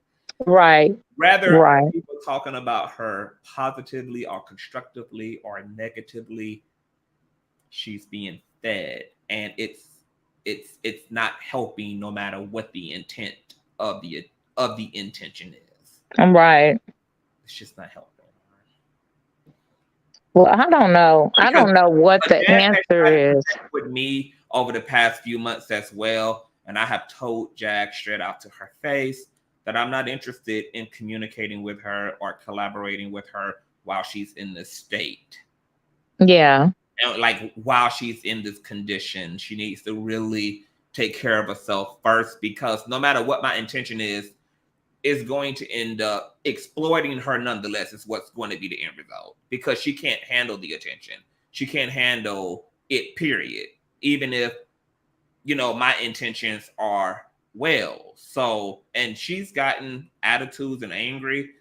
Right. Rather, people talking about her positively or constructively or negatively, she's being fed, and it's not helping no matter what the intent of the intention is. Right. It's just not helping. Well, I don't know. I Because don't know what the Jack has answer tried to is. connect with me over the past few months as well, and I have told Jack straight out to her face that I'm not interested in communicating with her or collaborating with her while she's in this state. Yeah. And like while she's in this condition, she needs to really take care of herself first, because no matter what my intention is going to end up exploiting her nonetheless, is what's going to be the end result, because she can't handle the attention. She can't handle it, period. Even if, you know, my intentions are well. So, and she's gotten attitudes and angry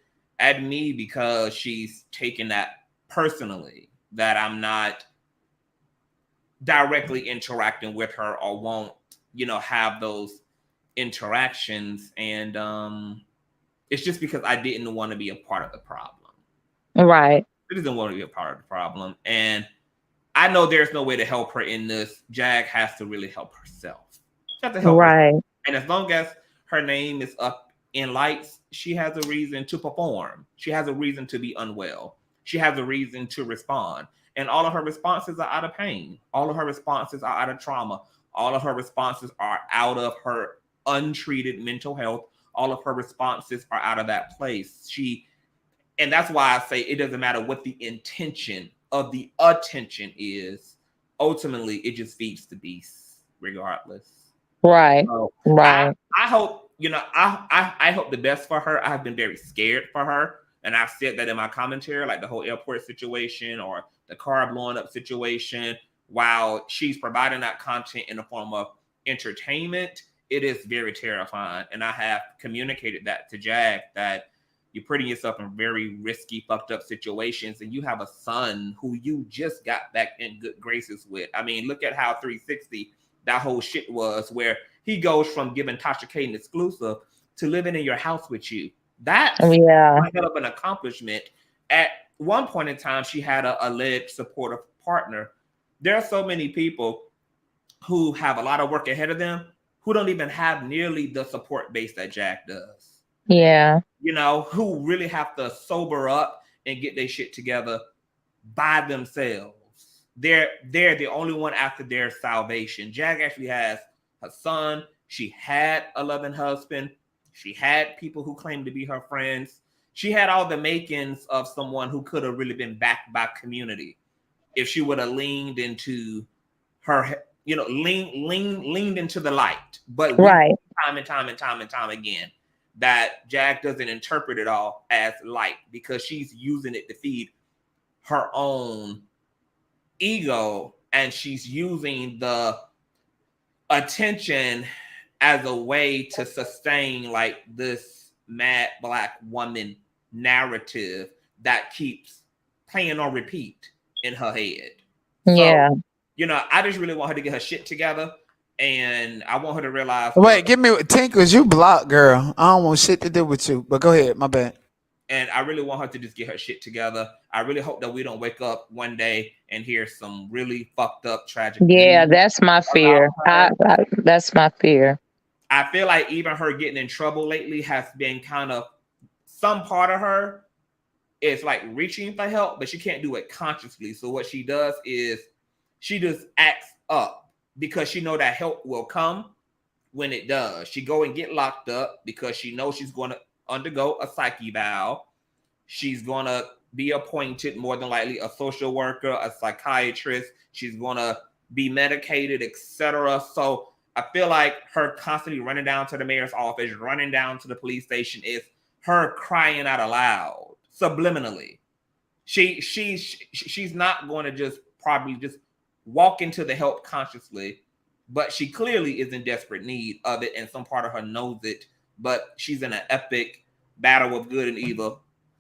at me because she's taken that personally, that I'm not directly interacting with her or won't, you know, have those interactions. And it's just because I didn't want to be a part of the problem. Right. I didn't want to be a part of the problem. And I know there's no way to help her in this. Jag has to really help herself. She has to help herself. And as long as her name is up in lights, she has a reason to perform. She has a reason to be unwell. She has a reason to respond. And all of her responses are out of pain. All of her responses are out of trauma. All of her responses are out of her untreated mental health. All of her responses are out of that place. And that's why I say it doesn't matter what the intention of the attention is. Ultimately, it just feeds the beast, regardless. Right. So right. I hope, you know, I hope the best for her. I've been very scared for her. And I've said that in my commentary, like the whole airport situation or the car blowing up situation. While she's providing that content in the form of entertainment, it is very terrifying. And I have communicated that to Jag, that you're putting yourself in very risky, fucked up situations. And you have a son who you just got back in good graces with. I mean, look at how 360 that whole shit was, where he goes from giving Tasha K an exclusive to living in your house with you. That's a hell of an accomplishment. At one point in time, she had a alleged supportive partner. There are so many people who have a lot of work ahead of them who don't even have nearly the support base that Jack does. Yeah. You know, who really have to sober up and get their shit together by themselves. They're the only one after their salvation. Jag actually has a son. She had a loving husband. She had people who claimed to be her friends. She had all the makings of someone who could have really been backed by community if she would have leaned into her, you know, leaned into the light. But time and time again, that Jag doesn't interpret it all as light, because she's using it to feed her own ego, and she's using the attention as a way to sustain like this mad Black woman narrative that keeps playing on repeat in her head. Yeah. So, you know, I just really want her to get her shit together, and I want her to realize. Wait, give me Tinkers. You blocked, girl. I don't want shit to do with you. But go ahead, my bad. And I really want her to just get her shit together. I really hope that we don't wake up one day and hear some really fucked up tragic. Yeah, that's my fear. That's my fear. I feel like even her getting in trouble lately has been kind of, some part of her is like reaching for help, but she can't do it consciously. So what she does is she just acts up because she know that help will come when it does. She go and get locked up because she knows she's going to undergo a psyche eval. She's going to be appointed more than likely a social worker, a psychiatrist. She's going to be medicated, etc. So I feel like her constantly running down to the mayor's office, running down to the police station is her crying out aloud, subliminally. She's not going to just probably just walk into the help consciously, but she clearly is in desperate need of it, and some part of her knows it, but she's in an epic battle of good and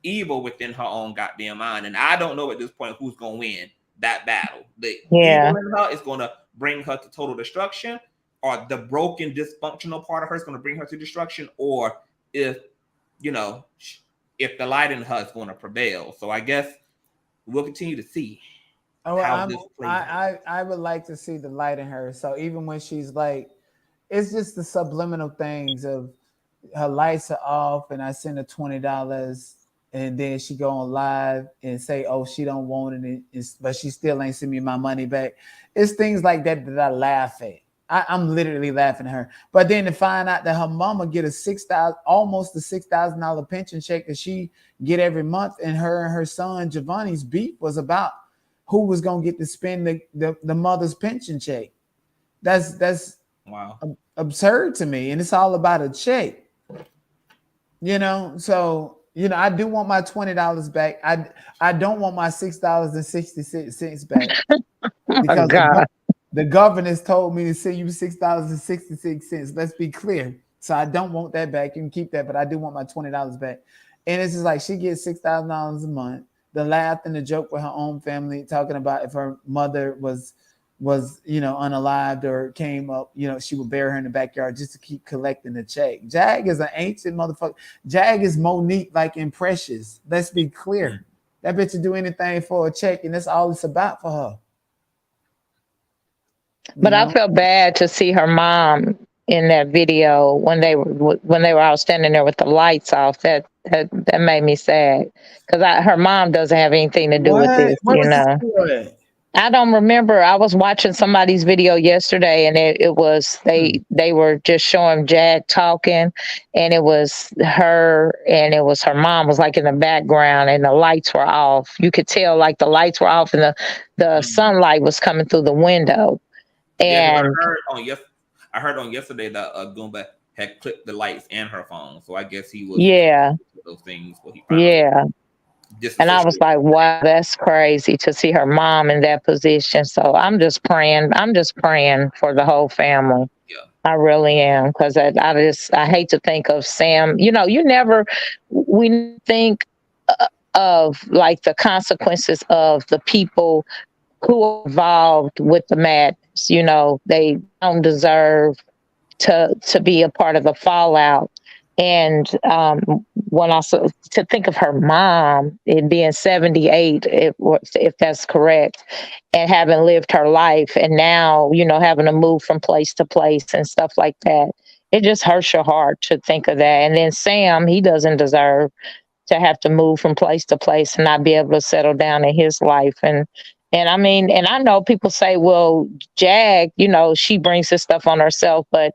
evil within her own goddamn mind. And I don't know at this point who's going to win that battle. The evil in her is going to bring her to total destruction, or the broken, dysfunctional part of her is going to bring her to destruction, or if, you know, if the light in her is going to prevail. So I guess we'll continue to see. I would like to see the light in her. So even when she's like, it's just the subliminal things of her lights are off and I send her $20 and then she go on live and say, oh, she don't want it, but she still ain't send me my money back. It's things like that that I laugh at. I'm literally laughing at her. But then to find out that her mama get almost a $6,000 pension check that she get every month, and her son Giovanni's beef was about who was gonna get to spend the mother's pension check. That's wow, absurd to me, and it's all about a check. You know, so you know, I do want my $20 back. I don't want my $6.66 back because the governors told me to send you $6.66. Let's be clear. So I don't want that back. You can keep that, but I do want my $20 back. And it's just like she gets $6,000 a month. The laugh and the joke with her own family, talking about if her mother was unalived or came up, she would bury her in the backyard just to keep collecting the check. Jag is an ancient motherfucker. Jag is Monique like in Precious. Let's be clear. That bitch would do anything for a check, and that's all it's about for her. But I felt bad to see her mom in that video when they were all standing there with the lights off. That made me sad because her mom doesn't have anything to do with this. I don't remember. I was watching somebody's video yesterday, and it was they were just showing Jag talking, and it was her and it was her mom was like in the background, and the lights were off. You could tell like the lights were off, and the sunlight was coming through the window. And I heard on yesterday that Goomba had clipped the lights and her phone, so I guess he was those things. And I was like, wow, that's crazy to see her mom in that position. So I'm just praying for the whole family. Yeah, I really am, because I hate to think of Sam. We think of like the consequences of the people who are involved with the madness. They don't deserve to be a part of the fallout. And to think of her mom in being 78, if that's correct, and having lived her life, and now having to move from place to place and stuff like that, it just hurts your heart to think of that. And then Sam, he doesn't deserve to have to move from place to place and not be able to settle down in his life. And I mean, and I know people say, well, Jag, she brings this stuff on herself, but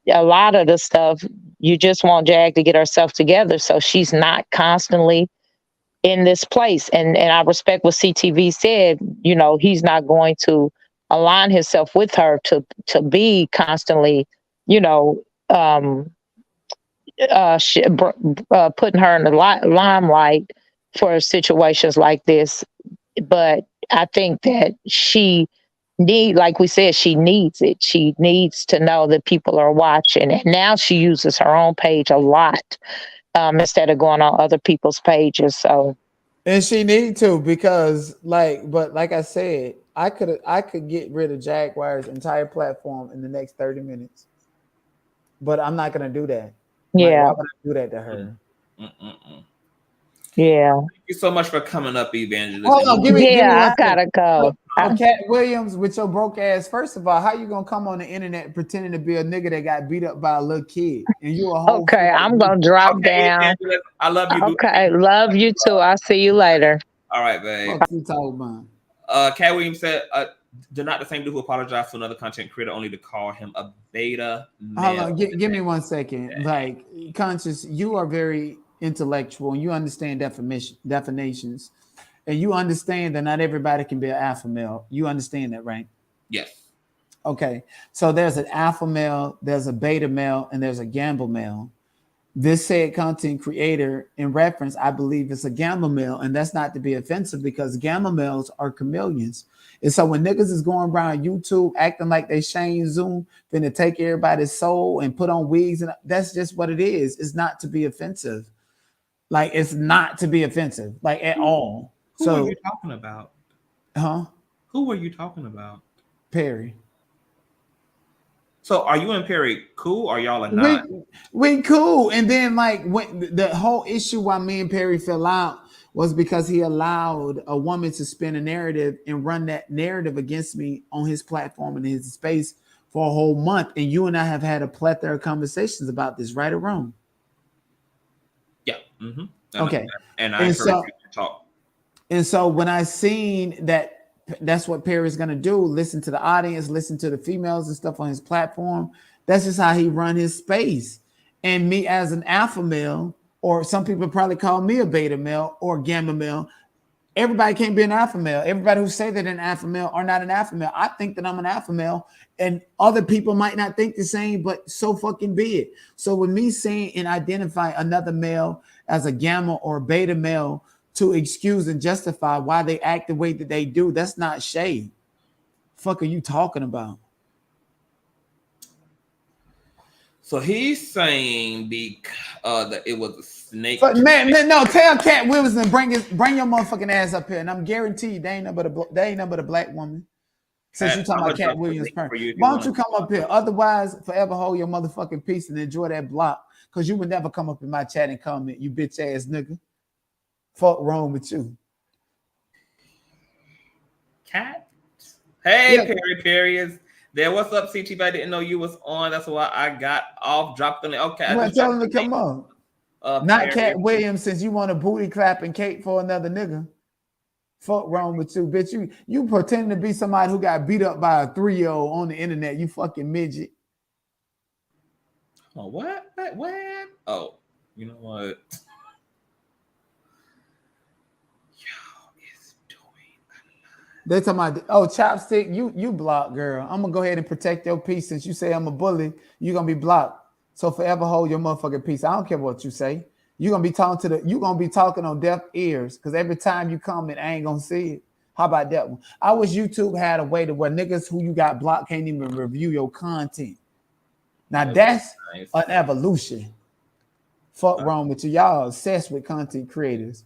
a lot of the stuff, you just want Jag to get herself together so she's not constantly in this place. And I respect what CTV said. He's not going to align himself with her to be constantly, putting her in the limelight for situations like this. But I think that like we said, she needs it. She needs to know that people are watching. And now she uses her own page a lot instead of going on other people's pages. So, and she need to, because like I said, I could get rid of Jaguar's entire platform in the next 30 minutes. But I'm not gonna do that. Yeah. Why would I do that to her? Yeah. Thank you so much for coming up, Evangelist. Hold on, give me I gotta go. Cat Williams, with your broke ass. First of all, how you gonna come on the internet pretending to be a nigga that got beat up by a little kid, and you a whole? Okay, I'm gonna drop down. Evangelist, I love you. Okay, love you too. I'll see you later. All right, babe. What you talking about? Cat Williams said, "They're not the same dude who apologized to another content creator only to call him a beta male." Hold on, give me 1 second. Okay. Like, Conscious, you are very intellectual and you understand definitions, and you understand that not everybody can be an alpha male. You understand that, right? Yes. Okay, so there's an alpha male, there's a beta male, and there's a gamma male. This said content creator, in reference, I believe it's a gamma male, and that's not to be offensive because gamma males are chameleons. And so when niggas is going around YouTube acting like they Shane Zoom, finna take everybody's soul and put on wigs, and that's just what it is. It's not to be offensive. Like, it's not to be offensive, like, at all. Who are you talking about? Huh? Who were you talking about? Perry. So are you and Perry cool, or y'all are not? We cool. And then, like, when the whole issue why me and Perry fell out was because he allowed a woman to spin a narrative and run that narrative against me on his platform and his space for a whole month. And you and I have had a plethora of conversations about this, right or wrong. Yeah. Mm-hmm. Okay. And I encourage you to talk. And so when I seen that that's what Perry's gonna do, listen to the audience, listen to the females and stuff on his platform. That's just how he run his space. And me as an alpha male, or some people probably call me a beta male or gamma male. Everybody can't be an alpha male. Everybody who say they're an alpha male are not an alpha male. I think that I'm an alpha male, and other people might not think the same, but so fucking be it. So with me saying and identify another male as a gamma or beta male to excuse and justify why they act the way that they do, that's not shade. Fuck are you talking about? So he's saying that it was a snake. But man, no, tell Cat Wilson bring your motherfucking ass up here, and I'm guaranteed they ain't nothing but a black woman. Since you talking about Cat Williams' parent, why don't you come up here? Otherwise, forever hold your motherfucking peace and enjoy that block, because you would never come up in my chat and comment, you bitch ass nigga. Fuck wrong with you, Cat? Hey, yeah. Perry is there. What's up, CTV? I didn't know you was on. That's why I got off. Dropped on it. Okay, I'm gonna tell him to come on. Not Perry. Cat Williams, since you want a booty clapping cake for another nigga. Fuck wrong with you, bitch. You pretending to be somebody who got beat up by a 3-year-old on the internet. You fucking midget. Oh, what? Oh, you know what? They're talking about, oh, Chopstick, you blocked, girl. I'm gonna go ahead and protect your peace. Since you say I'm a bully, you're gonna be blocked. So forever hold your motherfucking peace. I don't care what you say. You're gonna be talking on deaf ears, because every time you comment, I ain't gonna see it. How about that one? I wish YouTube had a way to where niggas who you got blocked can't even review your content. Now that's nice. An evolution. Fuck wrong with you. Y'all obsessed with content creators.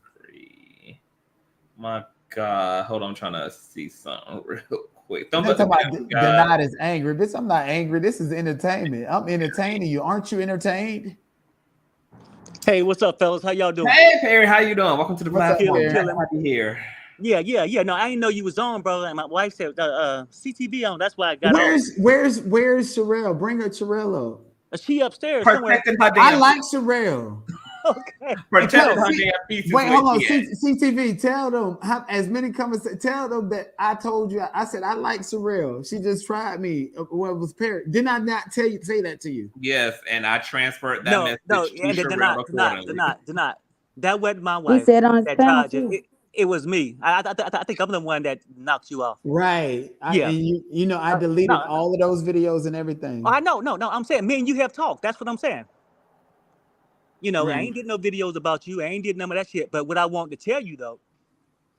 My God, hold on, I'm trying to see something real quick. Don't talk about Doughnut is angry. Bitch, I'm not angry. This is entertainment. I'm entertaining you. Aren't you entertained? Hey, what's up, fellas? How y'all doing? Hey, Perry, how you doing? Welcome to the platform. Here. Yeah. No, I didn't know you was on, bro. And my wife said CTV on. That's why I got on. Where's Sherelle? Bring her Sherelle up. She upstairs protecting somewhere. Her damn I like Sherelle. Okay. Protecting her damn pieces. Wait, hold on. CTV, tell them as many comments. Tell them that I told you. I said I like Sherelle. She just tried me. What was Perry? Did I not say that to you? Yes, and I transferred that message to Sherelle accordingly. Doughnut. That wasn't my wife. He said on that charge it was me. I think I'm the one that knocked you off. Right. Yeah. And I deleted all of those videos and everything. I know. No. I'm saying me and you have talked. That's what I'm saying. I ain't did no videos about you. I ain't did none of that shit. But what I want to tell you though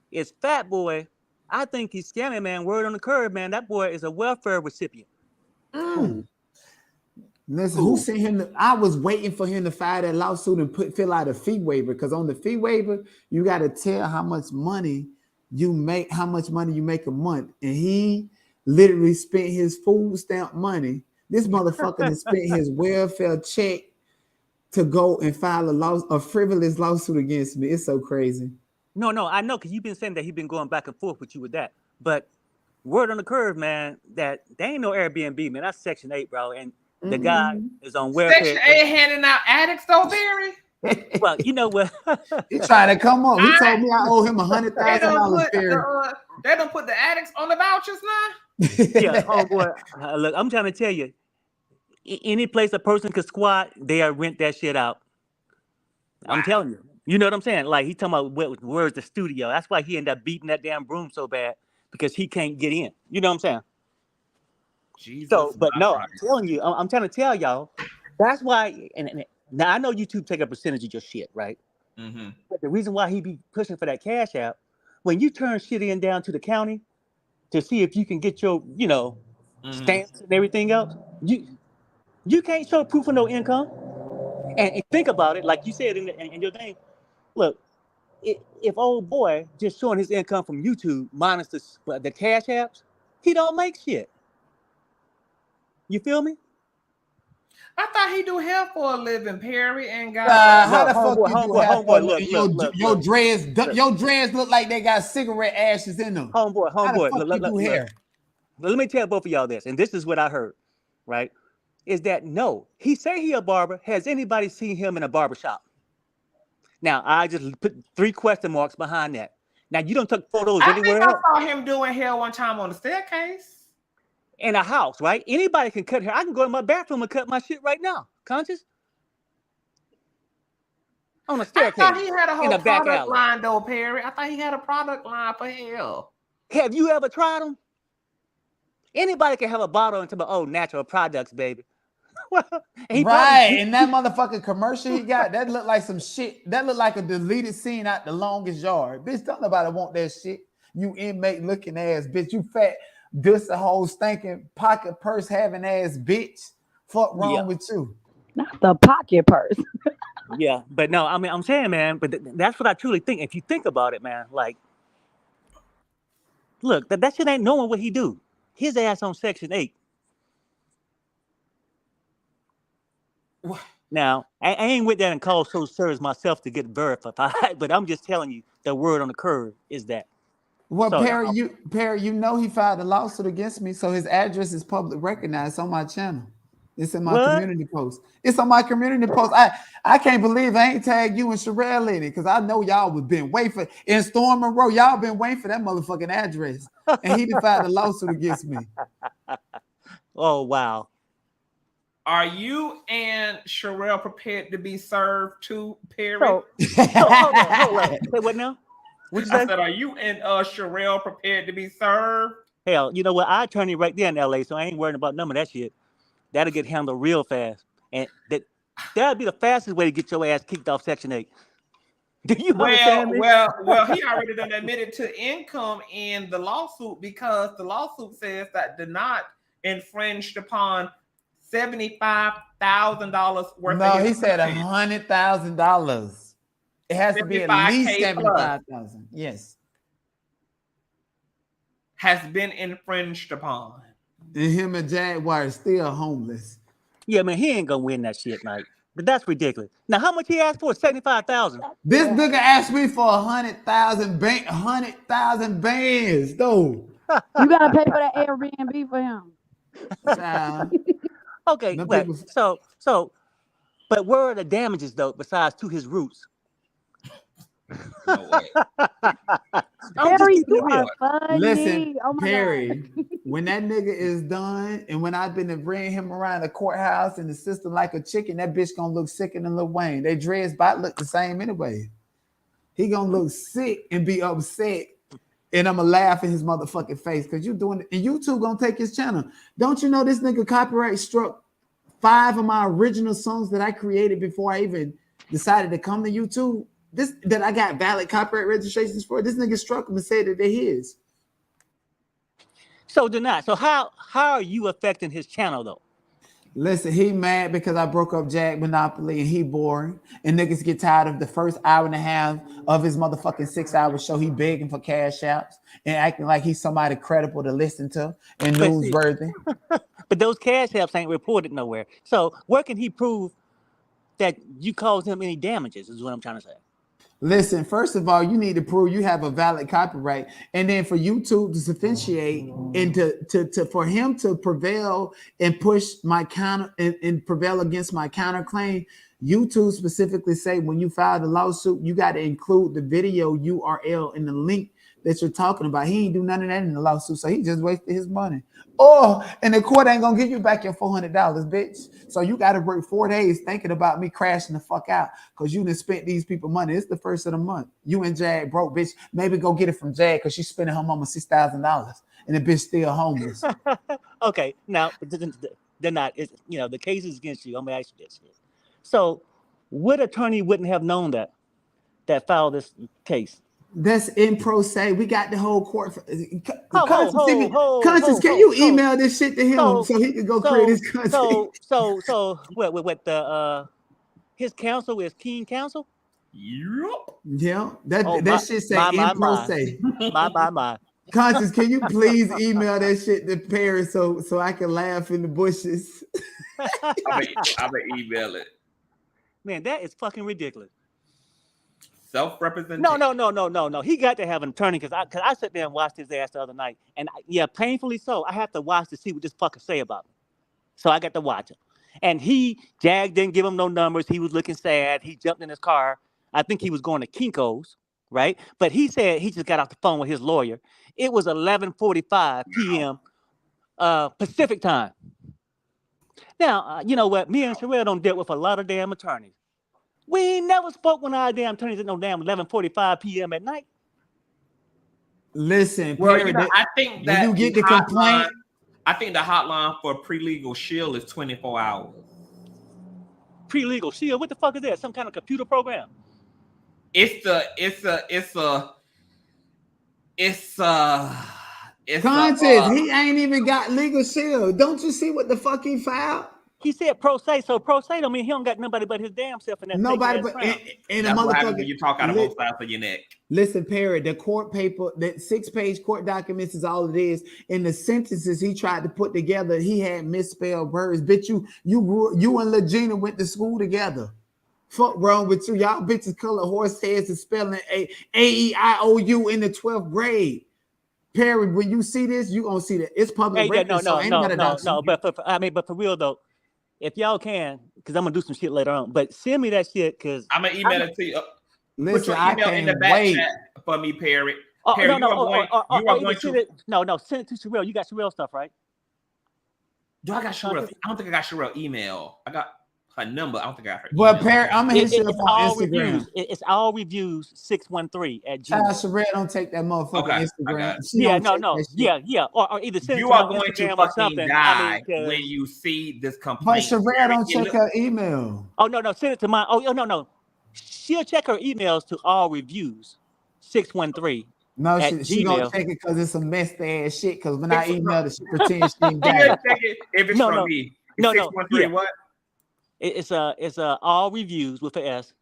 is Fat Boy, I think he's scamming, man. Word on the curb, man. That boy is a welfare recipient. Listen, who sent him? I was waiting for him to file that lawsuit and fill out a fee waiver, because on the fee waiver, you got to tell how much money you make a month. And he literally spent his food stamp money. This motherfucker has spent his welfare check to go and file a frivolous lawsuit against me. It's so crazy. No, I know, because you've been saying that he's been going back and forth with you with that. But word on the curve, man, that they ain't no Airbnb, man. That's Section 8, bro. And the guy is on welfare. Section 8 handing out addicts, though, Barry? Well, you know what? He tried to come on. He told me I owe him $100,000. They don't put the addicts on the vouchers now? Yeah, homeboy. Look, I'm trying to tell you, any place a person could squat, they'll rent that shit out. Wow. I'm telling you. You know what I'm saying? Like, he talking about where's the studio. That's why he ended up beating that damn broom so bad, because he can't get in. You know what I'm saying? Jesus. So, but no, I'm telling you, I'm trying to tell y'all, that's why, and now I know YouTube take a percentage of your shit, right? Mm-hmm. But the reason why he be pushing for that cash out, when you turn shit in down to the county to see if you can get your, stamps and everything else, you can't show proof of no income. And think about it, like you said in your thing. Look, if old boy just showing his income from YouTube minus the cash apps, he don't make shit. You feel me? I thought he do hair for a living, Perry, and got. How the fuck you do hair for a living? Your dreads look like they got cigarette ashes in them. Homeboy. How the fuck you do hair? Let me tell both of y'all this, and this is what I heard, right? Is that no, he say he a barber. Has anybody seen him in a barber shop? Now, I just put 3 question marks behind that. Now, you don't took photos I anywhere think else. I saw him doing hair one time on the staircase. In a house, right? Anybody can cut hair. I can go to my bathroom and cut my shit right now. Conscious? On a staircase. I thought he had a whole in a back product alley. line, though, Perry. I thought he had a product line for hair. Have you ever tried them? Anybody can have a bottle into my natural products, baby. Right, and that motherfucking commercial he got, that looked like some shit. That looked like a deleted scene out The Longest Yard. Bitch, don't nobody want that shit. You inmate looking ass bitch. You fat, dust a whole stinking pocket purse having ass bitch. Fuck wrong with you? Not the pocket purse. Yeah, but no, I mean, I'm saying, man, but that's what I truly think. If you think about it, man, like, look, that shit ain't knowing what he do. His ass on Section 8. What? Now, I ain't with that and call social service myself to get verified, but I'm just telling you, the word on the curve is that. Well, So, Perry, you know he filed a lawsuit against me, so his address is public recognized on my channel. It's in my community post. It's on my community post. I can't believe I ain't tagged you and Sherelle in it because I know y'all would been waiting for in Storm Monroe. Y'all been waiting for that motherfucking address, and he filed a lawsuit against me. Oh wow! Are you and Sherelle prepared to be served too, Perry? So hold on. Say what now? What you say? I said, are you and Sherelle prepared to be served? Hell, you know what? I attorney right there in LA, so I ain't worrying about none of that shit. That'll get handled real fast, and that'll be the fastest way to get your ass kicked off Section 8. Do you understand me? Well, he already done admitted to income in the lawsuit because the lawsuit says that Doughnut infringed upon $75,000 worth. No, he said $100,000. It has to be at least 75,000. Yes, has been infringed upon. And him and Jaguar are still homeless. Yeah, man, he ain't gonna win that shit, Mike. But that's ridiculous. Now, how much he asked for? 75,000. This nigga asked me for 100,000 bands, though. You gotta pay for that Airbnb for him. Okay, but where are the damages though, besides to his roots? No way. Perry, you are funny. Listen, oh my Perry, God. when that nigga is done, and when I've been to bring him around the courthouse and the system like a chicken, that bitch gonna look sicker than Lil Wayne. They dreads about look the same anyway. He gonna look sick and be upset, and I'ma laugh in his motherfucking face because you doing it, and you two gonna take his channel. Don't you know this nigga copyright struck 5 of my original songs that I created before I even decided to come to YouTube? This that I got valid copyright registrations for. This nigga struck them and said that they're his. So Doughnut, so how are you affecting his channel though? Listen, he mad because I broke up Jag Monopoly and he boring. And niggas get tired of the first hour and a half of his motherfucking 6-hour show. He begging for cash outs and acting like he's somebody credible to listen to and newsworthy. But those cash apps ain't reported nowhere. So where can he prove that you caused him any damages is what I'm trying to say. Listen, first of all, you need to prove you have a valid copyright, and then for YouTube to substantiate and to for him to prevail and push my counter and prevail against my counterclaim. YouTube specifically say when you file the lawsuit, you got to include the video URL in the link that you're talking about. He ain't do none of that in the lawsuit, so he just wasted his money. Oh, and the court ain't gonna give you back your $400, bitch. So you got to work 4 days thinking about me crashing the fuck out because you done spent these people money. It's the first of the month. You and Jag broke, bitch. Maybe go get it from Jag because she's spending her mama $6,000 and the bitch still homeless. Okay, now they're not. It's, you know, the case is against you. I'm gonna ask you this. So, what attorney wouldn't have known that filed this case? That's in pro se. We got the whole court. Conscious, can you email this shit to him so he can go create his content? So what the his counsel is King Counsel? Yep. Yeah, that shit say in pro se. My. Conscious, can you please email that shit to Paris so I can laugh in the bushes? I'm gonna email it. Man, that is fucking ridiculous. Self-representation. No. He got to have an attorney because I sat there and watched his ass the other night, and painfully so. I have to watch to see what this fucker say about me. So I got to watch him, and Jag didn't give him no numbers. He was looking sad. He jumped in his car. I think he was going to Kinko's, right? But he said he just got off the phone with his lawyer. It was 11:45 p.m. Pacific time. Now, you know what? Me and Sherelle don't deal with a lot of damn attorneys. We ain't never spoke when our damn attorneys at no damn 11:45 p.m. at night. Listen, Well, Perry, you know, I think that you get the complaint. I think the hotline for pre-legal shield is 24 hours. Pre-legal shield? What the fuck is that? Some kind of computer program? It's Conscious, he ain't even got legal shield. Don't you see what the fuck he filed? He said pro se, so pro se don't mean he don't got nobody but his damn self in that. Nobody but and a motherfucker. You talk out of both sides of your neck. Listen, Perry, the court paper, that 6-page court documents is all it is. In the sentences he tried to put together, he had misspelled words. Bitch, you and Legina went to school together. Fuck wrong with you? Y'all bitches color horse heads and spelling A-E-I-O-U in the 12th grade. Perry, when you see this, you gonna see that it's public record. No. But for real though, if y'all can, because I'm gonna do some shit later on. But send me that shit because I'm gonna email it to you. Listen, put your email in the back chat for me, Perry. Perry, send it to Sherelle. You got Sherelle stuff, right? Do I got Sherelle? I don't think I got Sherelle email. I got her number. I don't think I got her. Well, Perry, I'm gonna hit you up on Instagram. It's all reviews 613 at Gmail. Sherelle don't take that motherfucking Instagram. Yeah. Or either send you it to are my going Instagram to or fucking something. die when you see this complaint. But Sherelle don't check her email. Oh no, send it to my. Oh no. She'll check her emails to all reviews 613. No, she gonna check it because it's some messed ass shit. Because when I emailed her, she pretends she ain't got it. Check it if it's from me. No. 613 what? It's all reviews with an S.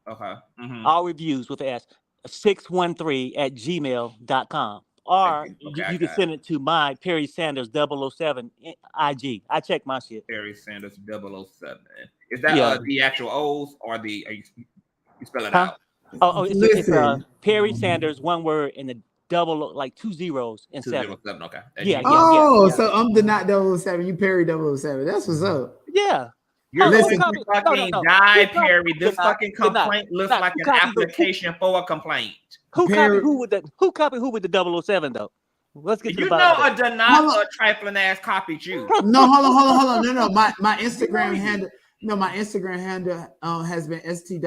Okay. Mm-hmm. All reviews with an S. 613 at gmail.com. Or you can send it to my Perry Sanders 007 IG. I check my shit. Perry Sanders 007. Is that the actual O's or you spell it out? It's Perry Sanders, one word, and the double, like 2 zeros and 7. 7. Okay. Yeah. So I'm the not 007. You Perry 007. That's what's up. Yeah. You're going to fucking die, Perry. This fucking complaint looks like an application for a complaint. Who copied who with the 007 though? Let's get to the bottom. You know a Doughnut or trifling ass copied you. No, hold on. No. My Instagram handle. No, my Instagram handle has been ST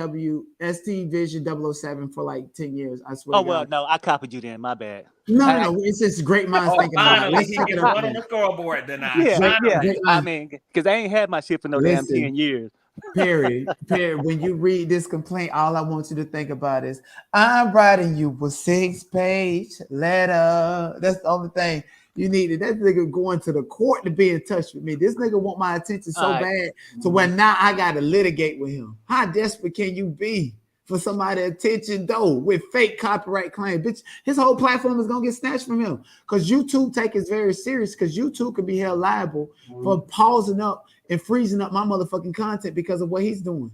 Vision 007 for like 10 years. I swear. Oh well, no, I copied you then. My bad. No. It's just great minds thinking about it. Let's take it one on the scoreboard tonight. Yeah. I mean, because I ain't had my shit for no damn 10 years. Perry, when you read this complaint, all I want you to think about is I'm writing you a 6-page letter. That's the only thing you needed. That nigga going to the court to be in touch with me. This nigga want my attention so bad to where now I gotta litigate with him. How desperate can you be for somebody's attention though with fake copyright claim? Bitch, his whole platform is gonna get snatched from him because YouTube take it very serious because YouTube could be held liable for pausing up and freezing up my motherfucking content because of what he's doing.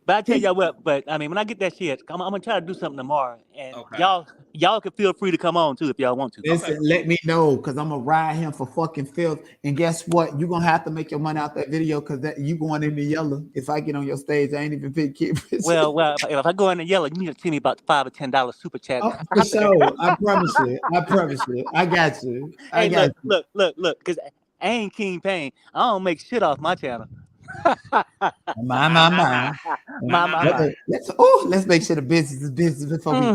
But I tell y'all what, but I mean, when I get that shit, I'm gonna try to do something tomorrow, and y'all can feel free to come on too if y'all want to. Listen, let me know because I'm gonna ride him for fucking filth. And guess what? You're gonna have to make your money out that video because that you going in the yellow. If I get on your stage, I ain't even big kid. Well, if I go in the yellow, you need to send me about $5 or $10 super chat. Oh, for sure. I promise you. I got you. Look, because I ain't King Payne. I don't make shit off my channel. My. Let's make sure the business is business before we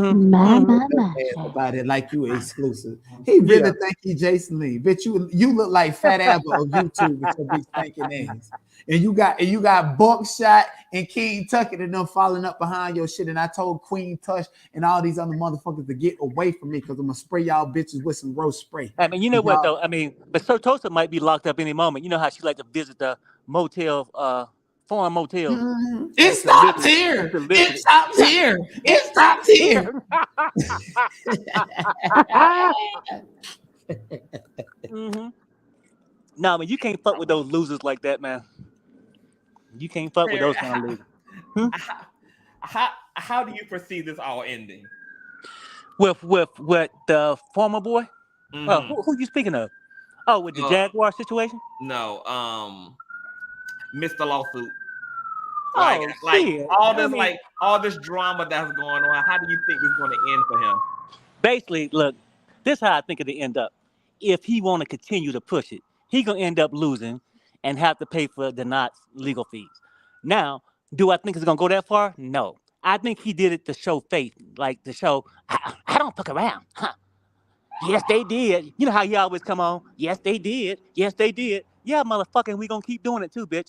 about it like you exclusive. He really think he Jason Lee. Bitch, you look like Fat Abba on YouTube with your big spanking ass. And you got Buckshot and King Tucket and them falling up behind your shit. And I told Queen Tush and all these other motherfuckers to get away from me because I'm gonna spray y'all bitches with some roast spray. I mean, you know what though? I mean, but Sir Tosa might be locked up any moment. You know how she like to visit the motel, foreign motel. Mm-hmm. It stops here. It stops here. It stops here. Mm-hmm. No, I mean, you can't fuck with those losers like that, man. You can't fuck with those kind of losers. How do you foresee this all ending? With the former boy? Mm-hmm. Who you speaking of? Oh, with the Jaguar situation? No, Mr. Lawsuit. all this drama that's going on. How do you think it's going to end for him? Basically, look, this is how I think it'll end up. If he want to continue to push it, he gonna end up losing and have to pay for Doughnut's legal fees. Now, do I think it's gonna go that far? No. I think he did it to show faith, like to show I don't fuck around. Huh? Yes, they did. You know how he always come on? Yes, they did. Yes, they did. Yeah, motherfucker, we gonna keep doing it too, bitch.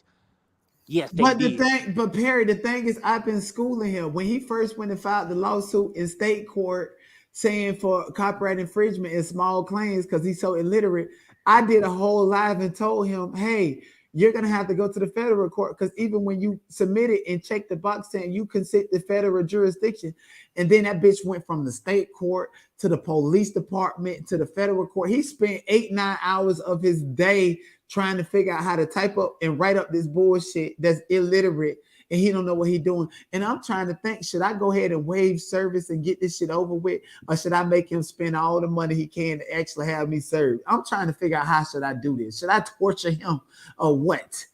Yes, they did. But Perry, the thing is, I've been schooling him. When he first went and filed the lawsuit in state court saying for copyright infringement and small claims because he's so illiterate, I did a whole live and told him, hey, you're going to have to go to the federal court because even when you submit it and check the box saying you consent the federal jurisdiction, and then that bitch went from the state court to the police department to the federal court. He spent 8-9 hours of his day trying to figure out how to type up and write up this bullshit that's illiterate, and he don't know what he's doing. And I'm trying to think, should I go ahead and waive service and get this shit over with, or should I make him spend all the money he can to actually have me served? I'm trying to figure out how should I do this. Should I torture him or what?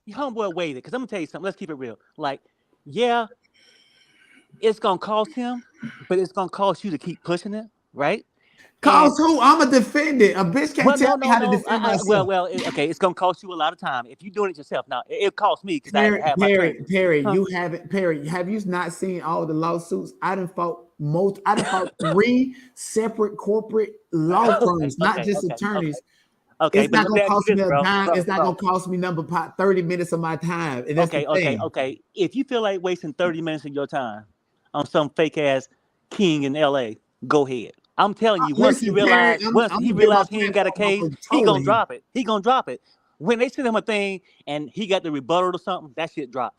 You homeboy waited, because I'm gonna tell you something. Let's keep it real. Like, yeah, it's gonna cost him, but it's gonna cost you to keep pushing it, right? Cause who? I'm a defendant. A bitch can't tell me how to defend myself. Okay, it's gonna cost you a lot of time if you're doing it yourself. Now it cost me because I have Perry, you haven't. Perry, have you not seen all the lawsuits? I done fought 3 separate corporate law firms, not just attorneys. Okay, it's not gonna cost me a dime. It's not gonna cost me 30 minutes of my time. And that's okay. If you feel like wasting 30 minutes of your time on some fake ass king in LA, go ahead. I'm telling you, once he realized he ain't got a case, he gonna drop it. He gonna drop it. When they send him a thing and he got the rebuttal or something, that shit dropped.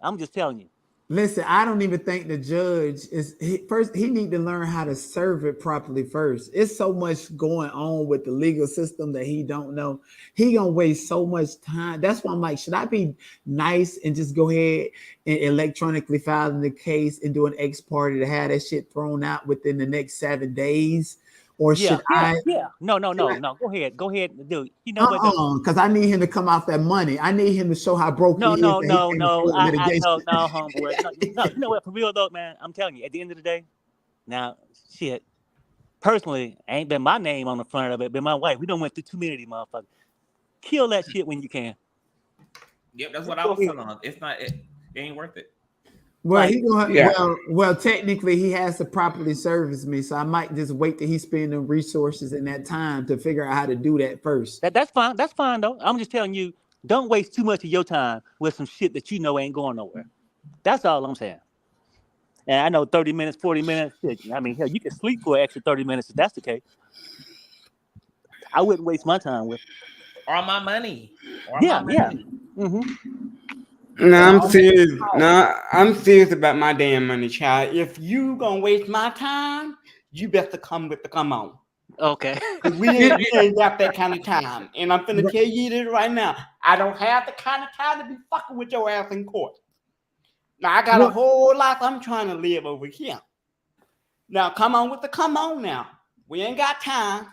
I'm just telling you. Listen, I don't even think the judge is he need to learn how to serve it properly first. It's so much going on with the legal system that he don't know. He gonna waste so much time. That's why I'm like, should I be nice and just go ahead and electronically file the case and do an ex parte to have that shit thrown out within the next 7 days? Or should I? Yeah. No. Go ahead and do it. You know what? Because I need him to come off that money. I need him to show how broke he is. No, homeboy. No, you know what? For real though, man, I'm telling you, at the end of the day, now, shit, personally, ain't been my name on the front of it, been my wife. We done went through too many of these motherfuckers. Kill that shit when you can. Yep, that's what I was telling him. It's not. It ain't worth it. Well, well, technically, he has to properly service me, so I might just wait till he spend the resources and that time to figure out how to do that first. That's fine. That's fine though. I'm just telling you, don't waste too much of your time with some shit that you know ain't going nowhere. That's all I'm saying. And I know 30 minutes, 40 minutes. Shit, I mean, hell, you can sleep for an extra 30 minutes if that's the case. I wouldn't waste my time with. Or my money. Yeah. Mm-hmm. No, I'm serious. No, I'm serious about my damn money, child. If you gonna waste my time, you best to come with the come on. Okay. we ain't got that kind of time. And I'm finna tell you this right now. I don't have the kind of time to be fucking with your ass in court. Now, I got a whole life I'm trying to live over here. Now, come on with the come on now. We ain't got time.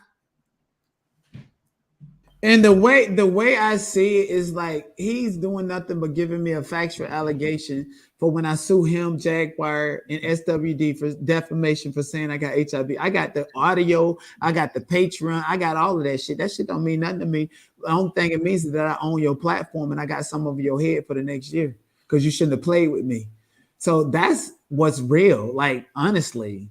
And the way I see it is like he's doing nothing but giving me a factual allegation for when I sue him, Jaguar, and SWD for defamation for saying I got HIV. I got the audio, I got the Patreon, I got all of that shit. That shit don't mean nothing to me. The only thing it means is that I own your platform and I got some over your head for the next year because you shouldn't have played with me. So that's what's real, like honestly.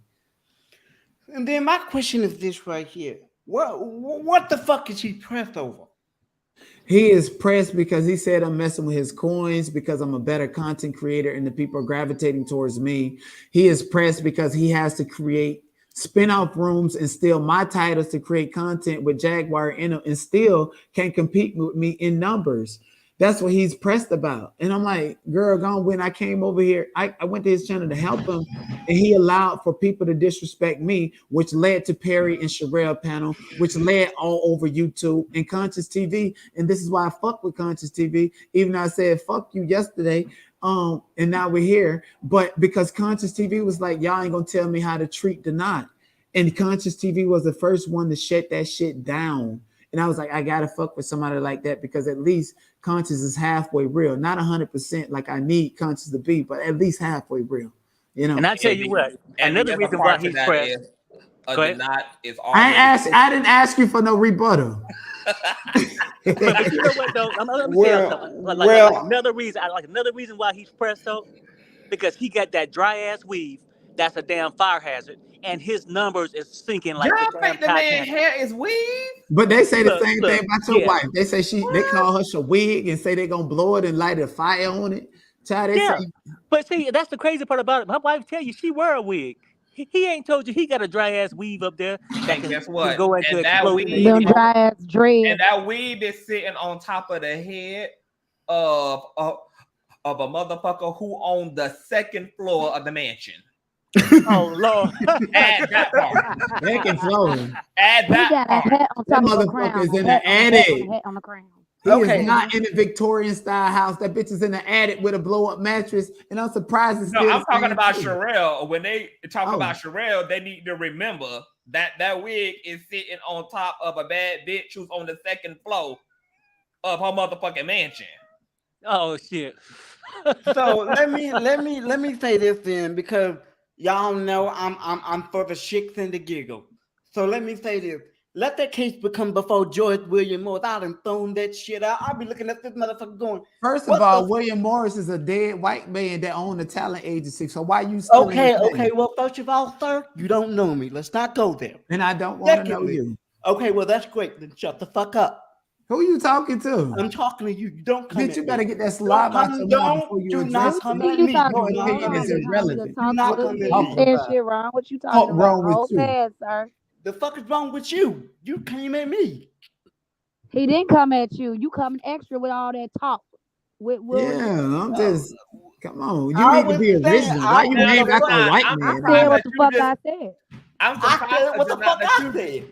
And then my question is this right here. What the fuck is he pressed over? He is pressed because he said I'm messing with his coins because I'm a better content creator and the people are gravitating towards me. He is pressed because he has to create spin-off rooms and steal my titles to create content with Jaguar in them and still can't compete with me in numbers. That's what he's pressed about. And I'm like, girl, gone when I came over here, I went to his channel to help him, and he allowed for people to disrespect me, which led to Perry and Sherelle panel, which led all over YouTube and Consciouztv. And this is why I fuck with Consciouztv, even though I said fuck you yesterday. And now we're here. But because Consciouztv was like, y'all ain't gonna tell me how to treat Doughnut. And Consciouztv was the first one to shut that shit down And I was like, I gotta fuck with somebody like that because at least Conscious is halfway real, not 100% like I need Conscious to be, but at least halfway real. You know. And I tell you what, another reason why he's pressed. Denied is I didn't ask you for no rebuttal. But you know what though? Let me tell you something. Like another reason why he's pressed though, because he got that dry ass weave. That's a damn fire hazard, and his numbers is sinking like Y'all the think damn the man Titanic. hair is weave? But they say the same thing about your yeah. wife. They say they call her Shawig and say they're gonna blow it and light a fire on it. Child, they say, but see, that's the crazy part about it. My wife tell you she wear a wig. He ain't told you he got a dry ass weave up there that can, guess what? can go into And that explosion. weave, Them dry ass dread. and that weave is sitting on top of the head of a motherfucker who owned the second floor of the mansion. Oh Lord! Add that part. Second floor. Add that He got part. a hat on That top of the motherfucker crown. is in A hat the on attic. a hat on the crown. He is not in a Victorian style house. That bitch is in the attic with a blow up mattress, and I'm surprised it's No, still I'm the talking same about thing. Sherelle. When they talk about Sherelle, they need to remember that that wig is sitting on top of a bad bitch who's on the second floor of her motherfucking mansion. Oh shit! So let me say this then, because y'all know I'm for the shits and the giggle. So let me say this. Let that case become before George William Morris. I done thrown that shit out. I'll be looking at this motherfucker going. First of all, William Morris is a dead white man that owned a talent agency. So why you still Okay. Well, first of all, sir, you don't know me. Let's not go there. And I don't want to know you. Okay, well, that's great. Then shut the fuck up. Who are you talking to? I'm talking to you. You don't come. Bitch, you better get that saliva out your mouth before you address come me. at me. Your opinion is irrelevant. Do not come at You me. said shit wrong. What you talking about? wrong with Hold you? fast, sir. The fuck is wrong with you? You came at me. He didn't come at you. You coming extra with all that talk. I'm just come on. You need to be original. Why you named after a white man? I said what the fuck I said. I'm surprised what the fuck I said.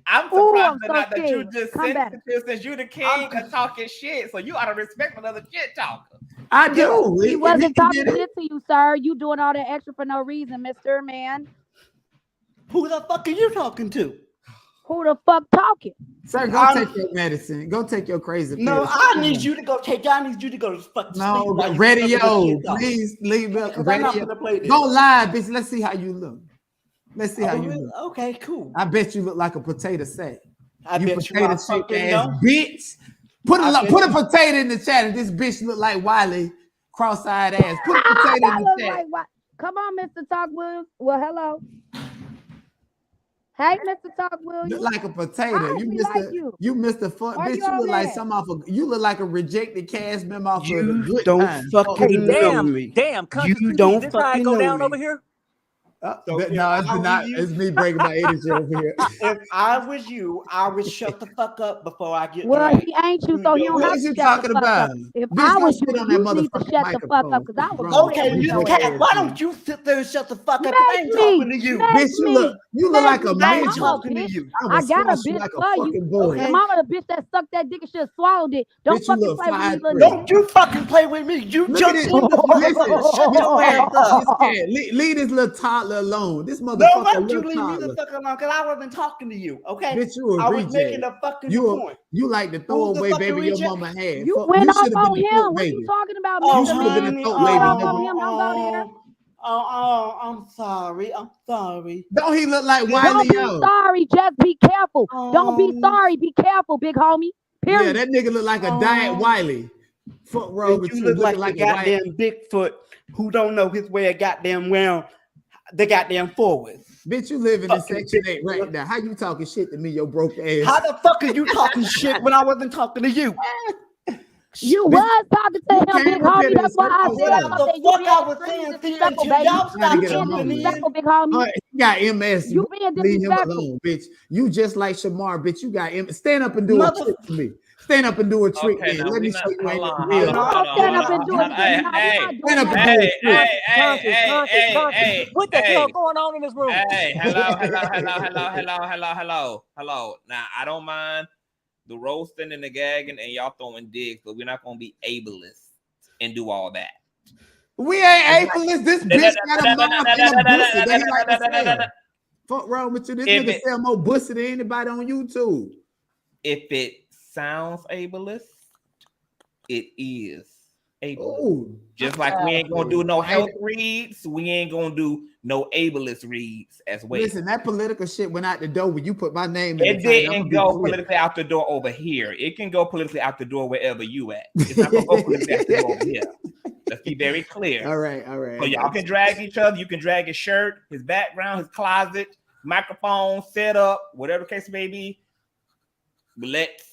I'm Ooh, surprised I'm so that you scared. just Come back. sensitive since you the king of talking shit. So you ought to respect another shit talker. I do. He wasn't talking shit to you, sir. You doing all that extra for no reason, Mr. Man. Who the fuck are you talking to? Who the fuck talking? Sir, go take your medicine. Go take your crazy pills. No, I need you to go take. I need you to go to fucking No, sleep. radio. Please leave it. I'm not gonna play this. Go live, bitch. Let's see how you look. Let's see how you look. Okay, cool. I bet you look like a potato sack. I you bet you potato I shaped fucking ass know. bitch. Put a potato in the chat. And this bitch look like Wiley, cross-eyed ass. Put a potato in the chat. Come on, Mr. Talk Williams. Well, hello. Hey, Mr. Talk Williams. Look like a potato. You missed a fuck, Why bitch. you You all look like mad? some off of. You look like a rejected cast member off of the You Good don't Times. fucking know me. Damn, you don't this how I fucking go know down me. over here. No, it's me breaking my energy over here. If I was you, I would shut the fuck up before I get. Well, dragged. he ain't you, so he don't What have is to you shut talking the fuck about? up. If Bitch, I don't was sit you, on that you need to motherfucking shut the fuck up because I was Okay, you cat. Why don't you sit there and shut the fuck up? I ain't talking to you. Bitch, you look like a I man. ain't talking to you. I got a squash you bitch like a for you. fucking boy. Your mama the bitch that sucked that dick and should have swallowed it. Don't Bitch, you fucking look play with me, 5'3". little Don't you fucking play with me. You Look jumped at in the Listen, shut your ass up. leave this little toddler alone. This No, motherfucker why don't you little leave me toddler. the fuck alone? Because I wasn't talking to you, okay? Bitch, you a I was reject. making a fucking point. You like the Who's the throwaway fucking baby your reject? mama had. You Fuck, went off should have on been the him. throat What baby. you talking about, Oh, Mr. You should have been Man? a You throat went baby. off nigga. on him. Don't go there. I'm sorry. I'm sorry. Don't he look like Don't Wiley be Yo? sorry. Just be careful. Don't be sorry. Be careful, big homie. Yeah, Period. that nigga look like a diet Wiley. Fuck wrong with You you? look like Looking the like a white. goddamn Bigfoot who don't know his way of goddamn well, the goddamn forward. Bitch, you live in the Section 8 right now. How you talking shit to me, your broke ass? How the fuck are you talking shit when I wasn't talking to you? You was talking to him, big homie. That's why I said I thought that you being I was extremely saying, disrespectful, until baby. y'all stop You being jumping in. disrespectful, big homie. He got MS. You being Leave him disrespectful. alone, bitch. You just like Shamar, bitch. You got MS. Stand up and do a trick for me. Stand up and do a trick. Okay, then. now Let we me not- show you ain't hold on, real. hold on, hold on, Stand hold up on, and do hold it. on. Hey, No, we're hey, not doing Stand up that. and do a trick. Hey, What the hey. hell going on in this room? Hey, hello. Now, I don't mind the roasting and the gagging and y'all throwing digs, but we're not going to be ableist and do all that. We ain't ableist. This bitch got a mouth and a pussy. That he like to sell. Fuck wrong with you? This nigga sell more pussy than anybody on YouTube. If it sounds ableist, it is ableist. Ooh, just like we ain't gonna do no health reads, we ain't gonna do no ableist reads as well. Listen, that political shit went out the door when you put my name in. It didn't go politically out the door over here. It can go politically out the door wherever you at. It's not gonna go politically out the door over here. Let's be very clear. All right, all right. So y'all can drag each other. You can drag his shirt, his background, his closet, microphone, setup, whatever the case may be. But let's.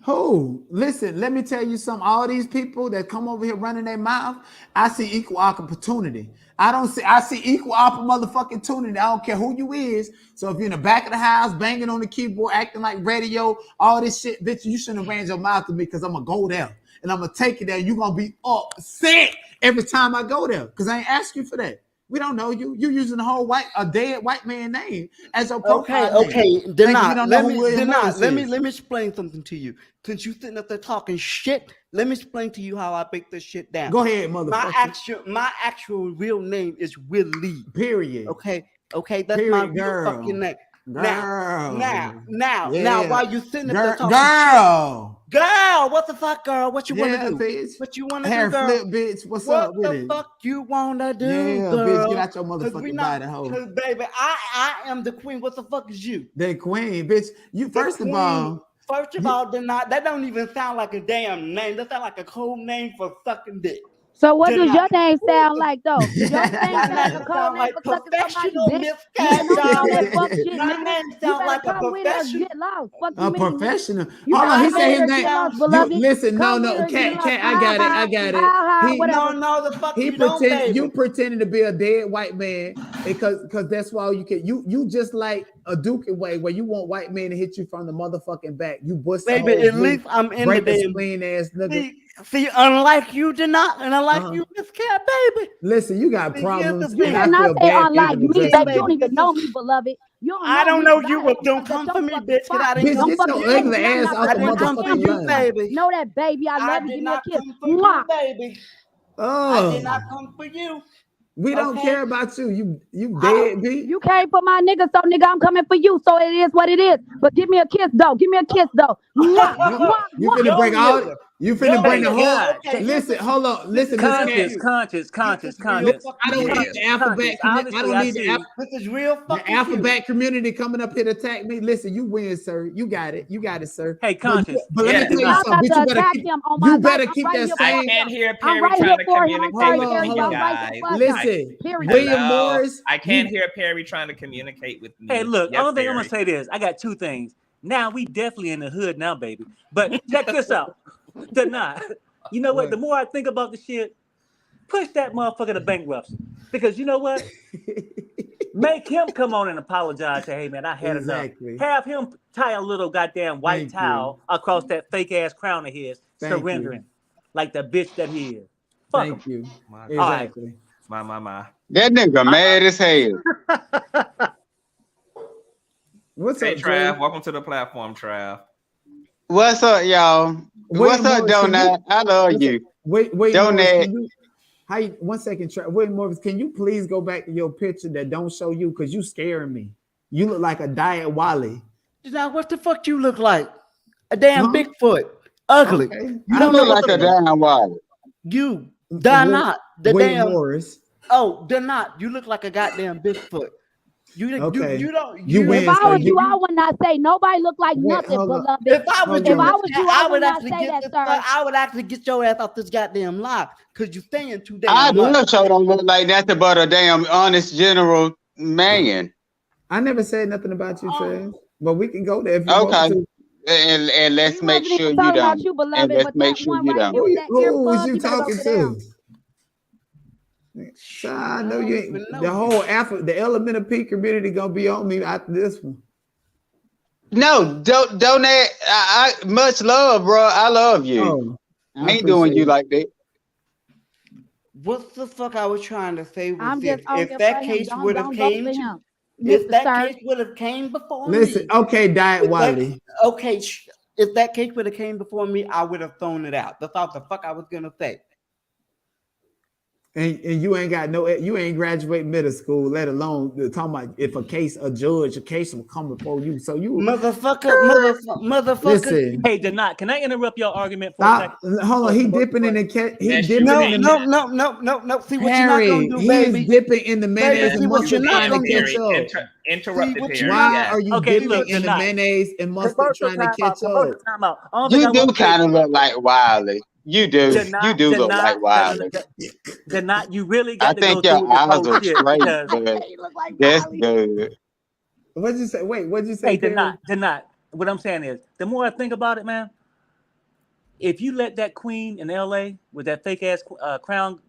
Who? Listen, let me tell you something. All these people that come over here running their mouth, I see equal opportunity. I see equal motherfucking opportunity. I don't care who you is. So if you're in the back of the house, banging on the keyboard, acting like radio, all this shit, bitch, you shouldn't have ran your mouth to me because I'm gonna go there and I'm gonna take you there. You're gonna be upset every time I go there because I ain't ask you for that. We don't know you. You're using the whole dead white man name as your profile. Okay. Let me explain something to you. Since you sitting up there talking shit, let me explain to you how I break this shit down. Go ahead, motherfucker. My actual real name is Welllll. Period. Okay, that's my real fucking name. Now, while you sitting up there talking girl, what the fuck, girl? What you want to do? Bitch. What you want to Hair do, girl? flip, bitch. What's up with it? What the fuck you want to do, girl? Bitch, get out your motherfucking body, hoe. Because, baby, I am the queen. What the fuck is you? The queen, bitch. You first of all, Doughnut, that don't even sound like a damn name. That sound like a cold name for sucking dick. So what does your name sound like though? Your name sound like a code name for sucking somebody's dick. My name sound like a professional. A professional. Hold on, he said his name. Listen, no, cat. I got it. He pretending to be a dead white man because that's why you can. You just like a Duke way where you want white men to hit you from the motherfucking back. You bust. Baby, at least I'm in the damn clean ass nigga. See, unlike you, Doughnut, and unlike you, Miss Cat, baby. Listen, you got problems. You cannot say unlike me, baby. You don't even know me, beloved. I don't know you, but don't come for me, bitch. I didn't come for you. Ugly ass out the motherfucking line. Baby. Know that, baby. I love you. Give me a kiss. Baby. I did not come for you. We don't care about you. You dead, B. You came for my nigga, so nigga, I'm coming for you. So it is what it is. But give me a kiss, though. You finna bring all. You finna bring the whole. Listen, hold on. Listen, conscious. I don't need the alphabet. I don't need this is real the alphabet community coming up here to attack me. Listen, you win, sir. You got it, sir. Hey, conscious. But let me tell you something. You better keep that same. I can't hear Perry trying to communicate with you guys. Listen, William Morris. I can't hear Perry trying to communicate with me. Hey, look. Only thing I'm gonna say is I got two things. Now we definitely in the hood now, baby. But check this out. Doughnut. You know what? The more I think about the shit, push that motherfucker to bankruptcy. Because you know what? Make him come on and apologize. Say, hey man, I had enough. Have him tie a little goddamn white towel across that fake ass crown of his, surrendering like the bitch that he is. Fuck him. You. Exactly. My. That nigga mad as hell. What's up, Trav? Welcome to the platform, Trav. What's up, y'all? What's up, Doughnut? I love you. Wait, Doughnut. One second, Trav. Wait, Morris, can you please go back to your picture that don't show you? Because you scaring me. You look like a diet Wally. Now, what the fuck you look like? A damn Bigfoot. Ugly. Okay. You don't look like a damn Wally. You, Doughnut. The damn Morris. Oh, Doughnut. You look like a goddamn Bigfoot. You don't. If I was you, I would not say nobody look like nothing, beloved. If I was you, I would not say that, sir. I would actually get your ass off this goddamn live because you're staying too damn. I love you don't look like nothing but a damn honest general man. I never said nothing about you, Trav. But we can go there if you want to. And let's make sure you don't. And let's make sure you don't. Who was you talking to? So I know you ain't the whole the Elemental P community gonna be on me after this one. No, don't I much love, bro. I love you. I ain't doing you like that. What the fuck I was trying to say was if that case would have came, if that case would have came before me. Listen, okay, Diet Wiley. Okay, if that case would have came before me, I would have thrown it out. That's all the fuck I was gonna say. And you ain't got you ain't graduate middle school, let alone talking about if a case will come before you. So you motherfucker. Listen. Hey, Doughnut, can I interrupt your argument for a Stop. second? Hold on, he dipping in the cat. He No. See what you're not gonna do, he baby. is dipping in the mayonnaise See and what you're mustard not trying to gonna catch do. up. Interrupted what Perry. you're Why are you Okay, dipping look, in the Doughnut. mayonnaise and mustard Commercial trying to catch commercial up? time out. I don't You think I do want to kind of look like Welllll. You do. You do look like Welllll. Doughnut, you really I got to go think your through this eyes whole are shit straight, because but that's good. What'd you say? Wait, what'd you say? Hey, Doughnut. What I'm saying is, the more I think about it, man, if you let that queen in LA with that fake ass crown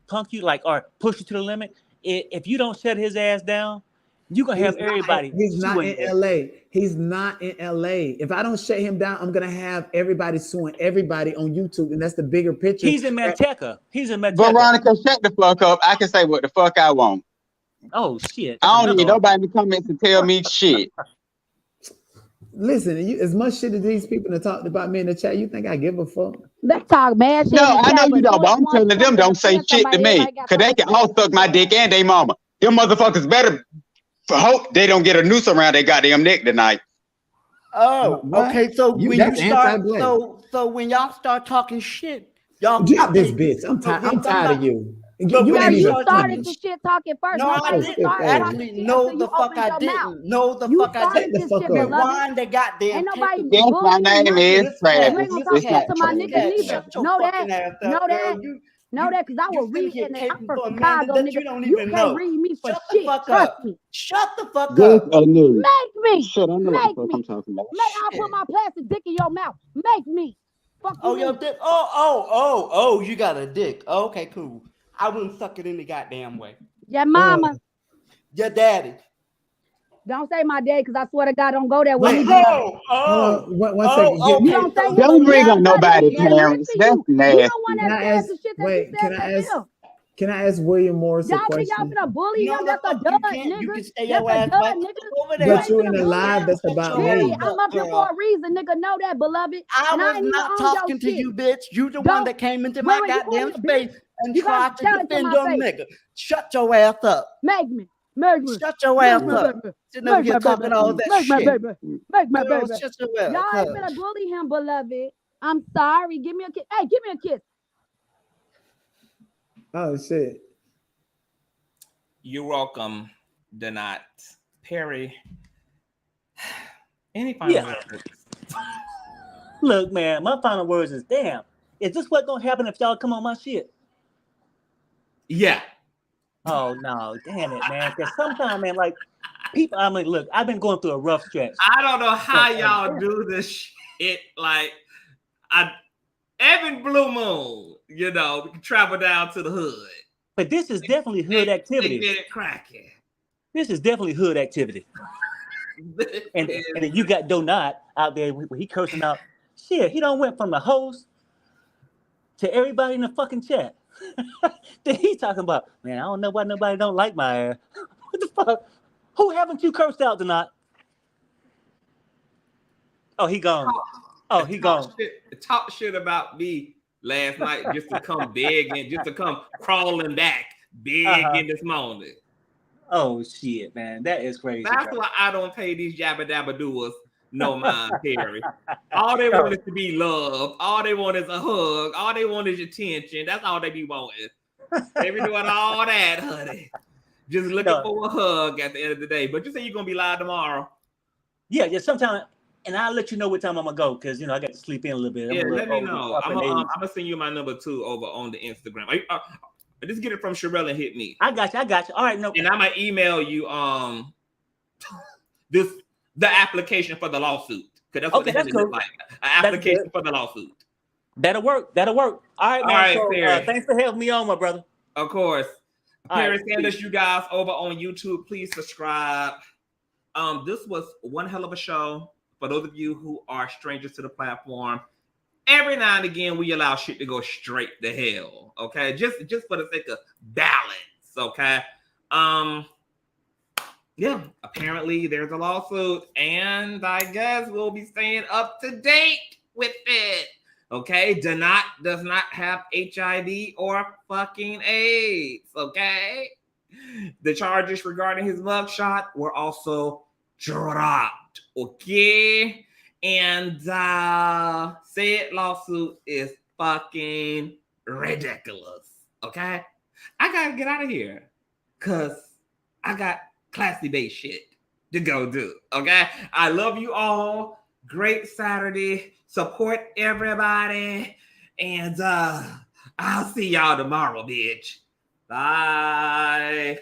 punk you like or push you to the limit, if you don't shut his ass down, you're gonna have everybody. He's not in LA. He's not in LA. If I don't shut him down, I'm gonna have everybody suing everybody on YouTube, and that's the bigger picture. He's in Manteca. Veronica, shut the fuck up. I can say what the fuck I want. Oh shit! I don't need nobody in the comments to tell me shit. Listen, as much shit as these people that talked about me in the chat, you think I give a fuck? They talk mad shit. No, I know you don't, but I'm telling them don't say shit to me. Cause they can all suck my dick and they mama. Them motherfuckers better hope they don't get a noose around their goddamn neck tonight. Oh, okay. So when you start, anti-black. so when y'all start talking shit, y'all drop this bitch. I'm tired of you. You started the shit talking first. No, I didn't. Actually, no, the fuck I didn't. No, the fuck I didn't. Rewind the goddamn. Ain't nobody. Yes, my name is Travis. You ain't gonna talk shit to my niggas neither. Know that. Know that, because I will read it. I'm from Chicago, nigga. You can't read me for shit. Trust me. Shut the fuck Yes, up. I knew. Make me. Shut, I know Make what the fuck me. I'm talking about. I'll put my plastic dick in your mouth. Make me. Fuck you. Oh, your dick. Oh, you got a dick. Oh, okay, cool. I wouldn't suck it any goddamn way. Your mama. Your daddy. Don't say my dad, because I swear to God, don't go there with me. One second. You don't say Don't bring up nobody's parents. That's nasty. You don't want that the shit that you said. Can I ask William Morris a Y'all think question? y'all finna bully him? That's a dud, nigga. You can stay your ass That's a right dud, nigga. But you in a live that's about me. I'm up here for a reason, nigga. Know that, beloved. I was not talking to you, bitch. You the one that came into my goddamn space and tried to defend your nigga. Shut your ass up. Make me. Shut your ass up. Sitting over here talking all that shit. Make my baby. Shut your ass Y'all ain't gonna bully him, beloved. I'm sorry. Give me a kiss. Hey, give me a kiss. Oh shit. You're welcome, Doughnut. Perry. Any final words? Look, man, my final words is damn. Is this what's gonna happen if y'all come on my shit? Yeah. Oh no, damn it, man. Because sometimes, man, like people, I mean, look, I've been going through a rough stretch. I don't know how y'all do this shit. Like, every blue moon, we can travel down to the hood. But this is definitely hood activity. They get it cracking. This is definitely hood activity. and then you got Doughnut out there when he cursing out. Shit, he done went from the host to everybody in the fucking chat. Then he talking about, man, I don't know why nobody don't like my ass. What the fuck? Who haven't you cursed out tonight? Oh, he gone. Oh, he gone. Talk shit about me last night just to come begging, just to come crawling back big in this moment. Oh shit, man, that is crazy. That's why I don't pay these yabba dabba doers no mind, Perry. All they want is to be loved. All they want is a hug. All they want is attention. That's all they be wanting. They be doing all that, honey. Just looking for a hug at the end of the day. But you say you're gonna be live tomorrow. Yeah, sometime. And I'll let you know what time I'm gonna go because I got to sleep in a little bit. Let me know. I'm gonna send you my number 2 over on the Instagram. Just get it from Sherelle and hit me. I got you. All right, no. And I'm gonna email you the application for the lawsuit because that's what that's cool. Like. An application for the lawsuit. That'll work. All right, man. So, thanks for having me on, my brother. Of course. Perry Sanders, peace. you guys over on YouTube, please subscribe. This was one hell of a show. For those of you who are strangers to the platform, every now and again we allow shit to go straight to hell. Okay, just for the sake of balance. Okay. Yeah. Apparently there's a lawsuit, and I guess we'll be staying up to date with it. Okay, Doughnut does not have HIV or fucking AIDS. Okay, the charges regarding his mugshot were also dropped. Okay, and said lawsuit is fucking ridiculous. Okay, I gotta get out of here because I got classy based shit to go do. Okay, I love you all. Great Saturday. Support everybody. And I'll see y'all tomorrow, bitch. Bye.